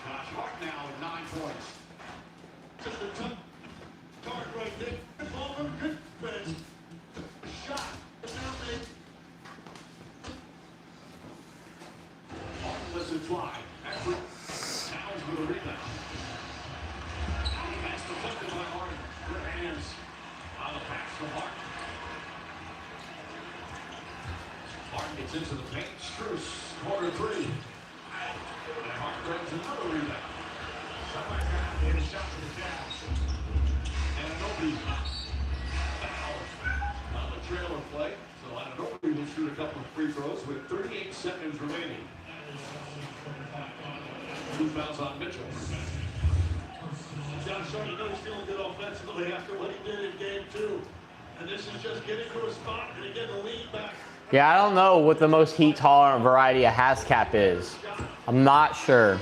Josh Hart now with 9 points. Just a tough card right there. Ball from good finish. Shot. Lets it fly. Effort. Towns with a rebound. Pass deflected by Harden. Good hands on the pass from Hart. Harden gets into the paint. Strus, corner 3. And Hart grabs another rebound. Somebody got a shot to the Cavs. And Anunoby foul on the trailer play. So Anunoby will shoot a couple of free throws with 38 seconds remaining. 2 fouls on Mitchell. Josh Hart, you know he's feeling good offensively after what he did in game 2. And this is just getting to a spot and getting the lead back. Yeah, I don't know what the most heat tolerant variety of Hascap is. I'm not sure.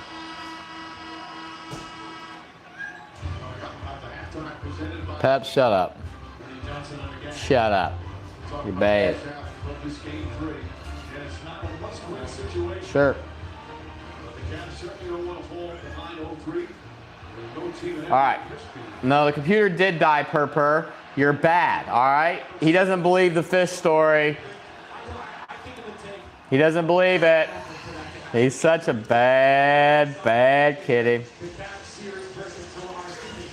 Pep, shut up. Shut up. You're bad. Sure. All right. No, the computer did die, purr. You're bad, all right? He doesn't believe the fish story. He doesn't believe it. He's such a bad kitty.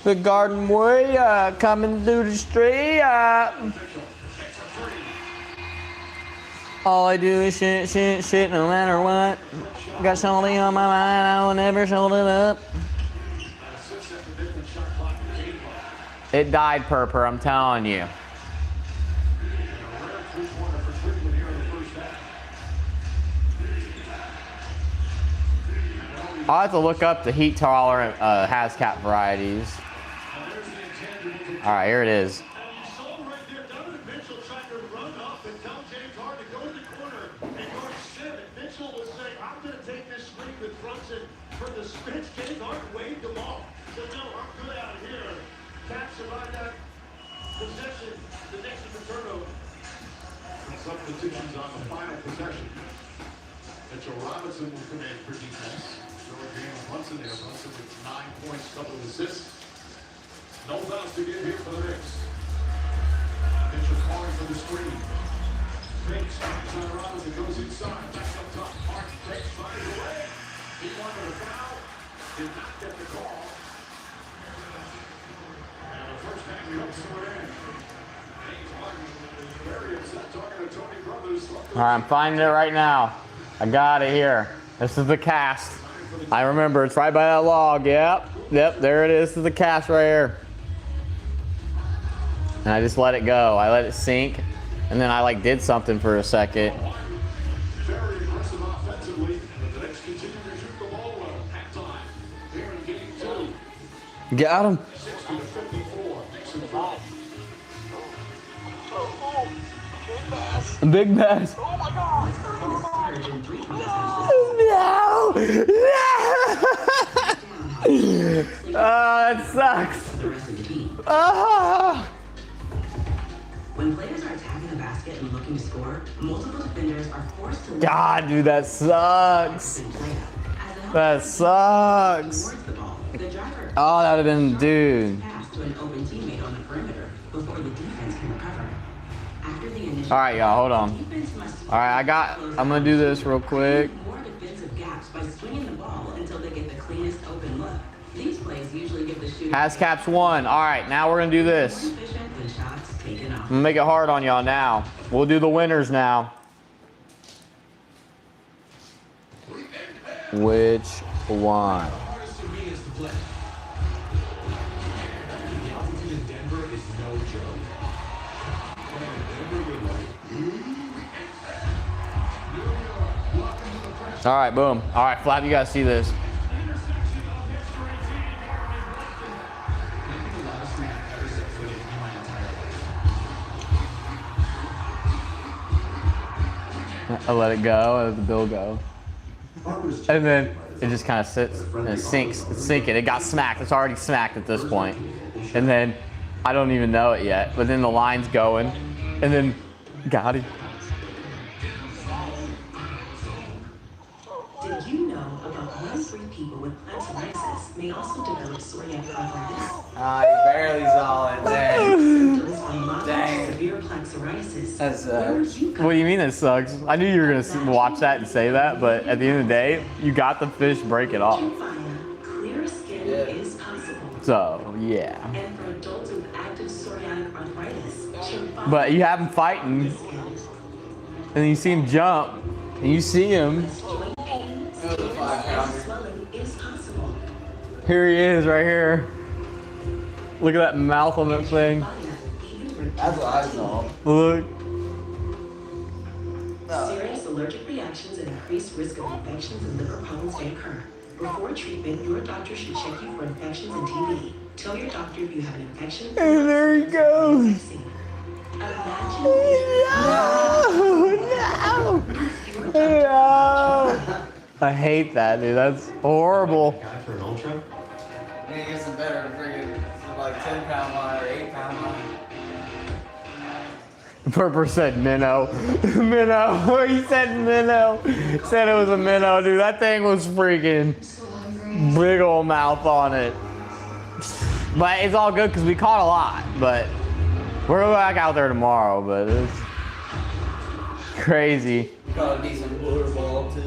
The Garden Warrior coming through the street. All I do is shit, no matter what. Got something on my mind, I will never hold it up. It died, purr, I'm telling you. I'll have to look up the heat tolerant Hascap varieties. All right, here it is. And you saw right there, Donovan Mitchell trying to run up and tell James Harden to go in the corner and guard Sim. And Mitchell was saying, I'm going to take this screen with Brunson for the switch. James Harden waved him off. Said, no, I'm good out of here. Cats survived that possession. The next is the turnover. Substitutions on the final possession. Mitchell Robinson will come in for defense. James Brunson there. Brunson with 9 points, couple of assists. No fouls to give here for the Knicks. Mitchell calling for the screen. Fakes, finds on Robinson, goes inside, back up top. Hart takes, finds away. He wanted a foul, did not get the call. And the first time he hooks it in. James Harden, very upset, talking to Tony Brothers. All right, I'm finding it right now. I got it here. This is the cast. I remember, it's right by that log. Yep, there it is. This is the cast right here. And I just let it go. I let it sink, and then I did something for a second. Very aggressive offensively, but the Knicks continue to shoot the ball well. Halftime here in game 2. Got him. 60-54. Knicks in front. Big bass. No! Oh, that sucks. Oh. When players are attacking the basket and looking to score, multiple defenders are forced to God, dude, that sucks. That sucks. the ball. The driver Oh, that would have been, dude. pass to an open teammate on the perimeter before the defense can recover. After the initial All right, y'all, hold on. defense must All right, I'm gonna do this real quick. more defensive gaps by swinging the ball until they get the cleanest open look. These plays usually give the shooter Hascaps 1. All right, now we're gonna do this. more efficient than shots taken off gonna make it hard on y'all now. We'll do the winners now. Which one? Hardest arenas to play. The altitude in Denver is no joke. All right, boom. All right, Flap, you guys see this. I let it go, I let the bill go. And then it just kind of sits and it sinks. It's sinking. It got smacked. It's already smacked at this point. And then I don't even know it yet. But then the line's going. And then got it. Did you know about 1 in 3 people with psoriasis may also develop psoriatic arthritis? Ah, you barely saw it. Dang. Symptoms are moderate Dang. to severe plaque psoriasis. That's, Where you What do you mean it sucks? I knew you were going to watch that and say that, but at the end of the day, you got the fish break it off. Clear skin Yeah. is possible. So, yeah. And for adults with active psoriatic arthritis, Tremfya But you have him fighting, is good. and then you see him jump, and you see him. Joint pain, stiffness, and swelling is possible. Here he is right here. Look at that mouth on that thing. That's what I saw. Look. Serious allergic reactions and increased risk of infections and liver problems may occur. Before treatment, your doctor should check you for infections and TB. Tell your doctor if you have an infection. And there he goes. Imagine No! I hate that, dude. That's horrible. Guy for an ultra? I need to get some better friggin' like 10-pound line or 8-pound line. Purper said minnow. Minnow. He said minnow. Said it was a minnow, dude. That thing was freaking big old mouth on it. But it's all good because we caught a lot. But we're going back out there tomorrow. But it's crazy. Probably be some blue ball too.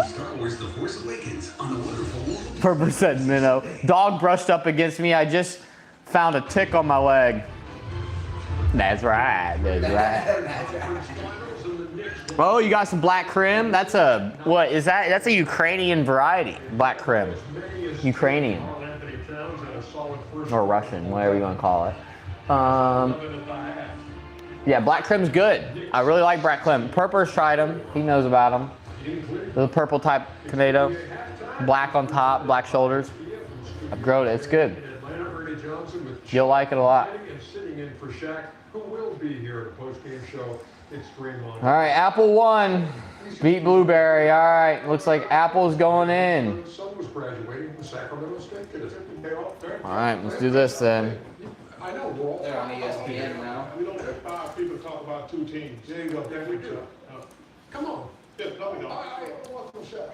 Star Wars The Force Awakens on the wonderful. Purper said minnow. Dog brushed up against me. I just found a tick on my leg. That's right. That's right. Oh, you got some black creme? That's a, what is that? That's a Ukrainian variety. Black creme. Ukrainian. Or Russian, whatever you want to call it. Yeah, black creme's good. I really like black creme. Purper's tried them. He knows about them. The purple type tomato. Black on top, black shoulders. I've grown it. It's good. You'll like it a lot. And sitting in for Shaq, who will be here at the post-game show. It's Draymond. All right, Apple won. Beat Blueberry. All right, looks like Apple's going in. Son was graduating from Sacramento State. Did it pay off there? All right, let's do this then. I know, we're all. They're on ESPN now. We don't have 5 people talk about 2 teams. There you go. Yeah, we do. Come on. Yeah, no, we don't. I want some Shaq.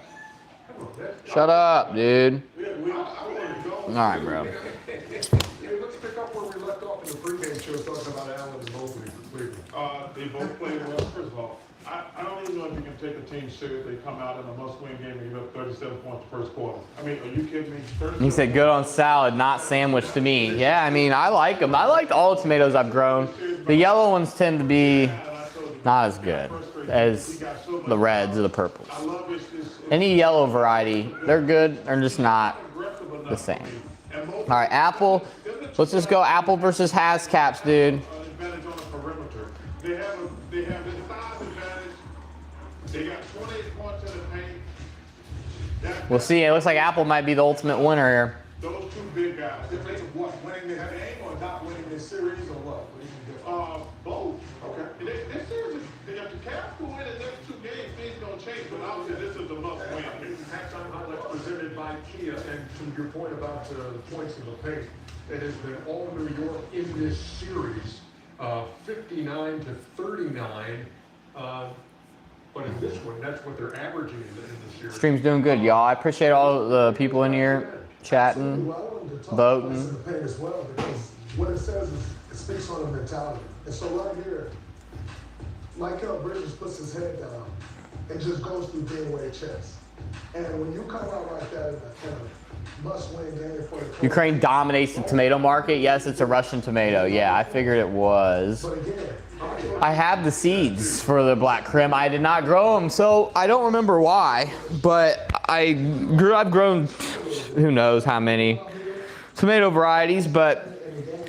Come on, Shut up, dude. I want to go. All right, bro. Hey, let's pick up where we left off in the pregame show talking about Allen and Mobley for Cleveland. They both played well. First of all, I don't even know if you can take a team serious. They come out in a must-win game and give up 37 points the first quarter. I mean, are you kidding me? He said good on salad, not sandwich to me. Yeah, I mean, I like them. I liked all the tomatoes I've grown. The yellow ones tend to be not as good as the reds or the purples. I love this. Any yellow variety, they're good. They're just not the same. All right, Apple. Let's just go Apple versus Hascaps, dude. Advantage on the perimeter. They have their size advantage. They got 28 points in the paint. We'll see. It looks like Apple might be the ultimate winner here. Those 2 big guys. They play what? Winning the game or not winning this series or what? Both. Okay. This series, if the Cavs will win the next 2 games, things don't change. But obviously, this is the must win. Halftime highlights presented by Kia, and to your point about the points in the paint, it has been all New York in this series, 59 to 39. But in this one, that's what they're averaging in the series. Stream's doing good, y'all. I appreciate all the people in here chatting, voting. The paint as well, because what it says is it speaks on the mentality. And so right here, Michael Bridges puts his head down and just goes through Greenway chest. And when you come out like that in must-win game for the Ukraine dominates the tomato market. Yes, it's a Russian tomato. Yeah, I figured it was. But again, I have the seeds for the black krim. I did not grow them, so I don't remember why. But I've grown who knows how many tomato varieties. But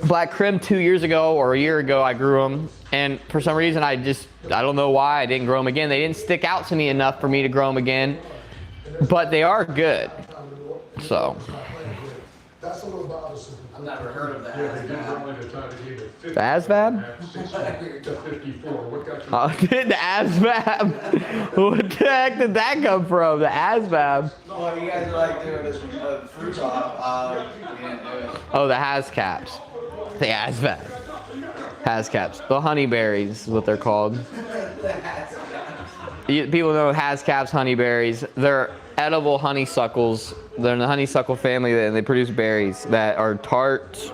black krim 2 years ago or a year ago, I grew them, and for some reason I don't know why I didn't grow them again. They didn't stick out to me enough for me to grow them again. But they are good. So. that's a little bothersome. I've never heard of that. The ASVAB? The ASVAB. What the heck did that come from? The ASVAB. Oh, you guys are like doing this fruit drop. We didn't do it. Oh, the Hazcaps. The ASVAB. Hazcaps. The honeyberries is what they're called. People know Hazcaps, honeyberries. They're edible honeysuckles. They're in the honeysuckle family, and they produce berries that are tart,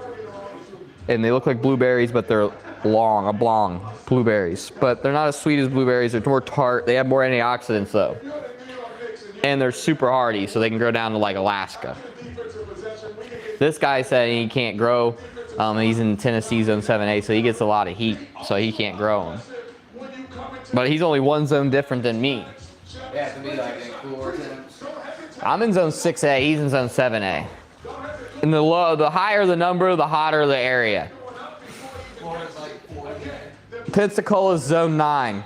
and they look like blueberries, but they're oblong blueberries. But they're not as sweet as blueberries. They're more tart. They have more antioxidants though, and they're super hardy, so they can grow down to like Alaska. This guy said he can't grow. He's in Tennessee Zone 7A, so he gets a lot of heat, so he can't grow them. But he's only one zone different than me. Yeah, it could be like in cooler temps. I'm in Zone 6A, he's in Zone 7A. And the higher the number, the hotter the area. Florida's like 40. Pensacola's Zone 9.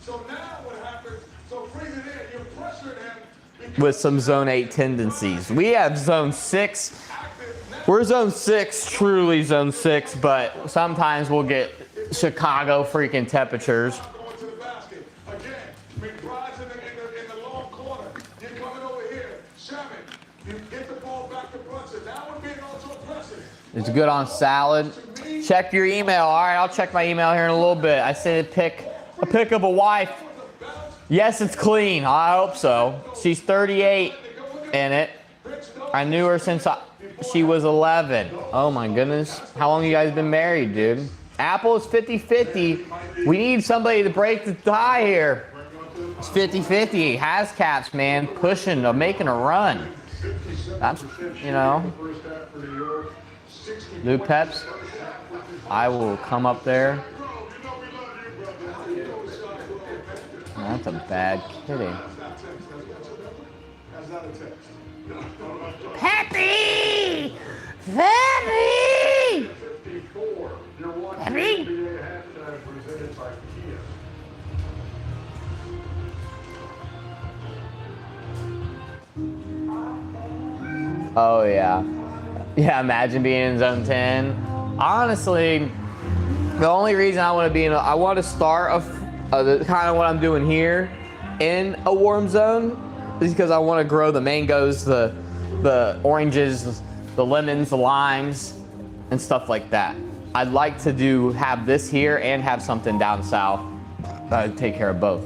So now what happens? So bring it in. You're pressuring him. With some Zone 8 tendencies. We have Zone 6. We're Zone 6, truly Zone 6, but sometimes we'll get Chicago freaking temperatures. Going to the basket. Again, McBride's in the long corner. You're coming over here. Sherman, you get the ball back to Brunson. That would be an also precedent. It's good on salad. Check your email. All right, I'll check my email here in a little bit. I sent a pic of a wife. Yes, it's clean. I hope so. She's 38 in it. I knew her since she was 11. Oh my goodness. How long you guys been married, dude? Apple is 50-50. We need somebody to break the tie here. It's 50-50. Hazcaps, man, pushing, making a run. That's, Luke Peps. I will come up there. That's a bad kitty. Peppy! Peppy! Peppy! Oh yeah. Yeah, imagine being in Zone 10. Honestly, the only reason I want to be I want to start the kind of what I'm doing here in a warm zone is because I want to grow the mangoes, the oranges, the lemons, the limes, and stuff like that. I'd like to have this here and have something down south that would take care of both.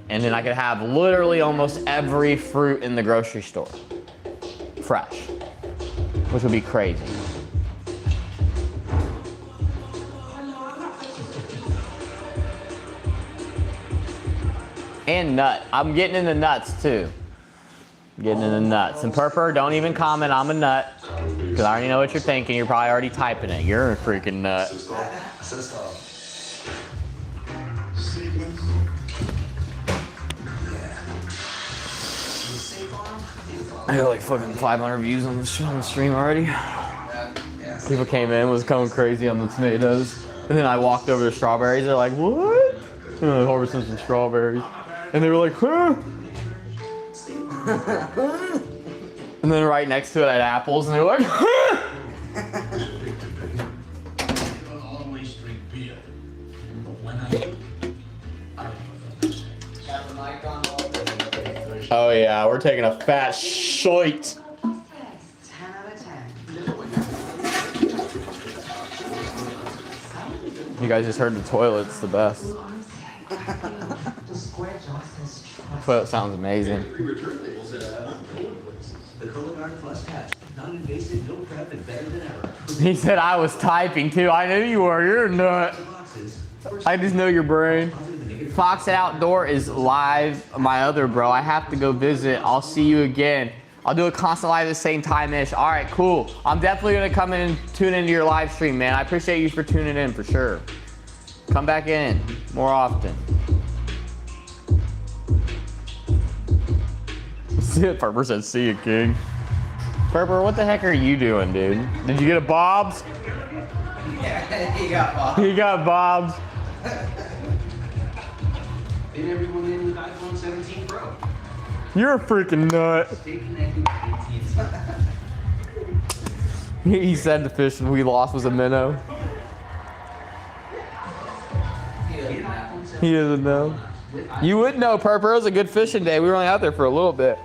And then I could have literally almost every fruit in the grocery store fresh, which would be crazy. And nut. I'm getting into nuts too. Getting into nuts. And Purper, don't even comment I'm a nut, because I already know what you're thinking. You're probably already typing it. You're a freaking nut. I got like fucking 500 views on the stream already. People came in, was going crazy on the tomatoes. And then I walked over to strawberries. They're like, what? And I harvested some strawberries. And they were like, huh? And then right next to it I had apples, and they were like, huh? Always drink beer. But when Oh yeah, we're taking a fat shite. 10 out of 10. You guys just heard the toilet's the best. Toilet sounds amazing. The Cologuard Plus test. Non-invasive, no prep, and better than ever. He said I was typing too. I knew you were. You're a nut. I just know your brain. Fox at Outdoor is live. My other bro. I have to go visit. I'll see you again. I'll do a constant live at the same time-ish. All right, cool. I'm definitely gonna come in and tune into your live stream, man. I appreciate you for tuning in for sure. Come back in more often. Purper said, see you, King. Purper, what the heck are you doing, dude? Did you get a Bob's? Yeah, he got Bob. He got Bob's. And everyone in with iPhone 17 Pro. You're a freaking nut. Stay connected with AT&T. He said the fish we lost was a minnow. He doesn't know. You would know, Purper. It was a good fishing day. We were only out there for a little bit.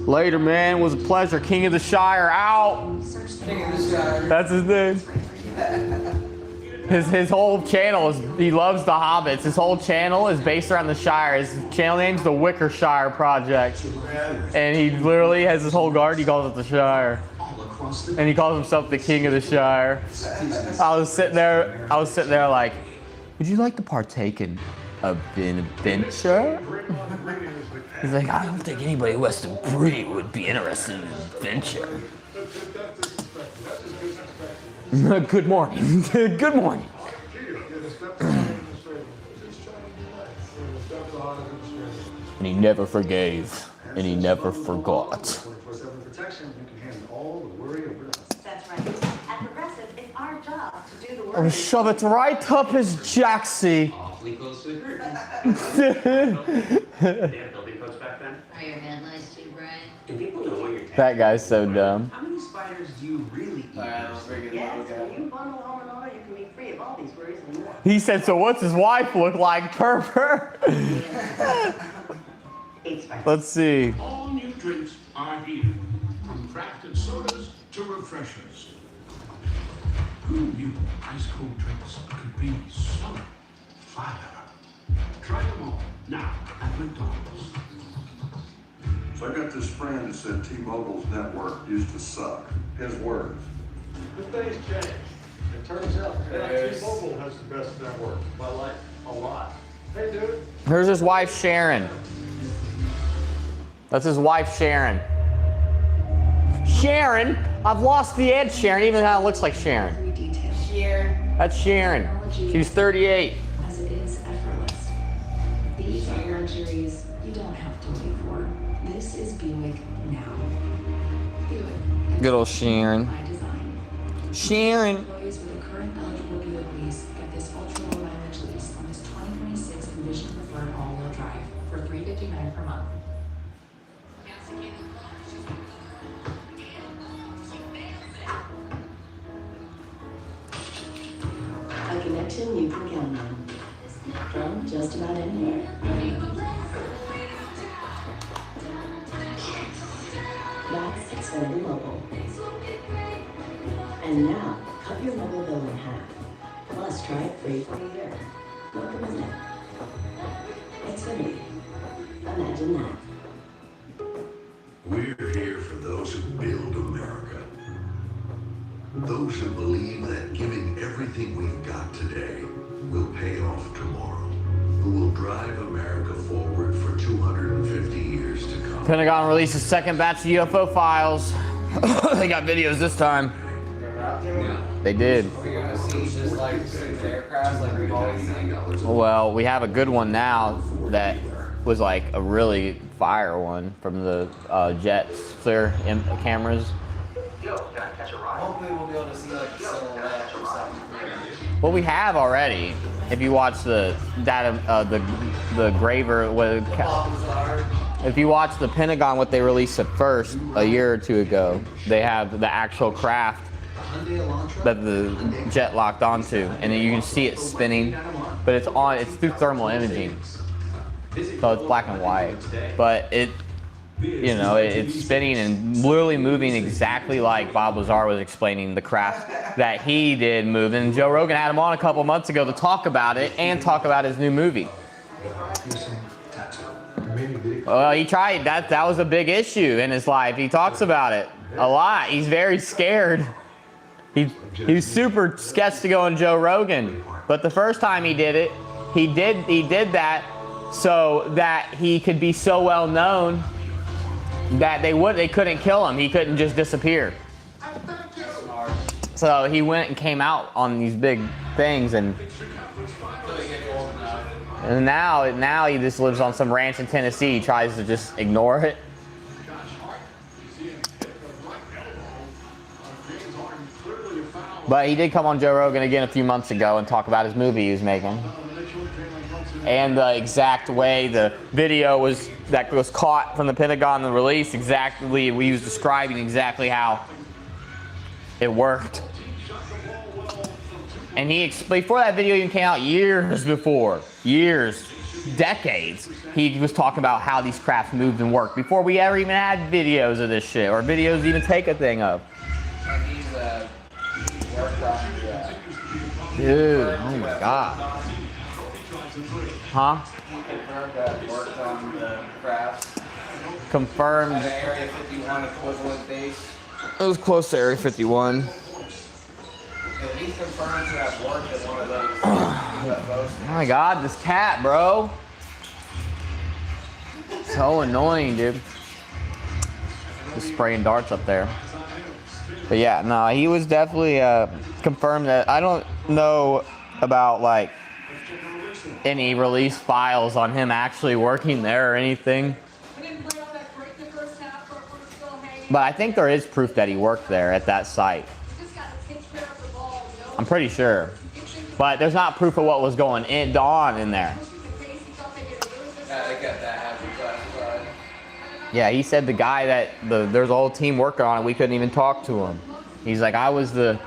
Later, man. It was a pleasure. King of the Shire out. King of the Shire. That's his name. His whole channel is, he loves the Hobbits. His whole channel is based around the Shire. His channel name's the Wickershire Project. And he literally has his whole garden, he calls it the Shire. And he calls himself the King of the Shire. I was sitting there like, would you like to partake in an adventure? He's like, I don't think anybody who has to breed would be interested in an adventure. Good morning. Good morning. And he never forgave. And he never forgot. That's right. At Progressive, it's our job to do the work. Or shove it right up his jacksie. Awfully close to the curtain. They'll be coach back then. Are your headlights too bright? Do people know what you're That guy's so dumb. How many spiders do you really eat? Let's bring it Yes, look when at. you bundle home and auto, you can be free of all these worries and more. He said, so what's his wife look like, Purper? 8 spiders. Let's see. All new drinks are here, from crafted sodas to refreshers. Who knew ice cold drinks could be so fire? Try them all now at McDonald's. So I got this friend that said T-Mobile's network used to suck. His words. The things change. It turns out that T-Mobile has the best network. By like a lot. Hey, dude. Here's his wife, Sharon. That's his wife, Sharon. Sharon? I've lost the edge, Sharon, even though it looks like Sharon. Every detail. Here. That's Sharon. She's 38. As it is effortless. These are luxuries you don't have to wait for. This is Buick now. Buick. Good old Sharon. By design. Sharon. Employees with a current eligible Buick lease get this ultra low mileage lease on this 2026 Envision Preferred all-wheel drive for $359 per month. A connection you can count on. From just about anywhere. That's Xfinity Mobile. And now, cut your mobile bill in half. Plus, try it free for a year. Welcome to it. Xfinity. Imagine that. We're here for those who build America. Those who believe that giving everything we've got today will pay off tomorrow. Who will drive America forward for 250 years to come. Pentagon released a second batch of UFO files. They got videos this time. They did. We're gonna see just like aircraft like we've always seen. Well, we have a good one now that was like a really fire one from the Jets clear cameras. Hopefully we'll be able to see like a silhouette or something. Well, we have already. If you watch the data, the Graver, if you watch the Pentagon, what they released at first a year or two ago, they have the actual craft that the jet locked onto, and then you can see it spinning, but it's through thermal imaging, so it's black and white, but it's spinning and literally moving exactly like Bob Lazar was explaining the craft that he did move. And Joe Rogan had him on a couple months ago to talk about it and talk about his new movie. Well, he tried. That was a big issue in his life. He talks about it a lot. He's very scared. He's super sketched to go on Joe Rogan. But the first time he did it, he did that so that he could be so well known that they couldn't kill him. He couldn't just disappear. Smart. So he went and came out on these big things, and Until they get old enough. now he just lives on some ranch in Tennessee. He tries to just ignore it. But he did come on Joe Rogan again a few months ago and talk about his movie he was making. And the exact way the video that was caught from the Pentagon and released, exactly, he was describing exactly how it worked. And before that video even came out, decades, he was talking about how these crafts moved and worked before we ever even had videos of this shit, or videos to even take a thing of. And he's worked on the. Dude, oh my god. Huh? He confirmed that worked on the crafts Confirmed. at an Area 51 equivalent base. It was close to Area 51. And he's confirmed to have worked at one of those UFOs. Oh my god, this cat, bro. So annoying, dude. Just spraying darts up there. But yeah, no, he was definitely confirmed that. I don't know about like any released files on him actually working there or anything. But I think there is proof that he worked there at that site. I'm pretty sure. But there's not proof of what was going on in there. Yeah, they got that happy classified. Yeah, he said the guy that there's a whole team working on it. We couldn't even talk to him. He's like, I was the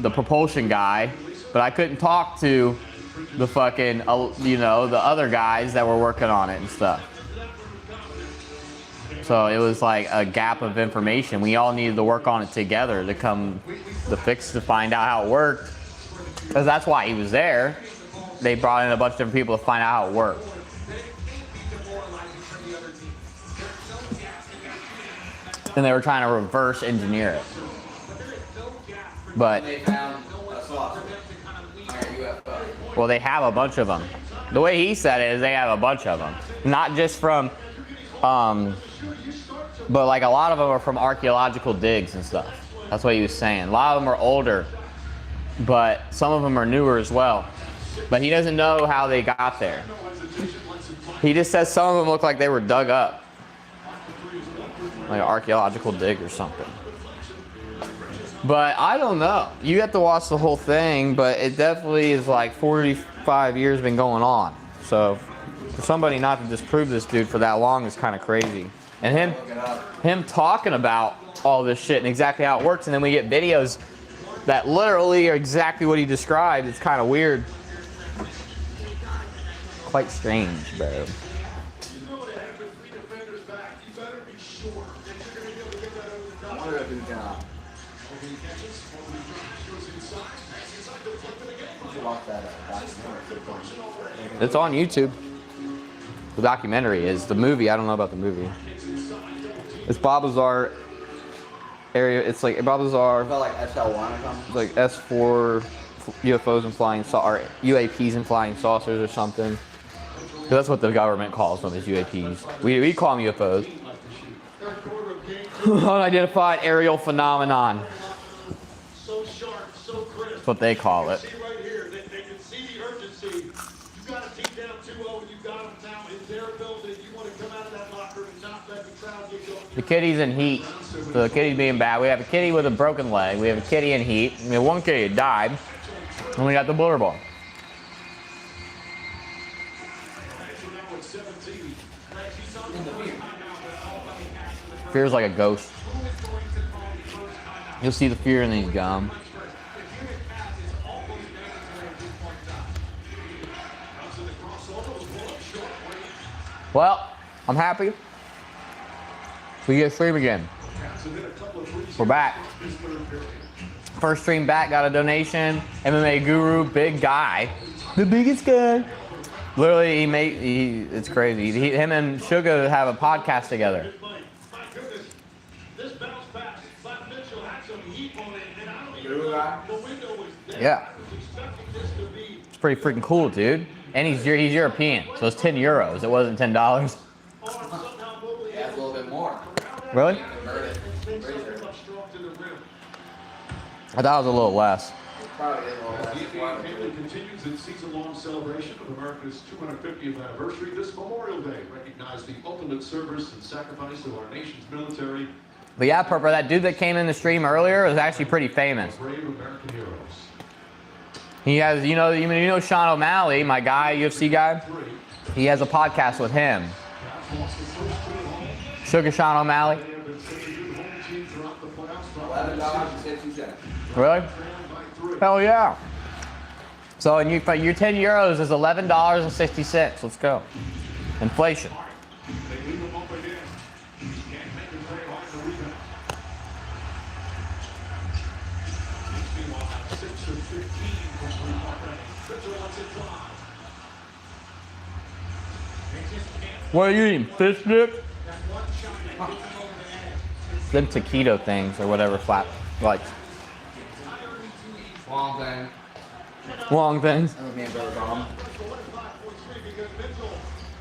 propulsion guy, but I couldn't talk to the fucking the other guys that were working on it and stuff. So it was like a gap of information. We all needed to work on it together to find out how it worked. Because that's why he was there. They brought in a bunch of different people to find out how it worked. And they were trying to reverse engineer it. But, They found a saucer on a UFO. well, they have a bunch of them. The way he said it is they have a bunch of them. Not just from, but like a lot of them are from archaeological digs and stuff. That's what he was saying. A lot of them are older, but some of them are newer as well. But he doesn't know how they got there. He just says some of them look like they were dug up. Like an archaeological dig or something. But I don't know. You have to watch the whole thing, but it definitely is like 45 years been going on. So for somebody not to disprove this dude for that long is kind of crazy. And him talking about all this shit and exactly how it works, and then we get videos that literally are exactly what he described. It's kind of weird. Quite strange, bro. I wonder if he's gonna. You should watch that documentary. It's on YouTube. The documentary is. The movie, I don't know about the movie. It's Bob Lazar area. It's like Bob Lazar. I felt like SL1 or something. Like S4 UFOs and flying or UAPs and flying saucers or something. 'Cause that's what the government calls them, is UAPs. We call them UFOs. Unidentified aerial phenomenon. So sharp, so crisp. That's what they call it. See right here, they can see the urgency. You got a team down 2-0 and you got them now in their building. You want to come out of that locker and not let the crowd get going. The kitty's in heat. So the kitty's being bad. We have a kitty with a broken leg. We have a kitty in heat. We have one kitty that died. And we got the Buller Ball. Fear's like a ghost. You'll see the fear and then he's gone. Well, I'm happy. We get a stream again. We're back. First stream back, got a donation. MMA Guru, big guy. The biggest guy. Literally, it's crazy. Him and Suga have a podcast together. This bounce pass by Mitchell had some heat on it, and I don't even know the window was there. Yeah. I was expecting this to be It's pretty freaking cool, dude. And he's European, so it's 10 euros. It wasn't $10. Yeah, it's a little bit more. Really? It's been so much strong to the rim. I thought it was a little less. Probably is a little As less. the NBA family continues its season-long celebration of America's 250th anniversary, this Memorial Day recognized the ultimate service and sacrifice of our nation's military, But yeah, Purple, that dude that came in the stream earlier was actually pretty famous. brave American heroes. He has, you know Sean O'Malley, my guy, UFC guy. He has a podcast with him. Sugar Sean O'Malley. They have been such a good home team throughout the playoffs. $11.50. Really? Trailing by 3. Hell yeah. So and your 10 euros is $11.60. Let's go. Inflation. They leave him up again. Can't make him play hard to rebound. Meanwhile, 6 of 15 from three-point range. Mitchell lets it fly. They just can't. What are you eating? Fish dip? That one shot that gets him over the edge. Them taquito things or whatever flat, like Long thing. long things. That was me and Brother Dom. Because Mitchell,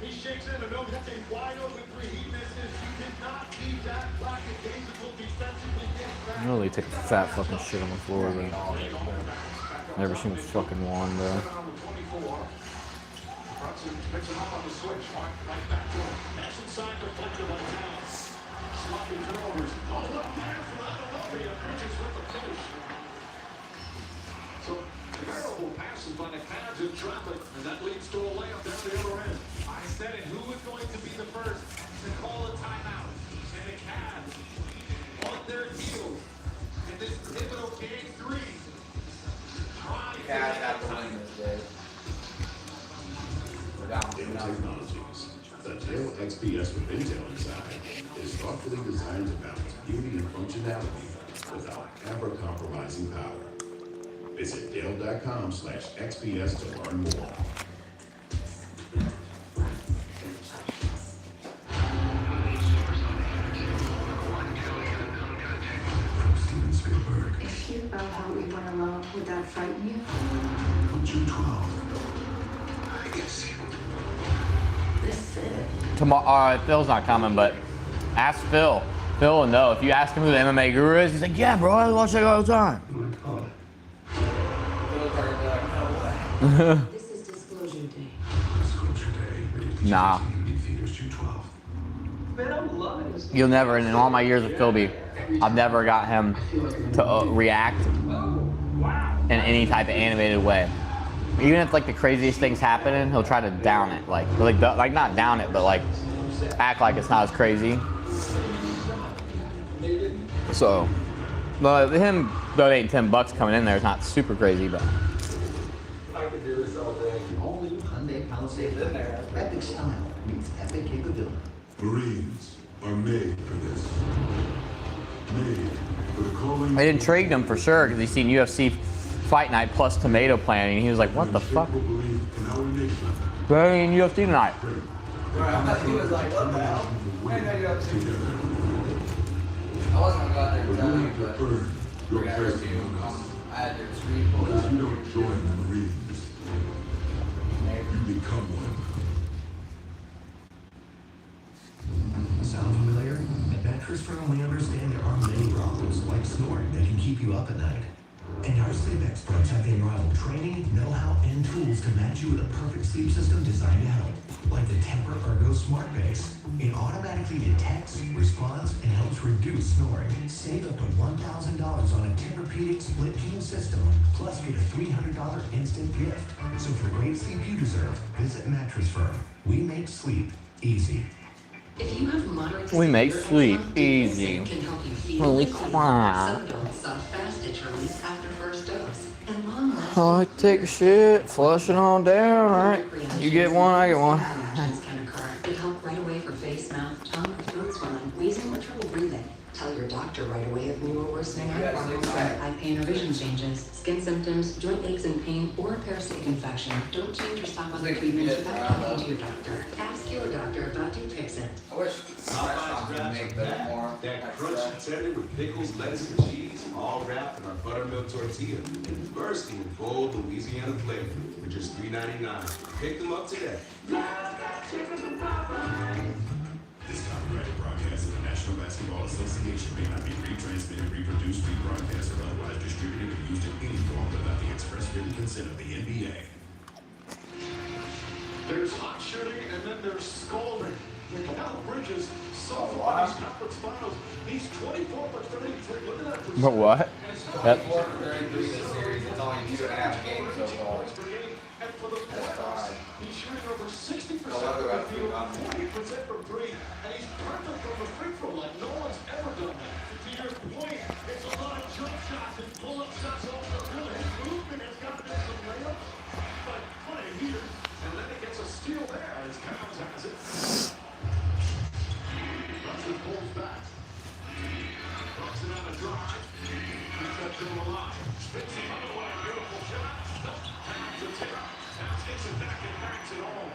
he shakes in and knows that's a wide open three. He misses. He did not leave that lackadaisical defensively get back. I really take a fat fucking shit on the floor, bro. Never seen a fucking one, bro. 7 on the 24. Brunson picks him up on the switch. Right back to him. That's inside deflected by Towns. Sloppy turnovers. Oh, what a pass from Adelope. Bridges with the finish. So, terrible passes by the Cavs in traffic, and that leads to a layup down the other end. I said it. Who was going to be the first to call a timeout? And the Cavs on their heels in this pivotal game 3. Cash got the win this day. We're down to Dell nothing. Technologies. The Dell XPS with Intel inside is thoughtfully designed to balance beauty and functionality without ever compromising power. Visit Dell.com/XPS to learn more. Steven Spielberg. If you about how we went alone, would that frighten you? On June 12th. I guess. This is it. Tomorrow, Phil's not coming, but ask Phil. Phil will know. If you ask him who the MMA guru is, he's like, yeah, bro, I watch that all the time. This is Disclosure Day. Disclosure Day. Nah. In theaters June 12th. Man, I'm loving this. You'll never, in all my years of Philby, I've never got him to react in any type of animated way. Even if like the craziest thing's happening, he'll try to down it, like not down it, but like act like it's not as crazy. So, but him donating $10 coming in there is not super crazy, but I could do this all day. All new Hyundai Palisade in there. Epic style meets epic capability. Marines are made for this. Made for the calling. I intrigued him for sure because he's seen UFC Fight Night plus Tomato Planning, and he was like, "What the fuck? Belief in our nation. We're in UFC tonight." Right, I thought he was like, what the hell? I didn't know you have to. I wasn't gonna go out there and tell you, but Earn we your got place to among us. I had to street pull If up. you don't join the Marines, you become one. Sound familiar? At Mattress Firm, we understand there are many problems like snoring that can keep you up at night. And our sleep experts have the unrivaled training, know-how, and tools to match you with a perfect sleep system designed to help. Like the Tempur Ergo Smart Base. It automatically detects, responds, and helps reduce snoring. Save up to $1,000 on a Tempur-Pedic split king system, plus get a $300 instant gift. So for great sleep you deserve, visit Mattress Firm. We make sleep easy. If you have moderate to We make severe sleep eczema, easy. Dupixent can help you feel Holy better. crap. Some adults saw fast itch relief after first dose. And long-lasting Oh, I take a shit, flush it on down. All right, you get one, I get one. reactions can occur. It help right away for face, mouth, tongue, throat swelling, wheezing, or trouble breathing. Tell your doctor right away if new or worsening eye problems, eye pain or vision changes, skin symptoms, joint aches and pain, or a parasitic infection. Don't change or stop other treatments without talking to your doctor. Ask your doctor about Dupixent. I wish restaurants would make that more. That crunch extra. cheddar with pickles, lettuce, and cheese, all wrapped in our buttermilk tortilla and bursting with bold Louisiana flavor for just $3.99. Pick them up today. This copyrighted broadcast of the National Basketball Association may not be retransmitted, reproduced, rebroadcast, or otherwise distributed or used in any form without the express written consent of the NBA. There's hot shooting, and then there's scalding. Mikal Bridges, so far in his conference finals, he's 24 for 33. Look at that percentage. But what? That, 4 for 33 this series. It's only 2.5 games so far. And for the playoffs, he's shooting over 60% Oh, I'll from go the out for field, you. 40% from three, and he's perfect from the free throw line. No one's ever done that. To your point, it's a lot of jump shots and pull-up shots off the rim. His movement has gotten him some layups, but what a heater. And then he gets a steal there as Towns has it. Brunson pulls back. Brunson on a drive. Puts that to the line. Spins the other way. Beautiful shot. Towns a tip. Towns gets it back and backs it home.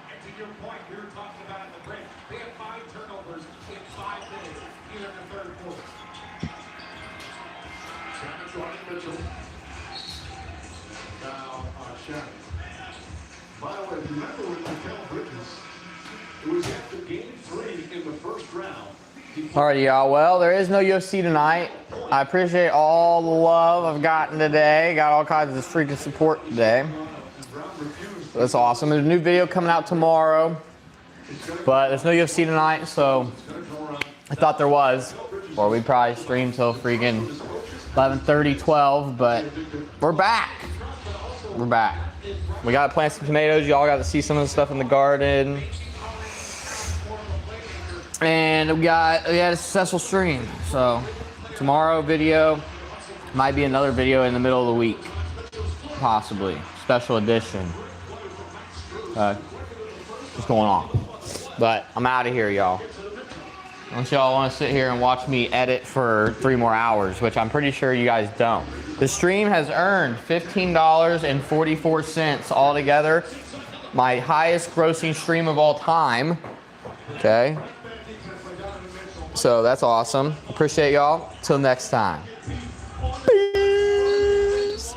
And to your point, we were talking about in the break, they had 5 turnovers in 5 minutes here in the third quarter. Savage running Mitchell. Now, Shannon. By the way, remember with Mikal Bridges, it was after game 3 in the first round. alrighty, y'all. Well, there is no UFC tonight. I appreciate all the love I've gotten today. Got all kinds of freaking support today. That's awesome. There's a new video coming out tomorrow, but there's no UFC tonight, so I thought there was, or we'd probably stream till freaking 11:30, 12. But we're back. We're back. We got to plant some tomatoes. Y'all got to see some of the stuff in the garden. And we had a successful stream. So tomorrow video might be another video in the middle of the week. Possibly. Special edition. What's going on? But I'm out of here, y'all. Unless y'all want to sit here and watch me edit for 3 more hours, which I'm pretty sure you guys don't. The stream has earned $15.44 altogether. My highest grossing stream of all time. Okay. So that's awesome. Appreciate y'all. Till next time. Peace.